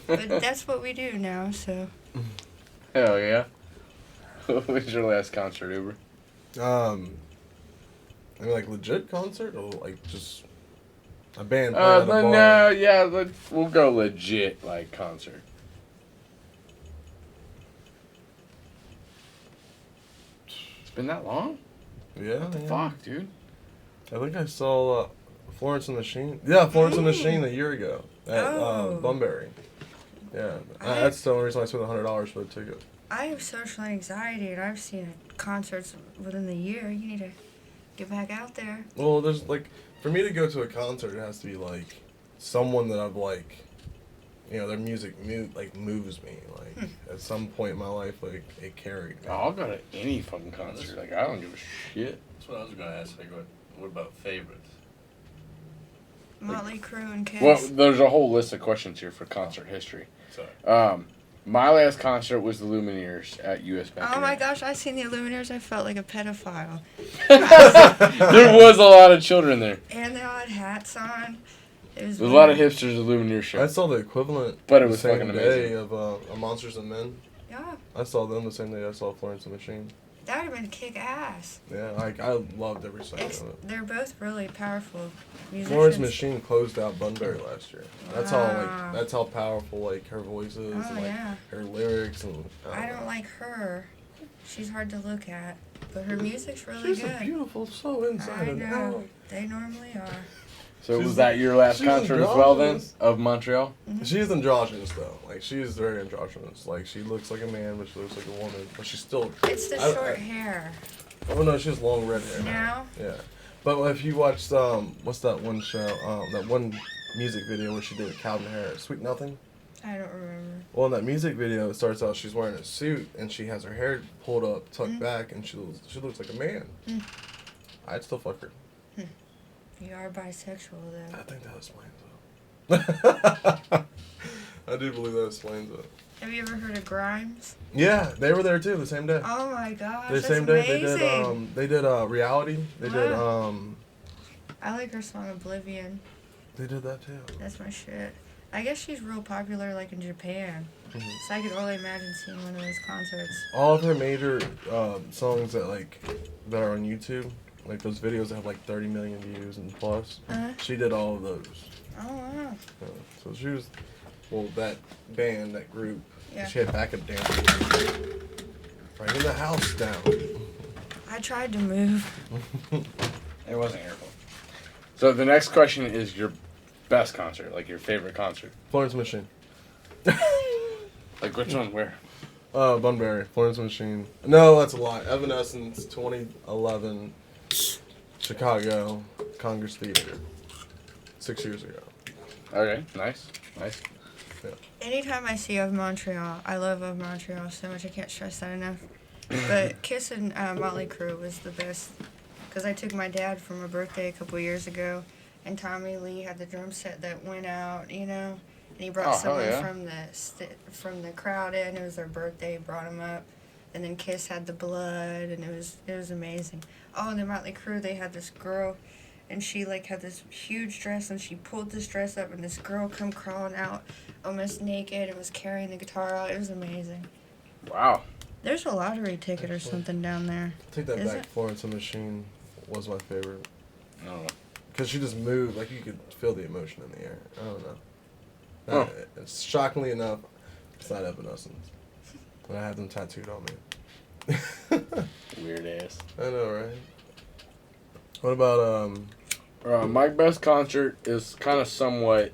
But that's what we do now, so. Hell yeah. What was your last concert, Uber? I mean, like legit concert or like just a band playing at a bar. No, yeah, we'll go legit like concert. been that long? Yeah. What the fuck, dude? I think I saw Florence and the Machine. Yeah, Florence and the Machine a year ago at Bunbury. Yeah, that's the only reason I spent $100 for the ticket. I have social anxiety, and I've seen concerts within the year. You need to get back out there. Well, there's like, for me to go to a concert, it has to be like someone that I've like, you know, their music moves me. Like at some point in my life, like it carried me. Oh, I'll go to any fucking concert. Like I don't give a shit. That's what I was gonna ask. Like, what about favorites? Motley Crue and Kiss. Well, there's a whole list of questions here for concert history. Sorry. My last concert was the Lumineers at US Bank. Oh my gosh, I seen the Illuminators. I felt like a pedophile. There was a lot of children there. And they all had hats on. It was There's a lot of hipsters at Lumineer show. I saw the equivalent, But it was the same fucking day amazing. of Monsters and Men. Yeah, I saw them the same day I saw Florence and the Machine. that would have been kick ass. Yeah, like I loved every second of it. They're both really powerful musicians. Florence and the Machine closed out Bunbury last year. That's how Wow. that's how powerful like her voice is Oh, and like yeah. her lyrics and. I don't like her. She's hard to look at, but her music's really She's good. a beautiful soul inside I and know. out. They normally are. So She's- was that your last she's concert as well then? androgynous. Of Montreal? She's androgynous though. Like she's very androgynous. Like she looks like a man, but she looks like a woman. But she's still. It's the short hair. Oh no, she has long red hair Now? Yeah, but if you watched what's that one show? That one music video where she did with Calvin Harris, Sweet Nothing. I don't remember. Well, in that music video, it starts out she's wearing a suit and she has her hair pulled up, tucked back, and she looks like a man. I'd still fuck her. You are bisexual, though. I think that explains it. I do believe that explains it. Have you ever heard of Grimes? Yeah, they were there too the same day. Oh my gosh, The that's same day amazing. they did reality. They did I like her song Oblivion. they did that too. That's my shit. I guess she's real popular, like in Japan. Mhm. So I could only imagine seeing one of those concerts. All of her major songs that are on YouTube, like those videos that have like 30 million views and plus. She did all of those. Oh wow. So she was, that band, that group. Yeah. She had backup dancers. Bringing the house down. I tried to move. It wasn't your fault. So the next question is your best concert, like your favorite concert. Florence Machine. Like which one? Where? Bunbury. Florence Machine. No, that's a lie. Evanescence, 2011, Chicago, Congress Theater. 6 years ago. Okay, nice. Anytime I see Of Montreal, I love Of Montreal so much. I can't stress that enough. But Kiss and Motley Crue was the best. Because I took my dad for my birthday a couple years ago, and Tommy Lee had the drum set that went out, you know. And he brought Oh, hell someone yeah. from the crowd in. It was their birthday. Brought him up, and then Kiss had the blood, and it was amazing. Oh, and then Motley Crue, they had this girl, and she had this huge dress, and she pulled this dress up, and this girl come crawling out, almost naked, and was carrying the guitar out. It was amazing. Wow. There's a lottery ticket or something down there. Take that Is back. it? Florence and the Machine was my favorite. I don't know. Because she just moved, like you could feel the emotion in the air. I don't know. Oh. It's shockingly enough, it's not Evanescence. And I have them tattooed on me. Weird ass. I know, right? What about, My best concert is kind of somewhat.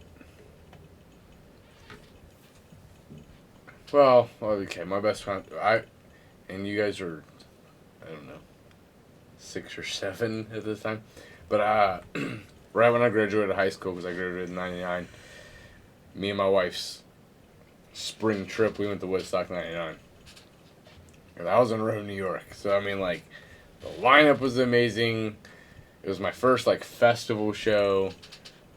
Well, okay, my best concert. And you guys are, I don't know, 6 or 7 at this time. But right when I graduated high school, because I graduated in '99, me and my wife's spring trip, we went to Woodstock '99. And I was in Rome, New York. So, I mean, the lineup was amazing. It was my first, festival show.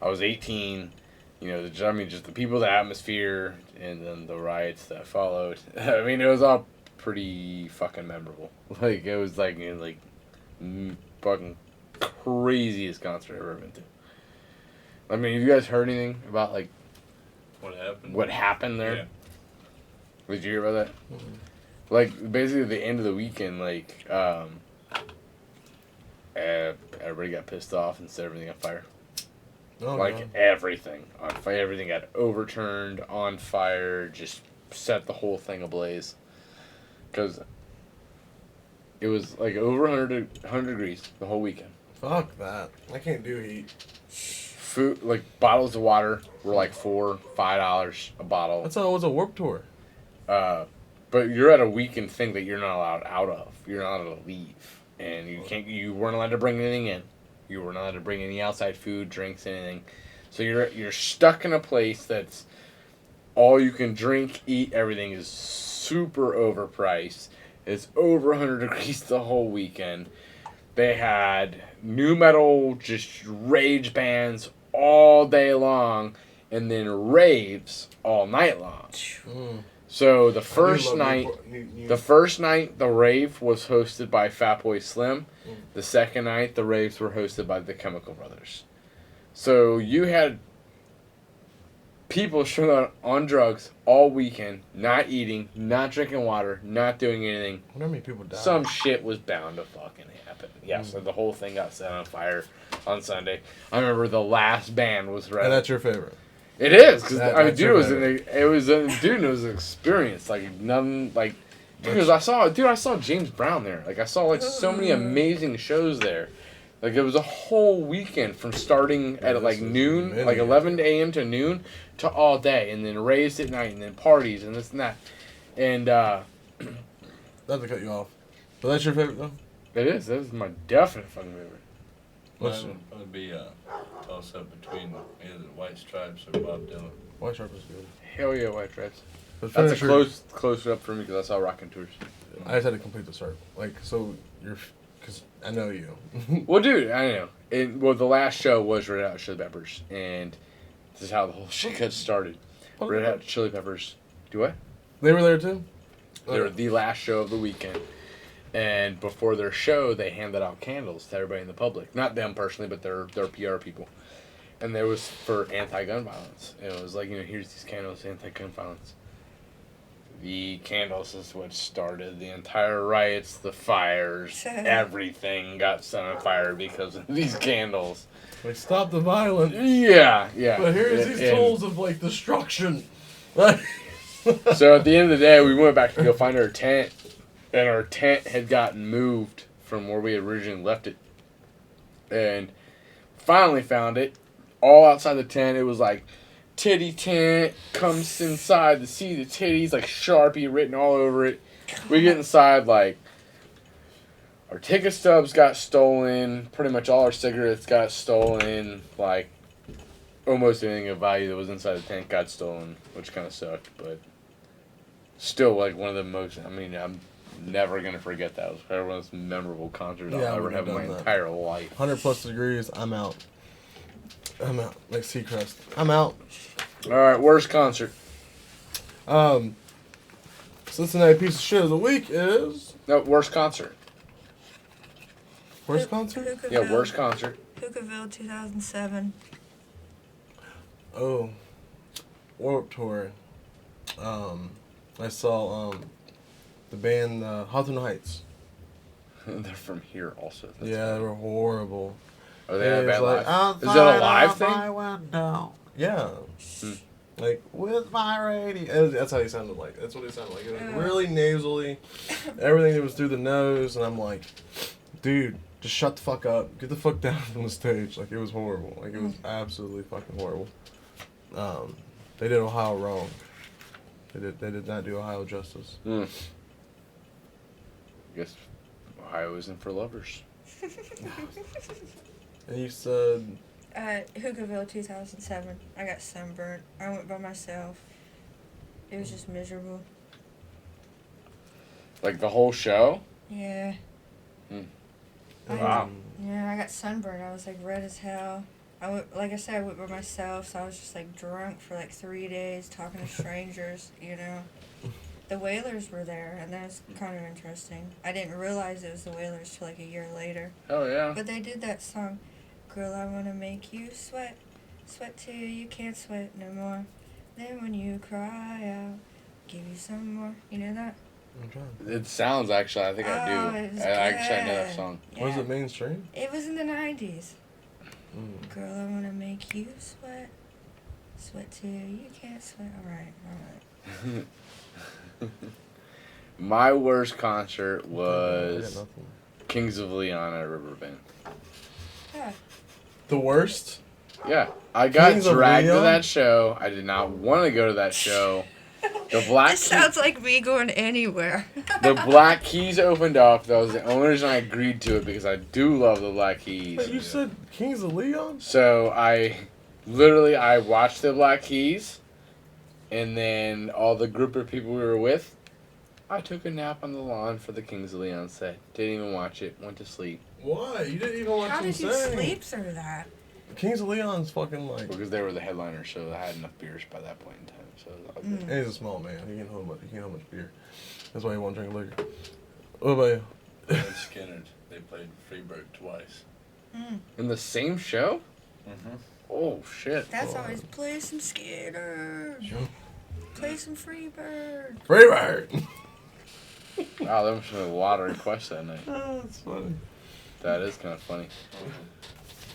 I was 18. You know, just the people, the atmosphere, and then the riots that followed. I mean, it was all pretty fucking memorable. It was, fucking craziest concert I've ever been to. I mean, have you guys heard anything about, What happened? what happened there? Yeah. Did you hear about that? Mhm. Basically, the end of the weekend, everybody got pissed off and set everything on fire. oh, no. Everything on fire. Everything got overturned, on fire, just set the whole thing ablaze. Because It was like over 100 degrees the whole weekend. Fuck that. I can't do heat. Food, like bottles of water, were like $4-5 a bottle. That's how it was a Warped Tour. But you're at a weekend thing that you're not allowed out of. You're not allowed to leave, and you weren't allowed to bring anything in. You weren't allowed to bring any outside food, drinks, anything. So you're stuck in a place that's all you can drink, eat. Everything is super overpriced. It's over 100 degrees the whole weekend. They had new metal, just rage bands all day long, and then raves all night long. So the first night, the rave was hosted by Fatboy Slim. The second night, the raves were hosted by the Chemical Brothers. So you had people showing up on drugs all weekend, not eating, not drinking water, not doing anything. I wonder how many people died. Some shit was bound to fucking happen. Yeah, so the whole thing got set on fire on Sunday. I remember the last band was ready. And that's your favorite. It is, because I mean, that's dude, it was an experience. Like none, like, because I saw James Brown there. Like I saw like so many amazing shows there. Like it was a whole weekend from starting at like noon, like 11 a.m. to noon, to all day, and then raised at night, and then parties and this and that, and not to cut you off, but that's your favorite though. it is. That is my definite fucking favorite. Mine would be toss up between either the White Stripes or Bob Dylan. White Sharp is good. Hell yeah, White Stripes. But That's a finish close up for me because I saw Rockin' Tours. I just had to complete the circle. Like, so because I know you. Well, dude, I know. The last show was Red Hot Chili Peppers, and this is how the whole shit got started. Red Hot Chili Peppers. Do what? They were there too? They were the last show of the weekend. And before their show, they handed out candles to everybody in the public. Not them personally, but their PR people. And there was for anti-gun violence. It was like, here's these candles, anti-gun violence. The candles is what started the entire riots, the fires, everything got set on fire because of these candles. Like, stop the violence. Yeah. But here's these tools of, like, destruction. Like... So at the end of the day, we went back to go find our tent. And our tent had gotten moved from where we had originally left it. And finally found it. All outside the tent. It was like, titty tent, comes inside to see the titties, like Sharpie written all over it. We get inside, like, our ticket stubs got stolen. Pretty much all our cigarettes got stolen. Like, almost anything of value that was inside the tent got stolen, which kind of sucked. But still, like, one of the most, I'm never going to forget that. It was probably one of the most memorable concerts I'll ever have in my entire life. 100+ degrees, I'm out. Like Seacrest. I'm out. Alright, worst concert. Cincinnati piece of shit of the week is... No, worst concert. Worst concert? Yeah, worst concert. Hookahville 2007. Oh. Warped Tour. I saw the band Hawthorne Heights. They're from here also. That's yeah, they were horrible. Oh, they had a bad like, live? Is that a live thing? My window. Yeah. Like, with my radio. That's how he sounded like. That's what he sounded like. It was really nasally. Everything was through the nose. And I'm like, dude, just shut the fuck up. Get the fuck down from the stage. Like, it was horrible. Like, it was absolutely fucking horrible. They did Ohio wrong. They did not do Ohio justice. I guess Ohio isn't for lovers. And you said... Hookahville 2007. I got sunburnt. I went by myself. It was just miserable. Like the whole show? Yeah. Wow. I got sunburned. I was like red as hell. I went by myself, so I was just like drunk for like 3 days, talking to strangers, The Wailers were there, and that was kind of interesting. I didn't realize it was the Wailers till like a year later. Oh, yeah. But they did that song, Girl, I Want to Make You Sweat, sweat till you can't sweat no more. Then when you cry out, give you some more. You know that? I'm trying. It sounds, actually, I think I do. I know that song. Yeah. Was it mainstream? It was in the 90s. Girl, I want to make you sweat, sweat till you can't sweat. All right. My worst concert I got was nothing. Kings of Leon at Riverbend. Yeah. The worst? Yeah, I got Kings of dragged to Leon? that show. I did not want to go to that show. The Black This sounds like me going anywhere. The Black Keys opened up. That was the only reason I agreed to it because I do love the Black Keys. Wait, you said Kings of Leon? So I watched the Black Keys, and then all the group of people we were with, I took a nap on the lawn for the Kings of Leon set. Didn't even watch it. Went to sleep Why? You didn't even watch How them did you sing. sleep through that? Kings of Leon's fucking like. because they were the headliners, so I had enough beers by that point in time. So it was all good. He's a small man. He can't hold much beer. That's why he won't drink liquor. What about you? Leonard Skinner, they played Freebird twice. In the same show? Mm-hmm. Oh shit! That's always play some Skitters. Play some Freebird. Freebird! Wow, there must have been a lot of requests that night. Oh, that's funny. That is kind of funny.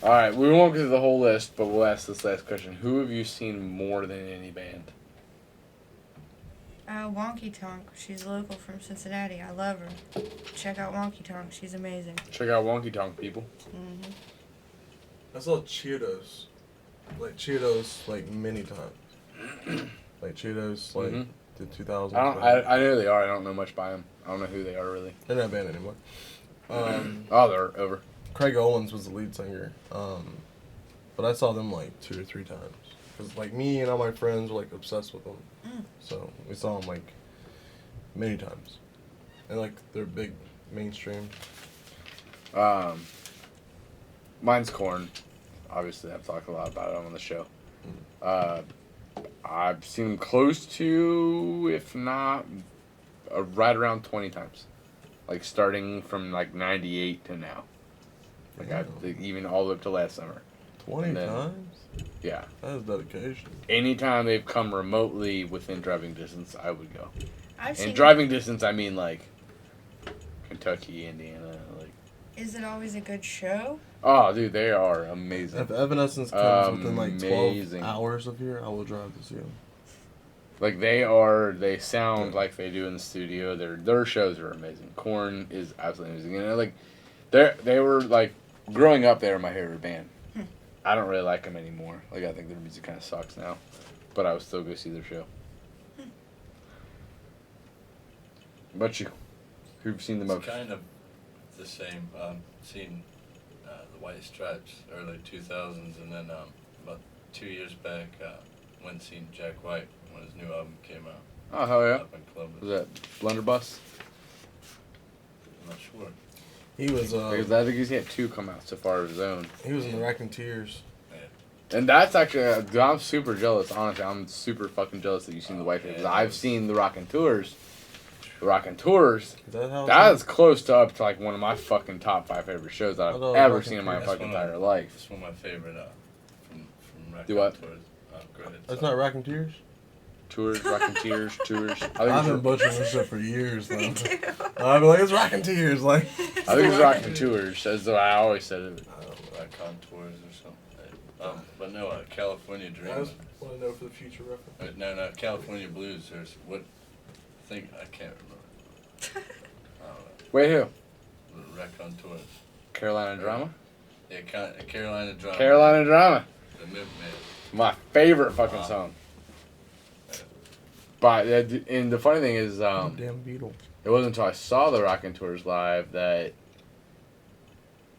All right, we won't get to the whole list, but we'll ask this last question: who have you seen more than any band? Wonky Tonk. She's local from Cincinnati. I love her. Check out Wonky Tonk. She's amazing. Check out Wonky Tonk, people. I saw Cheetos. Like many times. Like Cheetos, like Mhm. the 2000s. I know who they are. I don't know much by them. I don't know who they are really. They're not a band anymore. Oh, they're over. Craig Owens was the lead singer. But I saw them like 2 or 3 times. Because like me and all my friends were like obsessed with them. So we saw them like many times. And like they're big mainstream. Mine's Korn. Obviously, I've talked a lot about it on the show. I've seen them close to, if not, right around 20 times. Like starting from like 98 to now. Like even all the way up to last summer. 20 And then- times? Yeah. That is dedication. Anytime they've come remotely within driving distance, I would go. I've And seen. driving distance, I mean like Kentucky, Indiana, like. Is it always a good show? Oh, dude, they are amazing. If Evanescence comes within like 12 Amazing. hours of here, I will drive to see them. Like they sound like they do in the studio. Their shows are amazing. Korn is absolutely amazing. And like, they were like, growing up, they were my favorite band. I don't really like them anymore. Like I think their music kind of sucks now, but I would still go see their show. What about you? Who've seen the most? It's kind of the same. Seen the White Stripes early 2000s, and then about 2 years back, went and seen Jack White when his new album came out. Oh hell yeah! Up in Columbus. Was that Blunderbuss? I'm not sure. He was Because I think he's had 2 come out so far of his own. he was in the Racketeers. And that's actually, I'm super jealous, honestly. I'm super fucking jealous that you've seen the White Stripes. Yeah, I've seen the Rockin' Tours. The Rockin' Tours, Is that how? that is close to up to like one of my fucking top 5 favorite shows that I've Although ever Rockin' seen in my Tours- fucking That's one entire of- life. It's one of my favorite from Do what? Tours. Go ahead. That's sorry. not Racketeers? Tours, Rockin' Tears, Tours. I think I've been it's, butchering this shit for years now. Me too. I've been like, it's Racketeers, like. I think it's Rockin' Tours, as though I always said it. Raccoon Tours or something. But no, California Dreaming. I just want to know for the future reference. No, California Blues. There's what? I can't remember. I don't know. Wait, who? Raccoon Tours. Carolina Drama? Yeah, Carolina Drama. Carolina Drama. The movement. My favorite fucking song. But, and the funny thing is, Damn Beetle. it wasn't until I saw the Rockin' Tours live that it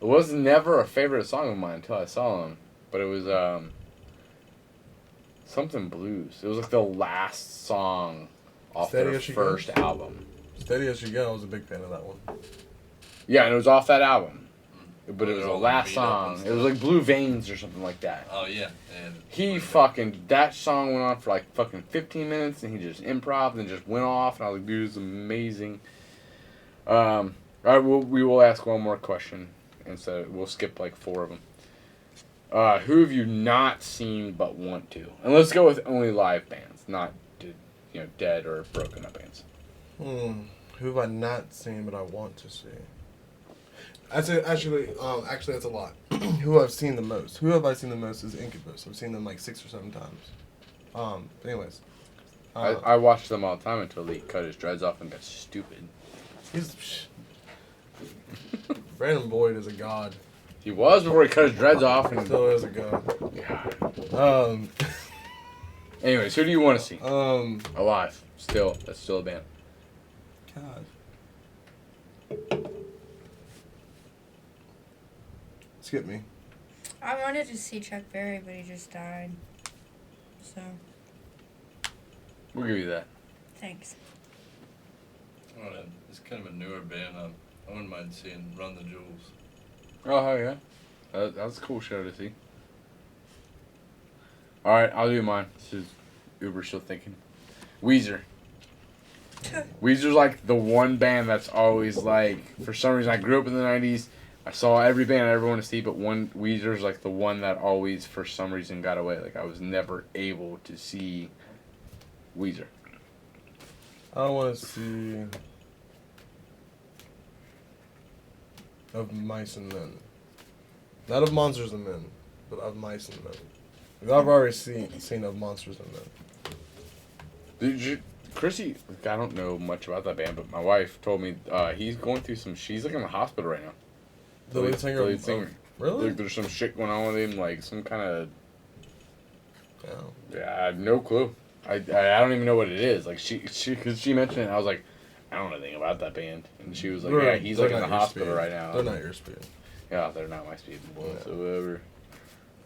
was never a favorite song of mine until I saw them. But it was something blues. It was like the last song off Steady their as She first Goes? album. Steady as She Goes, I was a big fan of that one. Yeah, and it was off that album. But it was They're the all last beat up and song. It was stuff. like Blue Veins or something like that. Oh yeah. And That song went on for like fucking 15 minutes and he just improv and just went off and I was like, dude, this is amazing. Alright, we will ask one more question and so we'll skip like 4 of them. Who have you not seen but want to? And let's go with only live bands, not dead or broken up bands. Who have I not seen but I want to see? I'd say actually that's a lot. Who I've seen the most? Who have I seen the most is Incubus. I've seen them like 6 or 7 times. But anyways, I watched them all the time until he cut his dreads off and got stupid. Brandon Boyd is a god. He was before he cut his dreads off. And Still is a god. yeah. Anyways, who do you want to see? Alive. Still. That's still a band. God. Skip me. I wanted to see Chuck Berry, but he just died. So, We'll give you that. thanks. It's kind of a newer band. I wouldn't mind seeing Run the Jewels. Oh, yeah. That's a cool show to see. Alright, I'll do mine. This is Uber still thinking. Weezer. Weezer's like the one band that's always like, for some reason, I grew up in the 90s. I saw every band I ever wanted to see, but Weezer's like the one that always, for some reason, got away. Like, I was never able to see Weezer. I want to see Of Mice and Men. Not Of Monsters and Men, but Of Mice and Men. Because I've already seen Of Monsters and Men. Chrissy, I don't know much about that band, but my wife told me he's going through she's like in the hospital right now. The lead singer? The lead singer. Really? Like, there's some shit going on with him, like some kind of... Oh. Yeah, I have no clue. I don't even know what it is. Like, cause she mentioned it, and I was like, I don't know anything about that band. And she was like, yeah, he's like in the hospital right now. They're not your speed. Yeah, they're not my speed whatsoever.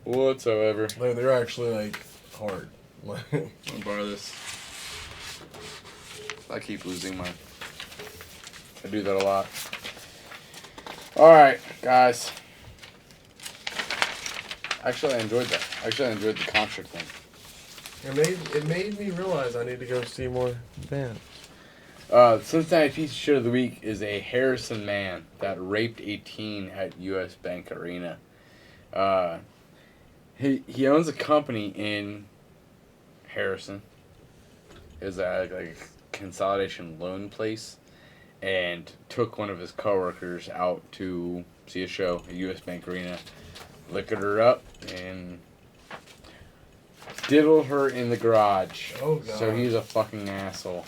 Like, they're actually, like, hard. Like, I'll borrow this. I keep losing mine. I do that a lot. Alright, guys. Actually, I enjoyed that. Actually, I enjoyed the concert thing. it made me realize I need to go see more bands. Cincinnati Piece of Shit of the Week is a Harrison man that raped a teen at U.S. Bank Arena. He owns a company in Harrison. It's like a consolidation loan place, and took one of his coworkers out to see a show at U.S. Bank Arena, liquored her up, and diddled her in the garage. Oh, God. So he's a fucking asshole.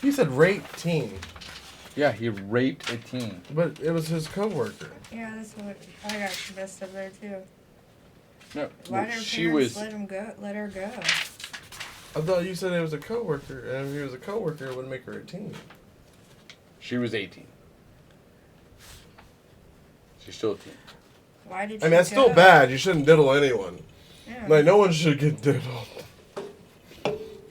He said rape teen. Yeah, he raped a teen. But it was his coworker. Yeah, that's what I got messed up there too. No, Why did her she parents was. let her go? I thought you said it was a coworker, and if he was a coworker, it would make her a teen. She was 18. She's still a teen. Why did I mean, that's still bad. You shouldn't diddle anyone. Yeah. Like, no one should get diddled.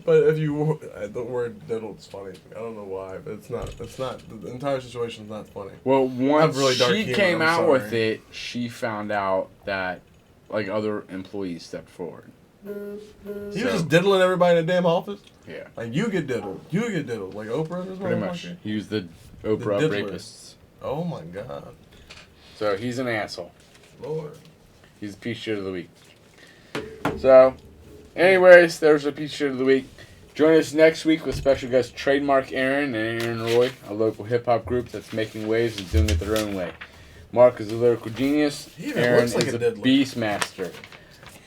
But if you, the word diddled's funny. I don't know why, but it's not. The entire situation's not funny. Well, once really dark she humor, came I'm out sorry. with it, she found out that, like, other employees stepped forward. He was just diddling everybody in the damn office. Yeah. Like, you get diddled. You get diddled. Like Oprah and his Pretty motherfucker. much. He was the Oprah of diddler. rapists. Oh my God. So he's an asshole. Lord. He's a piece of shit of the week. So, anyways, there's a piece of shit of the week. Join us next week with special guests Trademark Aaron and Aaron Roy, a local hip-hop group that's making waves and doing it their own way. Mark is a lyrical genius. He even Aaron looks like is a a diddler. beastmaster.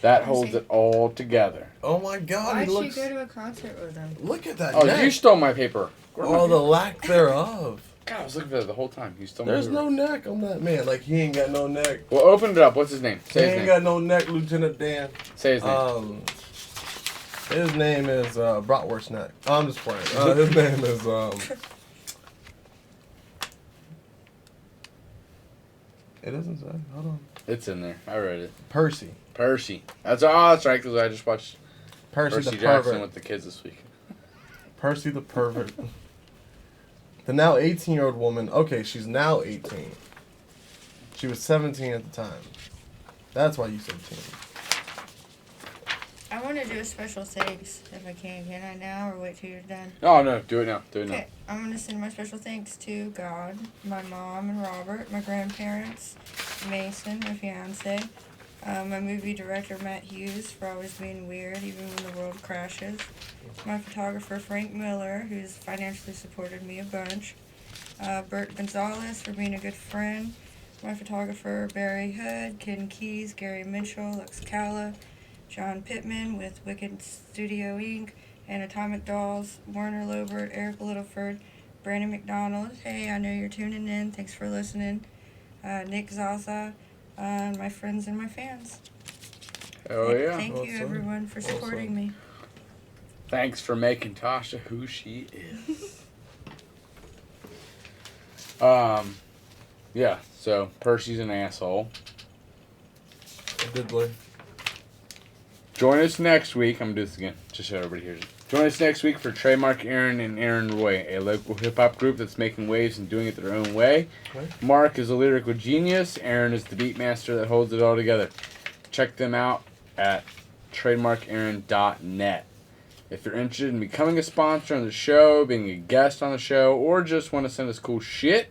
That holds it all together. Oh my God. Why'd He looks. she go to a concert with him? Look at that Oh, neck. you stole my paper. Where'd my Oh, the paper? lack thereof. God, I was looking for that the whole time. You stole my There's paper. no neck on that man. Like, he ain't got no neck. Well, open it up. What's his name? He Say his ain't name. got no neck, Lieutenant Dan. Say his name. His name is Bratwurst Neck. Oh, I'm just playing. His name is It doesn't say. Hold on. It's in there. I read it. Percy. Percy. That's right, because I just watched Percy Percy the Jackson pervert. with the kids this week. Percy the pervert. The now 18-year-old woman. Okay, she's now 18. She was 17 at the time. That's why you said teen. I want to do a special thanks if I can. Can I now or wait till you're done? Oh, no. Do it now. Do it now. Okay, I'm going to send my special thanks to God, my mom and Robert, my grandparents, Mason, my fiance, my movie director Matt Hughes for always being weird even when the world crashes, my photographer Frank Miller, who's financially supported me a bunch, Bert Gonzalez for being a good friend, my photographer Barry Hood, Ken Keys, Gary Mitchell, Lex Calla, John Pittman with Wicked Studio Inc., and Atomic Dolls, Warner Lobert, Eric Littleford, Brandon McDonald. Hey, I know you're tuning in. Thanks for listening. Nick Zaza, my friends and my fans. Oh yeah. Thank you, Awesome. everyone, for supporting me. Thanks for making Tasha who she is. Yeah, so Percy's an asshole. Diddly. Join us next week. I'm gonna do this again, just so everybody hears it. Join us next week for Trademark Aaron and Aaron Roy, a local hip-hop group that's making waves and doing it their own way. Okay. Mark is a lyrical genius. Aaron is the beat master that holds it all together. Check them out at trademarkaaron.net. If you're interested in becoming a sponsor on the show, being a guest on the show, or just want to send us cool shit,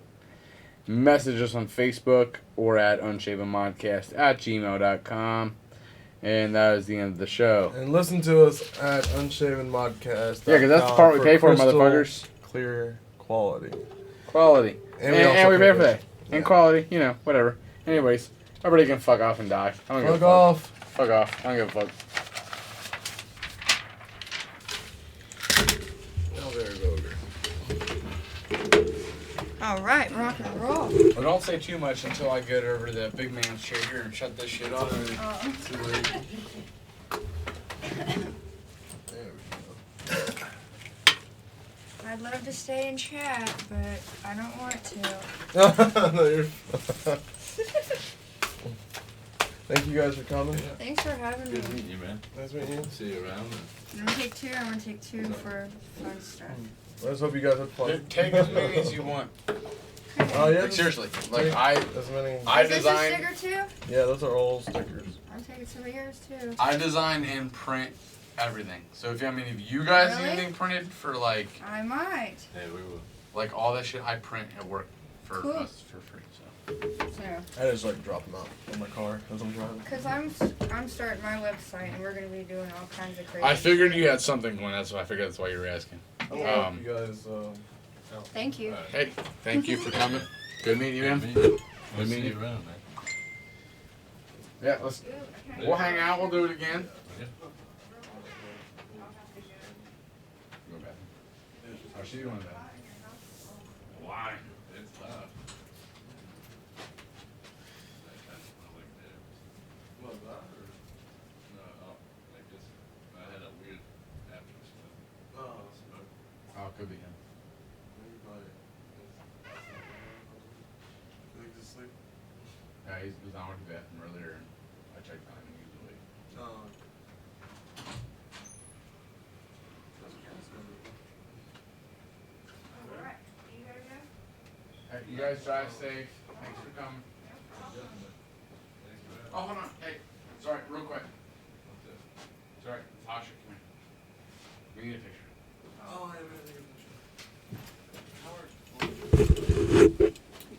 message us on Facebook or at unshavenmodcast@gmail.com. And that is the end of the show. And listen to us at Unshaven Modcast. Yeah, because that's the part we pay for, crystal motherfuckers. Clear quality. Quality. And And also we pay for pay that. And quality, you know, whatever. Anyways, everybody can fuck off and die. I don't give a Fuck fuck. off. Fuck off. I don't give a fuck. Oh, there you go. All right, rock and roll. Well, don't say too much until I get over to the big man's chair here and shut this shit off. Too late. There we I'd love to stay and chat, but I don't want to. go. No, you're Thank you guys for coming. Thanks for having me. Good meeting you, man. Nice meeting you. See you around. I'm gonna take two. I'm gonna take two for fun stuff. Let's hope you guys had fun. Take as many as you want. Oh yeah. Like, seriously. Like, As many. I Is this a design. sticker too? Yeah, those are all stickers. I'm taking some of yours too. I design and print everything. So if you guys need Really? anything printed for like I might. Hey, we will. all that shit, I print at work for Cool. us for free. So So, I just like drop them out in my car as I'm driving. cause I'm starting my website and we're gonna be doing all kinds of crazy. I figured shit. you had something going. That's why I figured that's why you were asking. I Yeah. hope you guys. Thank you. Alright. Hey, thank you for coming. Good meeting you, man. Good meeting you. We'll meeting see you. you around, man. Yeah, let's. We'll hang out. We'll do it again. Yeah. Go back. How's she doing that? Why? It's loud. No, like this. I had a weird after smoke. Oh, it could be him. Yeah, he was on with the bathroom earlier, and I checked on him, and he was awake. Hey, you guys drive safe. Thanks for coming. Oh, hold on. Hey, sorry, real quick. Sorry, Tasha, come here. We need a picture.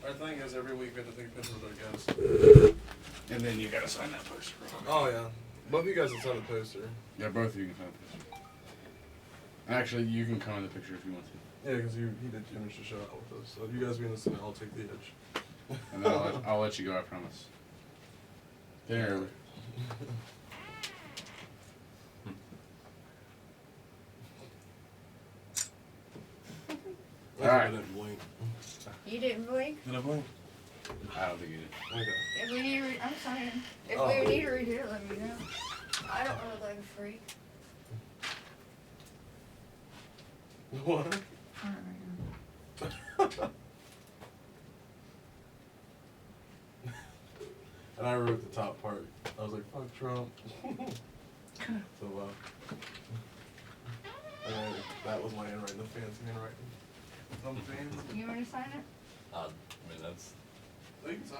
Our thing is every week we have to take pictures with our guests. And then you gotta sign that poster. Oh yeah. Both of you guys can sign the poster. Yeah, both of you can sign the picture. Actually, you can come in the picture if you want to. Yeah, because he did finish the show out with us. So if you guys be in the center, I'll take the edge. And then I'll let you go, I promise. Get here early. Alright. I didn't blink. You didn't blink? Did I blink? I don't think you did. Okay. If we need, I'm saying, if Oh. we need to redo it, let me know. I don't want to look like a freak. What? I don't know. And I wrote the top part. I was like, fuck Trump. So, and then that was my handwriting, the fancy handwriting. Some fans. You want to sign it? I mean, that's. You can sign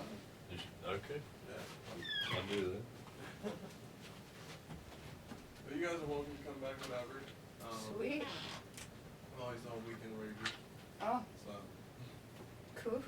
it. Okay. Yeah. I'll do that. But you guys are welcome to come back whenever. Sweet. I'm always on weekend rages. Oh, So. cool.